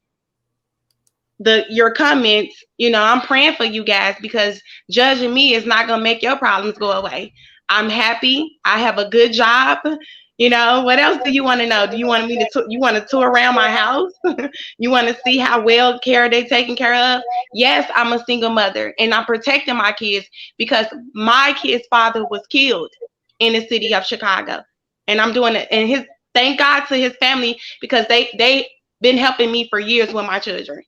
your comments. I'm praying for you guys, because judging me is not gonna make your problems go away. I'm happy. I have a good job. What else do you want to know? Do you want me to you want to tour around my house? You want to see how well they're taken care of? Yes, I'm a single mother and I'm protecting my kids because my kid's father was killed in the city of Chicago. And I'm doing it. And thank God to his family, because they been helping me for years with my children.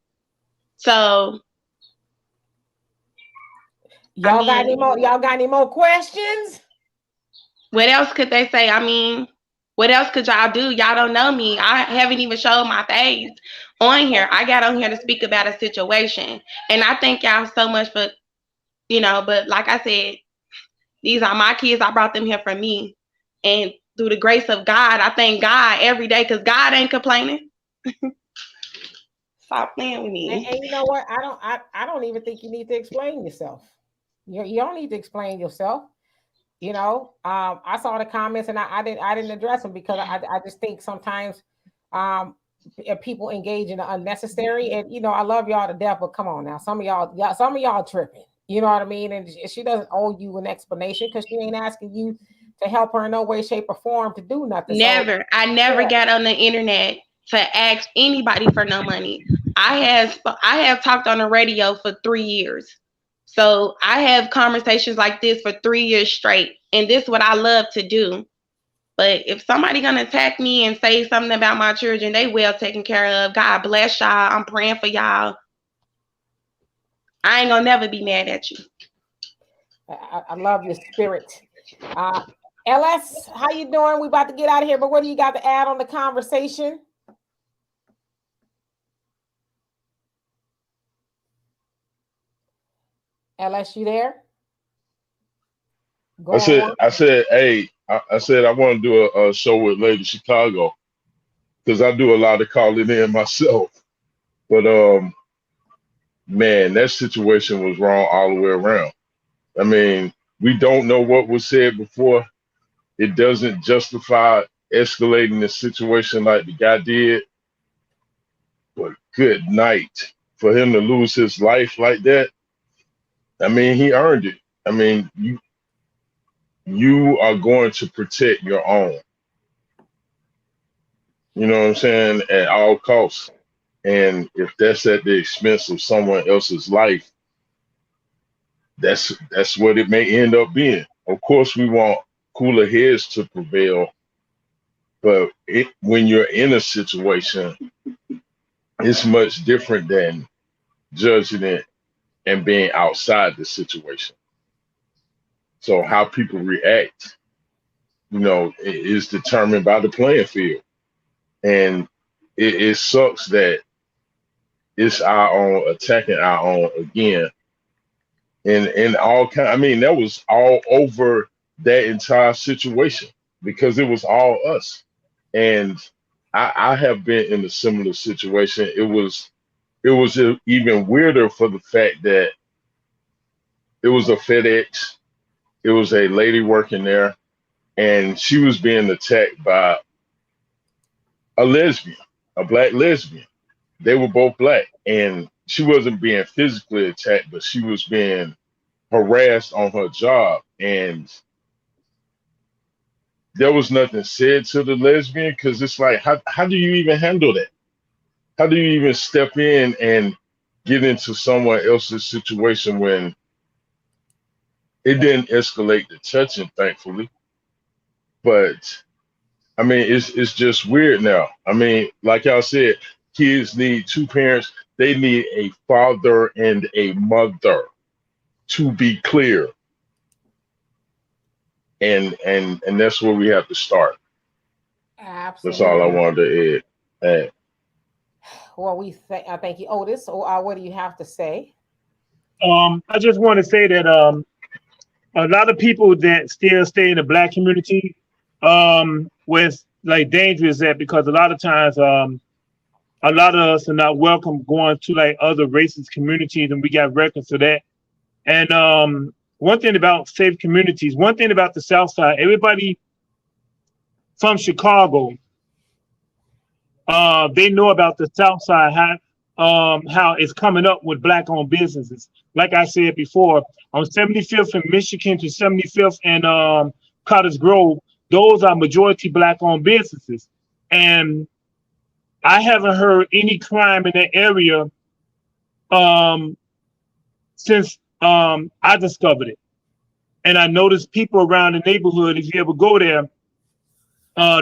So y'all got any more questions? What else could they say? What else could y'all do? Y'all don't know me. I haven't even showed my face on here. I got on here to speak about a situation. And I thank y'all so much for, but like I said, these are my kids. I brought them here for me. And through the grace of God, I thank God every day, because God ain't complaining. Stop playing with me. And you know what? I don't even think you need to explain yourself. You don't need to explain yourself. I saw the comments and I didn't address them because I just think sometimes people engage in the unnecessary. And I love y'all to death, but come on now, some of y'all tripping. You know what I mean? And she doesn't owe you an explanation because she ain't asking you to help her in no way, shape, or form to do nothing. Never. So, I never got on the internet to ask anybody for no money. I have talked on the radio for 3 years. So I have conversations like this for 3 years straight. And this is what I love to do. But if somebody gonna attack me and say something about my children, they well taken care of. God bless y'all. I'm praying for y'all. I ain't gonna never be mad at you. I love your spirit. LS, how you doing? We about to get out of here, but what do you got to add on the conversation? LS, you there? I said, hey, I said I want to do a show with Lady Chicago because I do a lot of calling in myself. But man, that situation was wrong all the way around. I mean, we don't know what was said before. It doesn't justify escalating the situation like the guy did. But good night for him to lose his life like that. I mean, he earned it. I mean, you are going to protect your own. You know what I'm saying? At all costs. And if that's at the expense of someone else's life, that's what it may end up being. Of course, we want cooler heads to prevail, but when you're in a situation, it's much different than judging it and being outside the situation. So how people react, is determined by the playing field. And it sucks that it's our own attacking our own again. And all kind, I mean, that was all over that entire situation because it was all us. And I have been in a similar situation. It was even weirder for the fact that it was a FedEx. It was a lady working there, and she was being attacked by a lesbian, a black lesbian. They were both black, and she wasn't being physically attacked, but she was being harassed on her job. And there was nothing said to the lesbian because it's like, how do you even handle that? How do you even step in and get into someone else's situation when it didn't escalate to touching, thankfully? But I mean, it's just weird now. I mean, like y'all said, kids need two parents. They need a father and a mother, to be clear. And that's where we have to start. That's all I Absolutely. wanted to add. Well, thank you, Otis. What do you have to say? I just want to say that a lot of people that still stay in the black community, was like dangerous at because a lot of times, a lot of us are not welcome going to like other racist communities, and we got records of that. And one thing about safe communities, one thing about the South Side, everybody from Chicago, they know about the South Side, how it's coming up with black-owned businesses. Like I said before, on 75th and Michigan to 75th and Cottage Grove, those are majority black-owned businesses. And I haven't heard any crime in that area since I discovered it. And I noticed people around the neighborhood, if you ever go there,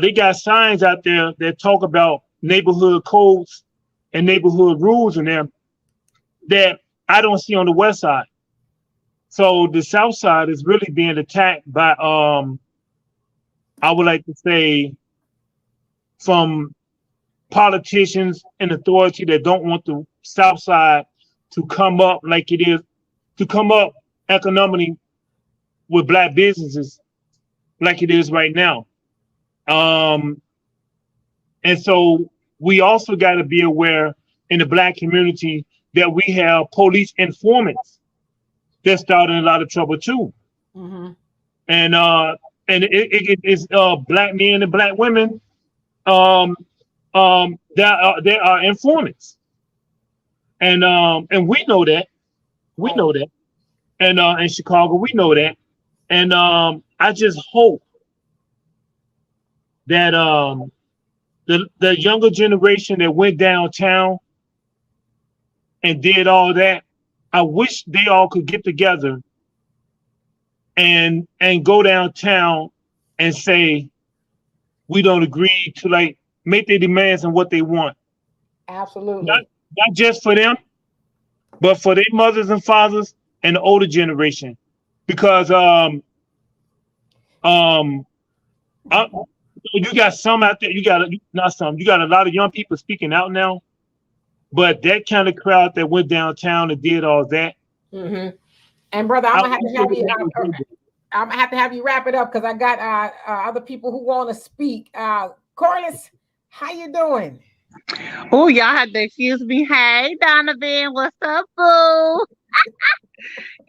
they got signs out there that talk about neighborhood codes and neighborhood rules in there that I don't see on the west side. So the south side is really being attacked by, I would like to say, from politicians and authority that don't want the south side to come up like it is, to come up economically with black businesses like it is right now. And so we also got to be aware in the black community that we have police informants that started a lot of trouble too. Mm-hmm. And it's black men and black women that are informants. And we know that. We know that. And in Chicago, we know that. And I just hope that the younger generation that went downtown and did all that, I wish they all could get together and go downtown and say, we don't agree to like make their demands on what they want. Absolutely. Not just for them, but for their mothers and fathers and the older generation. Because you got some out there, you got a lot of young people speaking out now, but that kind of crowd that went downtown and did all that. Mm-hmm. And brother, I'm gonna have to have you wrap it up because I got other people who want to speak. Carlis, how you doing? Oh, y'all have to excuse me. Hey, Donovan, what's up, boo?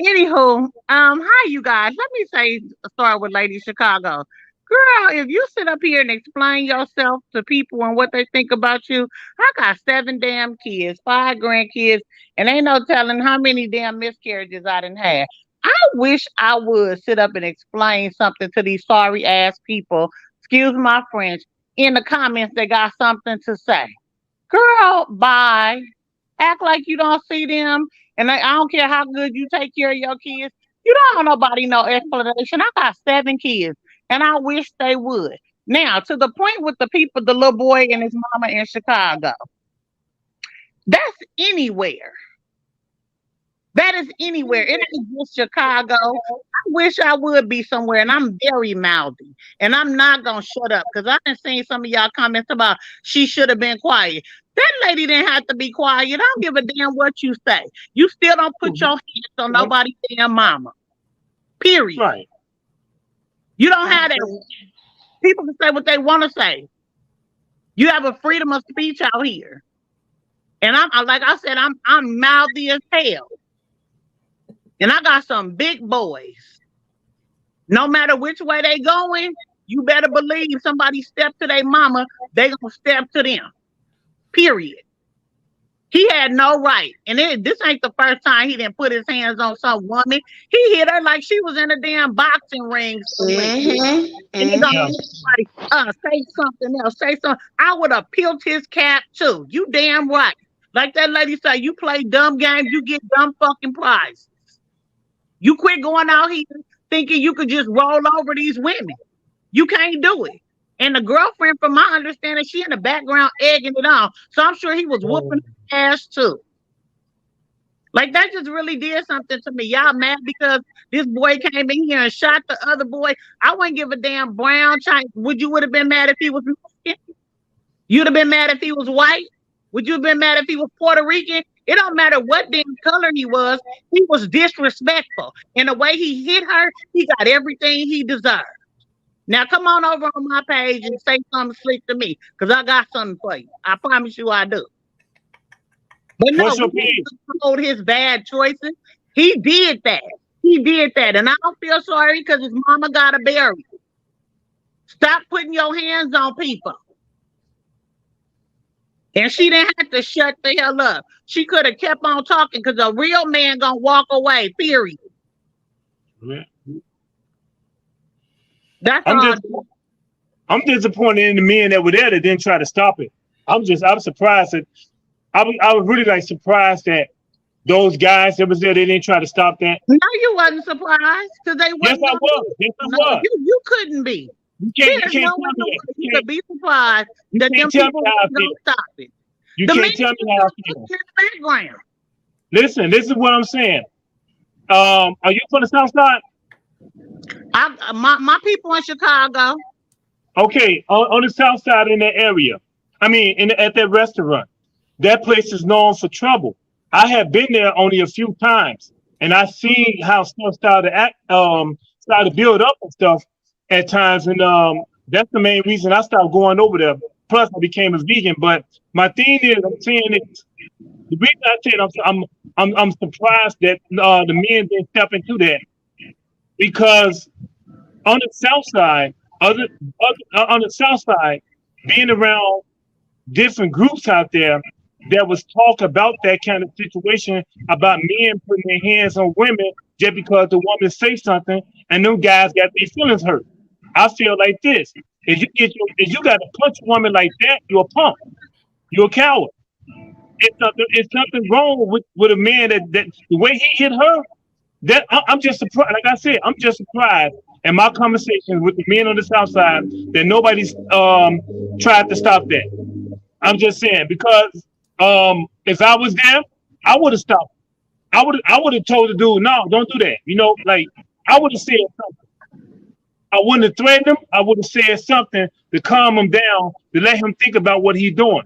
Anywho, hi you guys. Let me start with Lady Chicago. Girl, if you sit up here and explain yourself to people and what they think about you, I got 7 damn kids, 5 grandkids, and ain't no telling how many damn miscarriages I done had. I wish I would sit up and explain something to these sorry ass people, excuse my French, in the comments that got something to say. Girl, bye. Act like you don't see them. And I don't care how good you take care of your kids. You don't have nobody no explanation. I got 7 kids, and I wish they would. Now, to the point with the people, the little boy and his mama in Chicago. That's anywhere. That is anywhere. It ain't just Chicago. I wish I would be somewhere, and I'm very mouthy. And I'm not going to shut up because I've been seeing some of y'all comments about she should have been quiet. That lady didn't have to be quiet. I don't give a damn what you say. You still don't put your hands on nobody's damn mama. Period. Right. You don't have that. People can say what they want to say. You have a freedom of speech out here. And I'm like I said, I'm mouthy as hell. And I got some big boys. No matter which way they going, you better believe somebody step to their mama, they gonna step to them. Period. He had no right. And this ain't the first time he didn't put his hands on some woman. He hit her like she was in a damn boxing ring. And he gonna say something else. Say something. I would have peeled his cap too. You damn right. Like that lady say, you play dumb games, you get dumb fucking prizes. You quit going out here thinking you could just roll over these women. You can't do it. And the girlfriend, from my understanding, she in the background egging it on. So I'm sure he was whooping her ass too. Like that just really did something to me. Y'all mad because this boy came in here and shot the other boy? I wouldn't give a damn brown Chinese. Would have been mad if he was Mexican? You'd have been mad if he was white? Would you have been mad if he was Puerto Rican? It don't matter what damn color he was disrespectful. And the way he hit her, he got everything he deserved. Now come on over on my page and say something slick to me, because I got something for you. I promise you I do. But no, he told his bad choices. He did that. And I don't feel sorry because his mama got to bury him. Stop putting your hands on people. And she didn't have to shut the hell up. She could have kept on talking because a real man gonna walk away, period. Yeah. That's I'm disappointed in the men that were there that didn't try to stop it. I'm surprised that I was really like surprised that those guys that was there, they didn't try to stop that. No, you wasn't surprised because they wasn't. Yes, I was. Yes, I was. You couldn't be. You can't tell me that. You could be surprised that them people don't stop it. You can't tell me how I feel. In the background. Listen, this is what I'm saying. Are you from the South Side? My people in Chicago. Okay, on the South Side in that area. I mean, at that restaurant. That place is known for trouble. I have been there only a few times, and I seen how stuff started to build up and stuff at times, and that's the main reason I started going over there. Plus, I became a vegan. But my thing is, I'm saying it. The reason I said I'm surprised that the men didn't step into that, because on the South Side, on the South Side, being around different groups out there, there was talk about that kind of situation, about men putting their hands on women just because the woman say something, and them guys got their feelings hurt. I feel like this: if you got to punch a woman like that, you're a punk, you're a coward. It's something wrong with a man that the way he hit her. That I'm just surprised. Like I said, I'm just surprised in my conversations with the men on the South Side that nobody's tried to stop that. I'm just saying, because if I was there, I would have stopped. I would have told the dude, no, don't do that. You know, like I would have said something. I wouldn't have threatened him. I would have said something to calm him down, to let him think about what he's doing.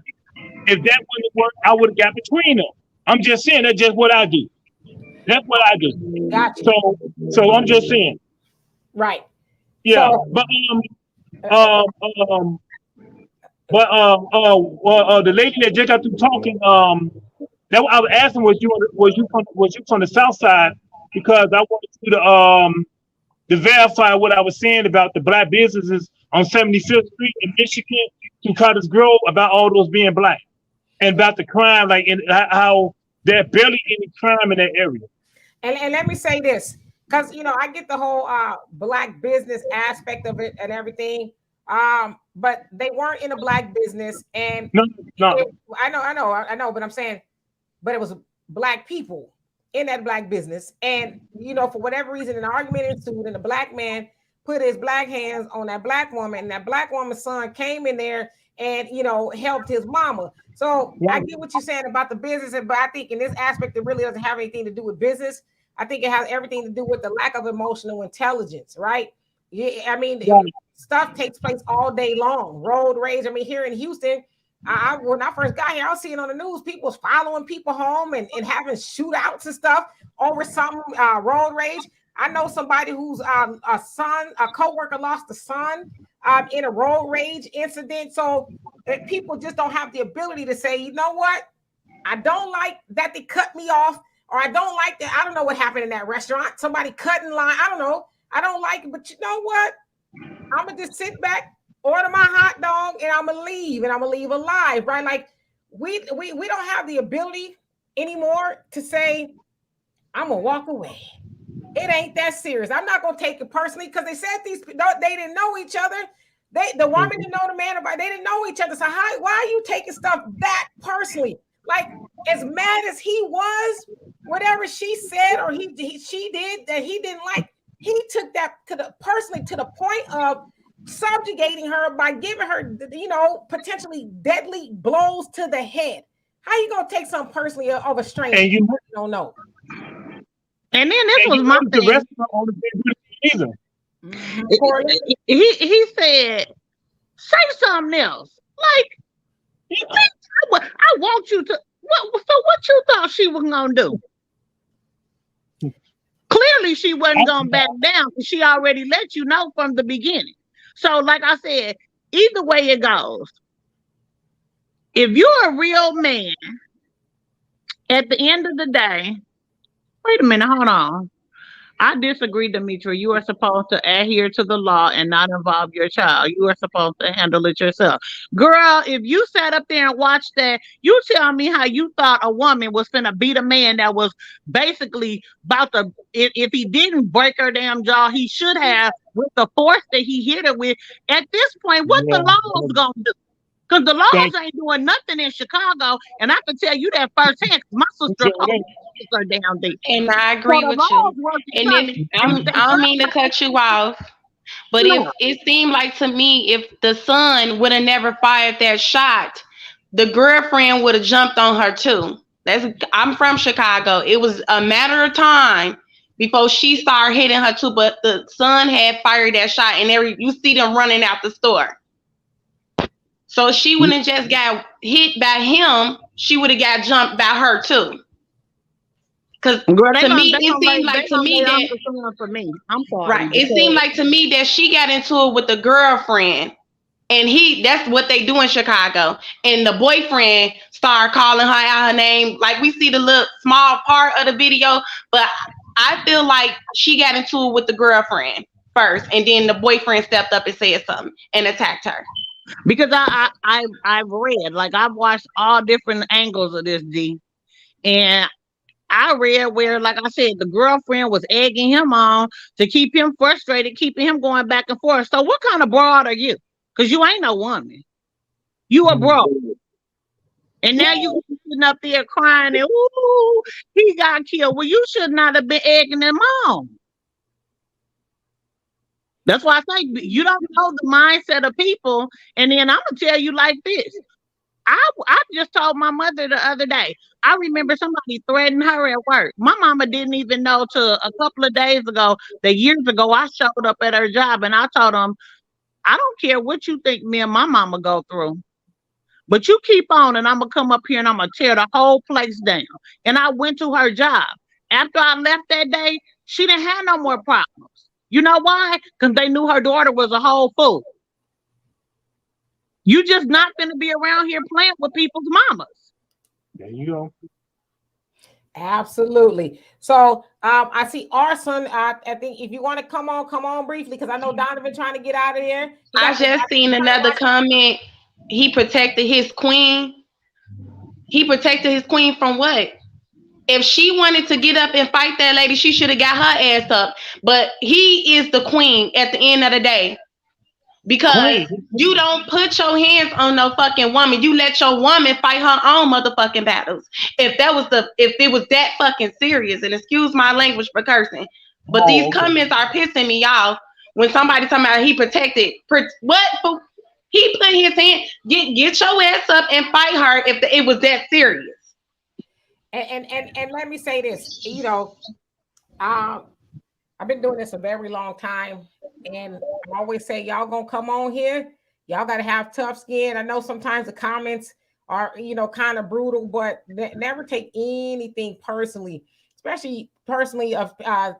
If that wouldn't work, I would have got between them. I'm just saying that's just what I do. That's what I do. Gotcha. So I'm just saying. Right. Yeah, So, but the lady that just got through talking, that I was asking, was you from the South Side, because I wanted you to verify what I was saying about the black businesses on 75th Street in Michigan to Cottage Grove, about all those being black, and about the crime, like in how there's barely any crime in that area. And let me say this, because I get the whole black business aspect of it and everything. But they weren't in a black business, and no. I know, but I'm saying, but it was black people in that black business, and for whatever reason, an argument ensued, and the black man put his black hands on that black woman, and that black woman's son came in there and helped his mama. So I get what you're saying about the business, but I think in this aspect, it really doesn't have anything to do with business. I think it has everything to do with the lack of emotional intelligence, right? Yeah, I mean, stuff takes place all day long. Road rage. I mean, here in Houston, When I first got here, I was seeing on the news people was following people home and having shootouts and stuff over some road rage. I know somebody whose a coworker lost a son in a road rage incident. So people just don't have the ability to say, you know what, I don't like that they cut me off, or I don't like that. I don't know what happened in that restaurant. Somebody cut in line. I don't know. I don't like it, but you know what? I'm gonna just sit back, order my hot dog, and I'm gonna leave, and I'm gonna leave alive, right? Like we don't have the ability anymore to say, I'm gonna walk away. It ain't that serious. I'm not gonna take it personally because they said they didn't know each other. The woman didn't know the man, they didn't know each other. So why are you taking stuff that personally? Like, as mad as he was, whatever she said or she did that he didn't like, he took that personally to the point of subjugating her by giving her, potentially deadly blows to the head. How you gonna take something personally of a stranger? And you don't know. And then this was my thing. The restaurant owner didn't do it either. He said, say something else. Like, I want you to. What you thought she was gonna do? Clearly, she wasn't gonna back down because she already let you know from the beginning. So, like I said, either way it goes, if you're a real man, at the end of the day, wait a minute, hold on. I disagree, Demetri. You are supposed to adhere to the law and not involve your child. You are supposed to handle it yourself. Girl, if you sat up there and watched that, you tell me how you thought a woman was finna beat a man that was basically about to, if he didn't break her damn jaw, he should have with the force that he hit her with. At this point, what the laws gonna do? Because the laws ain't doing nothing in Chicago, and I can tell you that firsthand because my sister are down there. And I agree with you. And I don't mean to cut you off, but it seemed like to me, if the son would have never fired that shot, the girlfriend would have jumped on her too. I'm from Chicago. It was a matter of time before she started hitting her too, but the son had fired that shot, and you see them running out the store. So she wouldn't just got hit by him, she would have got jumped by her too. Because to me, it seemed like to me that for me. I'm sorry. Right. It seemed like to me that she got into it with the girlfriend. And that's what they do in Chicago. And the boyfriend started calling her out her name. Like we see the little small part of the video, but I feel like she got into it with the girlfriend first, and then the boyfriend stepped up and said something and attacked her. Because I've read, like I've watched all different angles of this, D. And I read where, like I said, the girlfriend was egging him on to keep him frustrated, keeping him going back and forth. So what kind of broad are you? Because you ain't no woman. You a broad. And now you sitting up there crying and, ooh, he got killed. Well, you should not have been egging him on. That's why I say you don't know the mindset of people. And then I'm going to tell you like this. I just told my mother the other day, I remember somebody threatened her at work. My mama didn't even know till a couple of days ago that years ago I showed up at her job and I told them, I don't care what you think me and my mama go through, but you keep on and I'm going to come up here and I'm going to tear the whole place down. And I went to her job. After I left that day, she didn't have no more problems. You know why? Because they knew her daughter was a whole fool. You just not going to be around here playing with people's mamas. There you go. Absolutely. So I see Arson. I think if you want to come on briefly, because I know Donovan trying to get out of here. I just seen another comment. He protected his queen. He protected his queen from what? If she wanted to get up and fight that lady, she should have got her ass up. But he is the queen at the end of the day. Because you don't put your hands on no fucking woman. You let your woman fight her own motherfucking battles. If it was that fucking serious, and excuse my language for cursing, but these comments are pissing me off when somebody talking about he protected. What? He put his hand, get your ass up and fight her if it was that serious. And let me say this, I've been doing this a very long time, and I always say, y'all gonna come on here Y'all got to have tough skin. I know sometimes the comments are, kind of brutal, but never take anything personally, especially personally of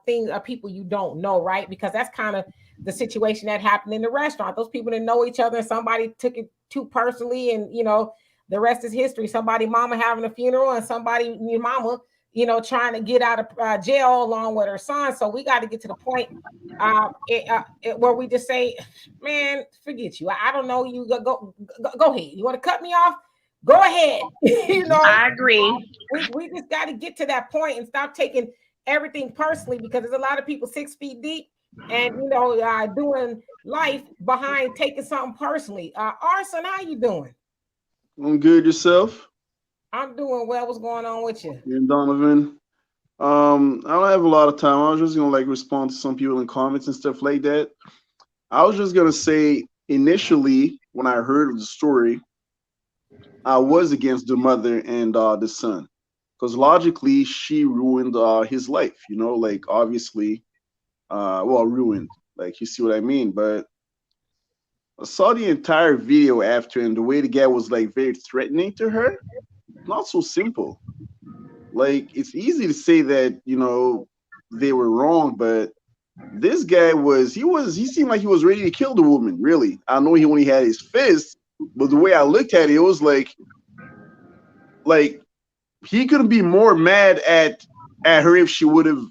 things of people you don't know, right? Because that's kind of the situation that happened in the restaurant. Those people didn't know each other, and somebody took it too personally, and the rest is history. Somebody mama having a funeral, and somebody your mama, trying to get out of jail along with her son. So we got to get to the point where we just say, man, forget you. I don't know you. Go ahead. You want to cut me off? Go ahead. I agree. We just got to get to that point and stop taking everything personally, because there's a lot of people 6 feet deep and doing life behind taking something personally. Arson, how you doing? I'm good. Yourself? I'm doing well. What's going on with you? And Donovan. I don't have a lot of time. I was just gonna respond to some people in comments and stuff like that. I was just gonna say, initially when I heard of the story, I was against the mother and the son, because logically she ruined his life. Obviously, ruined. You see what I mean? But I saw the entire video after, and the way the guy was very threatening to her, not so simple. It's easy to say that they were wrong, but this guy he seemed like he was ready to kill the woman. Really, I know he only had his fist, but the way I looked at it, it was like he couldn't be more mad at her if she would have,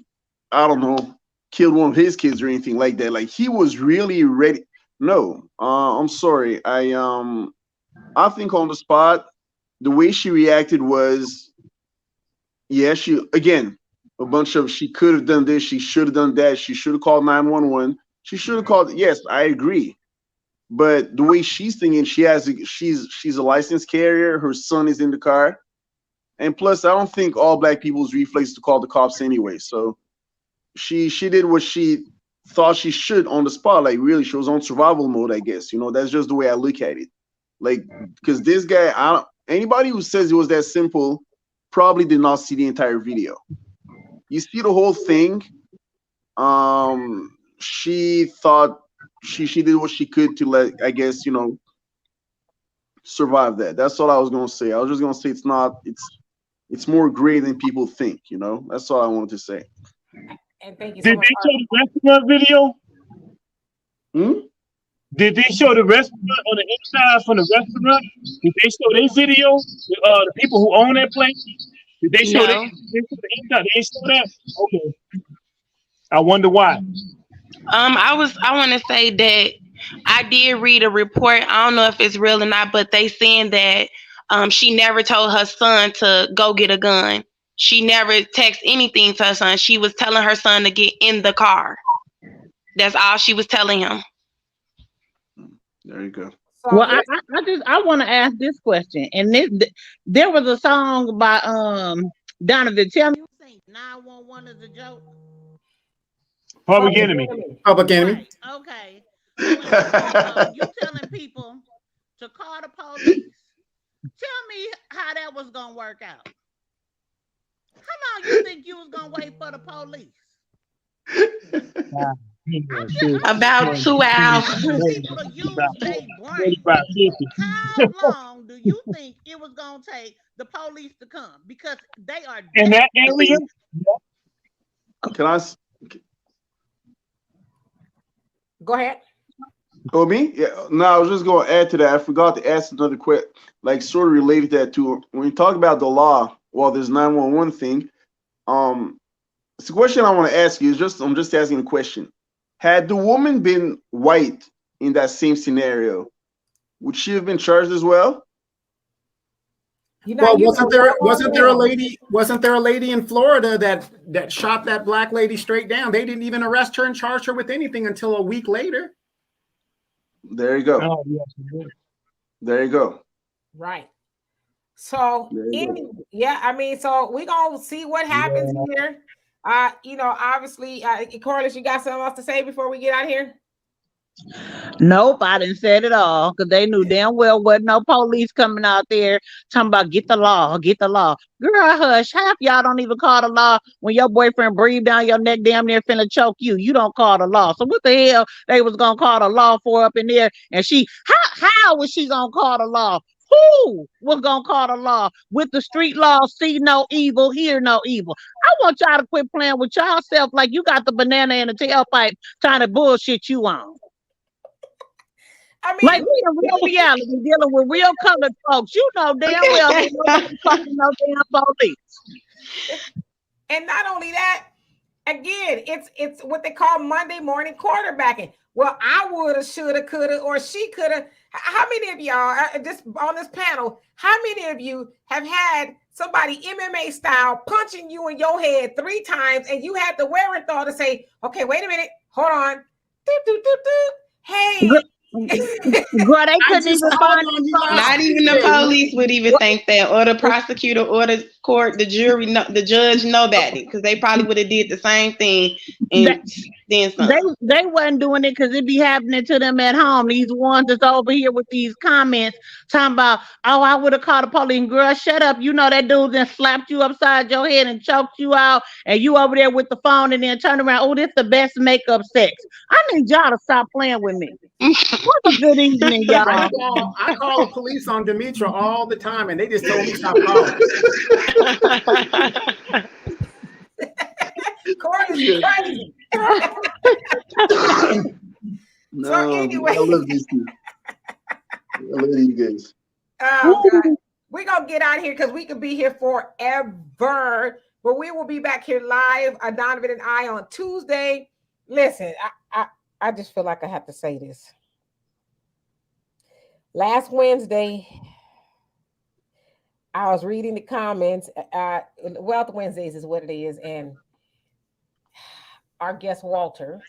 I don't know, killed one of his kids or anything like that. He was really ready. No, I'm sorry. I think on the spot, the way she reacted was, yeah, she could have done this, she should have done that, she should have called 911, she should have called. Yes, I agree. But the way she's thinking, she's a licensed carrier, her son is in the car. And plus, I don't think all black people's reflex to call the cops anyway. So she did what she thought she should on the spot. Really, she was on survival mode, I guess. That's just the way I look at it. Because this guy, anybody who says it was that simple probably did not see the entire video. You see the whole thing. She thought she did what she could to survive that. That's all I was gonna say. I was just gonna say it's more gray than people think. That's all I wanted to say. And thank you so Did much. they show the restaurant video? Did they show the restaurant on the inside from the restaurant? Did they show their video? The people who own that place? Did they show the inside? They show that? Okay. I wonder why. I want to say that I did read a report. I don't know if it's real or not, but they saying that she never told her son to go get a gun. She never texted anything to her son. She was telling her son to get in the car. That's all she was telling him. There you go. Well, I want to ask this question, and there was a song by Donovan. Tell me, you think 911 is a joke? Public Enemy. Public Enemy. Right. Okay. So you telling people to call the police? Tell me how that was gonna work out. How long you think you was gonna wait for the police? About 2 hours. How long do you think it was gonna take the police to come? Because they are in that area. Can I? Go ahead. Oh, me? Yeah. No, I was just going to add to that. I forgot to ask another question, sort of related that to when you talk about the law. Well, there's 911 thing. It's a question I want to ask you. I'm just asking a question. Had the woman been white in that same scenario, would she have been charged as well? Wasn't there a lady in Florida that shot that black lady straight down? They didn't even arrest her and charge her with anything until a week later. There you go. Oh, yes. There you go. Right. So so we're gonna see what happens here. Obviously, Carlisha, you got something else to say before we get out of here? Nope, I didn't say it at all because they knew damn well wasn't no police coming out there talking about get the law, get the law. Girl, hush. Half y'all don't even call the law when your boyfriend breathe down your neck, damn near finna choke you. You don't call the law. So what the hell they was gonna call the law for up in there? And how was she gonna call the law? Who was gonna call the law? With the street law, see no evil, hear no evil. I want y'all to quit playing with y'all self like you got the banana in the tailpipe trying to bullshit you on. I mean, like we in real reality dealing with real colored folks. You know damn well they nobody fucking no damn police. And not only that, again, it's what they call Monday morning quarterbacking. Well, I woulda, shoulda, coulda, or she coulda. How many of y'all just on this panel? How many of you have had somebody MMA style punching you in your head 3 times, and you had the wherewithal to say, "Okay, wait a minute, hold on, hey." Girl, they couldn't even find not even the police would even think that, or the prosecutor, or the court, the jury, the judge know that because they probably would have did the same thing and then some. They wasn't doing it because it be happening to them at home. These ones that's over here with these comments talking about, oh, I would have called the police. And girl, shut up. You know that dude then slapped you upside your head and choked you out, and you over there with the phone and then turn around. Oh, this the best makeup sex. I need y'all to stop playing with me. What a good evening, y'all. I call the police on Demetra all the time, and they just told me stop calling. Court is crazy. No, So anyway, I love these two. I love you guys. Oh, God. We're going to get out of here because we could be here forever. But we will be back here live, Donovan and I, on Tuesday. Listen, I just feel like I have to say this. Last Wednesday, I was reading the comments. Wealth Wednesdays is what it is. And our guest, Walter,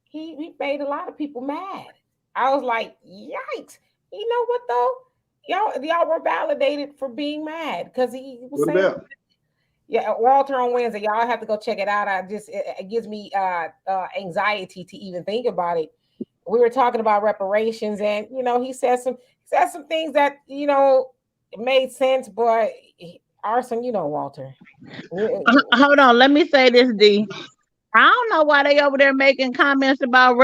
he made a lot of people mad. I was like, yikes. You know what, though? Y'all were validated for being mad because he was What saying... about? Yeah, Walter on Wednesday. Y'all have to go check it out. It gives me anxiety to even think about it. We were talking about reparations, and he said some things that made sense. But Arson, Walter. Hold on, let me say this, D. I don't know why they over there making comments about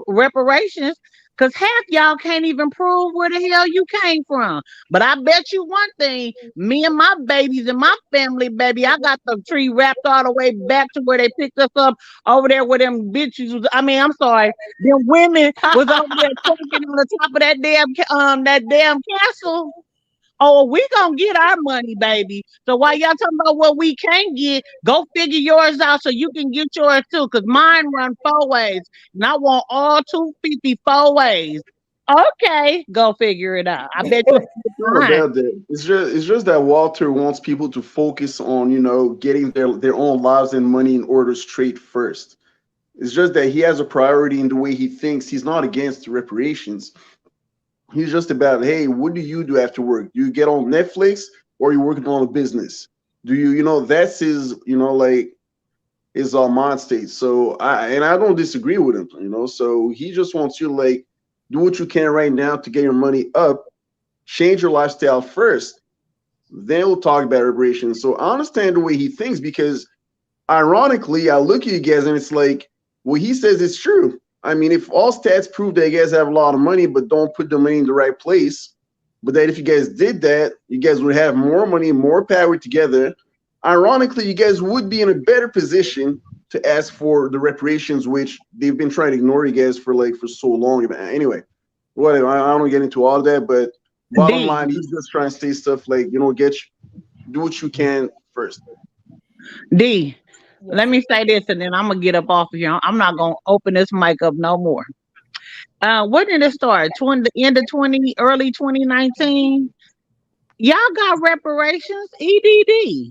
reparations, because half y'all can't even prove where the hell you came from. But I bet you one thing, me and my babies and my family, baby, I got the tree wrapped all the way back to where they picked us up over there where them bitches I'm sorry, them women was over there twerking on the top of that damn castle. Oh, we gonna get our money, baby. So while y'all talking about what we can't get, go figure yours out so you can get yours too. Cause mine run 4 ways, and I want all 250 4 ways. Okay, go figure it out. I bet you. About that. It's just that Walter wants people to focus on getting their own lives and money in order straight first. It's just that he has a priority in the way he thinks. He's not against reparations. He's just about, hey, what do you do after work? Do you get on Netflix or are you working on a business? Do you, that's his, his mind state. So I don't disagree with him, so he just wants you to do what you can right now to get your money up, change your lifestyle first, then we'll talk about reparations. So I understand the way he thinks because ironically, I look at you guys and it's like, what he says is true. I mean, if all stats prove that you guys have a lot of money, but don't put the money in the right place, but that if you guys did that, you guys would have more money, more power together. Ironically, you guys would be in a better position to ask for the reparations, which they've been trying to ignore you guys for so long. Anyway, whatever. I don't get into all that, but bottom line, he's just trying to say stuff like, do what you can first. D. Let me say this, and then I'm gonna get up off of here. I'm not gonna open this mic up no more. When did it start? The end of early 2019. Y'all got reparations, EDD.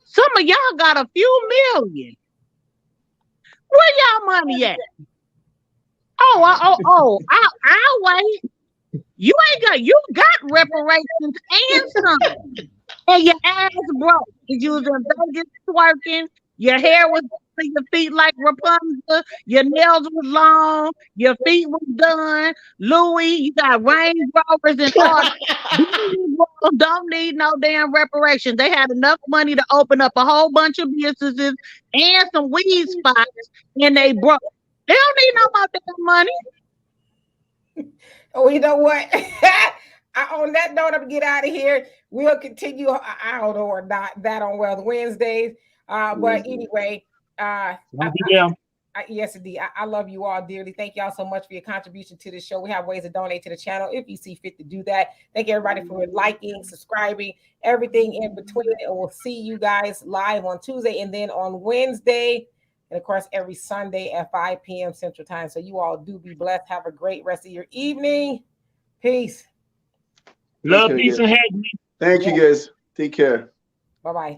Some of y'all got a few million. Where y'all money at? I'll wait. You got reparations and some. And your ass broke. You was in Vegas twerking, Your hair was to your feet like Rapunzel. Your nails was long. Your feet was done. Louis, you got Range Rovers and all. These girls don't need no damn reparations. They had enough money to open up a whole bunch of businesses and some weed spots, and they broke. They don't need no more damn money. Oh, you know what? On that note, I'm gonna get out of here. We'll continue. I don't know or not that on Well Wednesdays. But anyway, yes, indeed. I love you all dearly. Thank y'all so much for your contribution to the show. We have ways to donate to the channel if you see fit to do that. Thank everybody for liking, subscribing, everything in between. And we'll see you guys live on Tuesday and then on Wednesday. And of course, every Sunday at 5 p.m. Central Time. So you all do be blessed. Have a great rest of your evening. Peace. Love, peace, and happiness. Thank you, guys. Take care. Bye-bye.